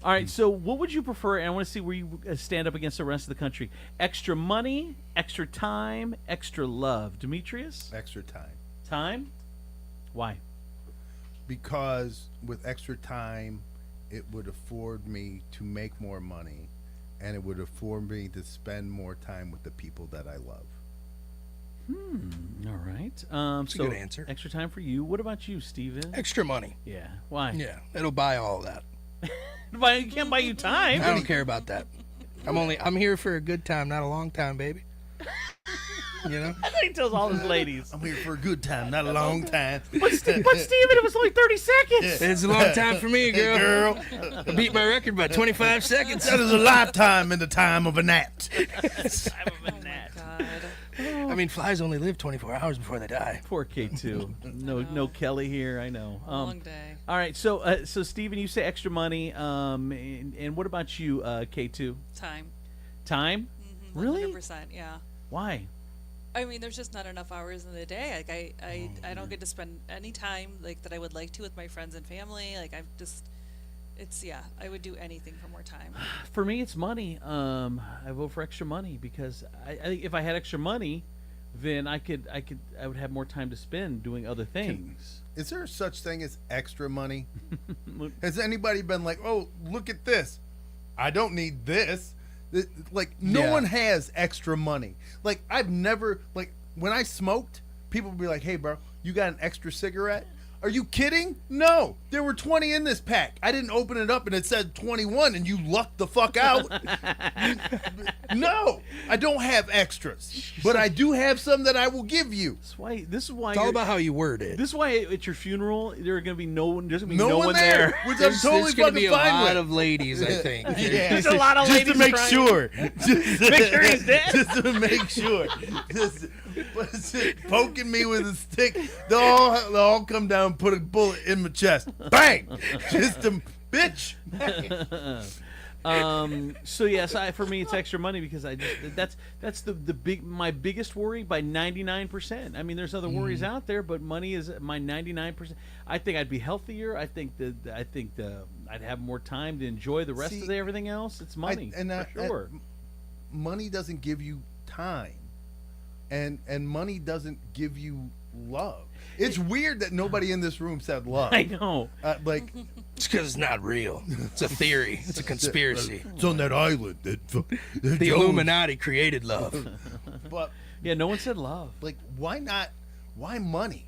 All right. So what would you prefer? And I want to see where you stand up against the rest of the country. Extra money, extra time, extra love. Demetrius? Extra time. Time? Why? Because with extra time, it would afford me to make more money, and it would afford me to spend more time with the people that I love. All right. That's a good answer. Extra time for you. What about you, Steven? Extra money. Yeah. Why? Yeah, it'll buy all of that. You can't buy you time. I don't care about that. I'm here for a good time, not a long time, baby. You know? I think he tells all his ladies. I'm here for a good time, not a long time. But Steven, it was only 30 seconds. It's a long time for me, Hey, girl. girl. I beat my record by 25 seconds. That is a lifetime in the time of a gnat. I mean, flies only live 24 hours before they die. Poor K2. No Kelly here. I know. Long day. All right. So Steven, you say extra money. And what about you, K2? Time. Time? Mm-hmm, Really? 100%, yeah. Why? I mean, there's just not enough hours in the day. Like I don't get to spend any time like that I would like to with my friends and family. Like I would do anything for more time. For me, it's money. I vote for extra money because I think if I had extra money, then I would have more time to spend doing other things. Is there such thing as extra money? Has anybody been like, oh, look at this. I don't need this. Like, no one has extra money. Like, I've never, like, when I smoked, people would be like, hey, bro, you got an extra cigarette? Are you kidding? No, there were 20 in this pack. I didn't open it up and it said 21 and you lucked the fuck out. No, I don't have extras, but I do have some that I will give you. This is why It's all about how you word it. This is why at your funeral there's gonna be no one there. Which I'm There's totally gonna be fucking a fine lot with. of ladies, I think. Yeah. There's a lot of just ladies to make crying. sure. Just to Make sure he's dead. Just to make sure. Just poking me with a stick. They'll all come down and put a bullet in my chest. Bang! Just a bitch. So yes, for me it's extra money because that's my bigged worry by 99%. I mean, there's other worries out there, but money is my 99%. I think I'd be healthier. I think I'd have more time to enjoy the rest of everything else. It's money, for sure. Money doesn't give you time, and money doesn't give you love. It's weird that nobody in this room said love. I know. It's because it's not real. It's a theory. It's a conspiracy. It's on that island that The Illuminati created love. But yeah, no one said love. Like, why not? Why money?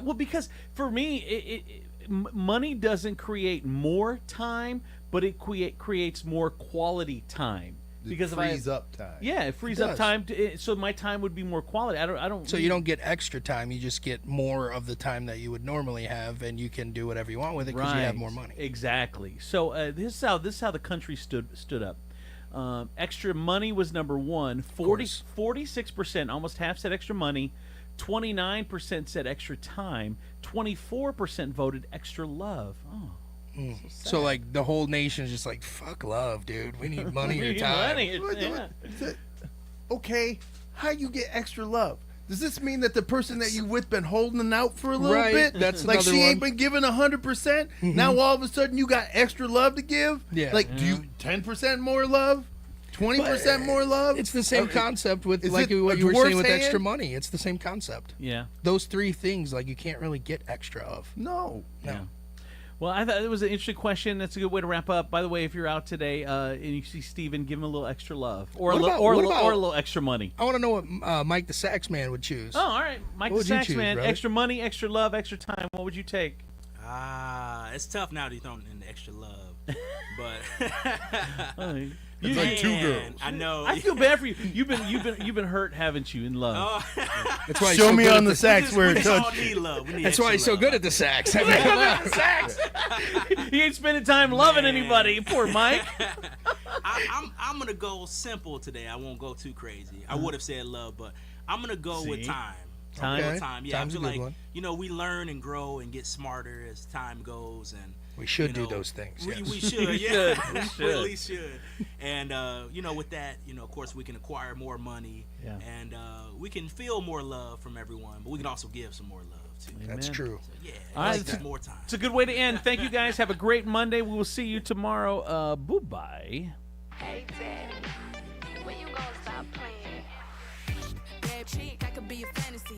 Well, because for me, money doesn't create more time, but it creates more quality time. Because it frees up time. Yeah, it frees up time. So my time would be more quality. I don't. So you don't get extra time. You just get more of the time that you would normally have, and you can do whatever you want with it because you have more money. Exactly. So this is how the country stood up. Extra money was number one. 46%, almost half said extra money. 29% said extra time. 24% voted extra love. Oh. So like the whole nation's just like, fuck love, dude. We need money or time. Okay, how you get extra love? Does this mean that the person that you with been holding out for a little Right, bit? that's like another she ain't one. been giving 100%. Now all of a sudden you got extra love to give? Yeah. Like, do you 10% more love? 20% more love? It's the same concept with is like it what a you were saying with dwarf's extra hand? money. It's the same concept. Yeah. Those three things, like you can't really get extra of. No. Yeah. Well, I thought it was an interesting question. That's a good way to wrap up. By the way, if you're out today and you see Steven, give him a little extra love or a little extra money. I want to know what Mike the Sax Man would choose. Oh, all right. Mike What the would you Sax choose, Man, brother? extra money, extra love, extra time. What would you take? It's tough now that you're throwing in the extra love, but It's like two girls. I know. I feel bad for you. You've been hurt, haven't you, in love? That's why he's Show so me good on at the the sax where it all touched. need love. We need That's why he's so good at the sax. I mean, He ain't spending time loving anybody. Poor Mike. I'm gonna go simple today. I won't go too crazy. I would have said love, but I'm gonna go with time. Time? I'll go with time. Yeah, Time's I a feel good like one. we learn and grow and get smarter as time goes, and we should do those things. We, yes. we should, We yeah, should. We we should. really should. And with that, of course, we can acquire more money, Yeah. and we can feel more love from everyone, but we can also give some more love too. That's Amen. true. So, yeah, All right, just more time. It's a good way to end. Thank you guys. Have a great Monday. We will see you tomorrow. Bye-bye. Hey, Daddy, when you gonna stop playing? Bad chick, I could be a fantasy.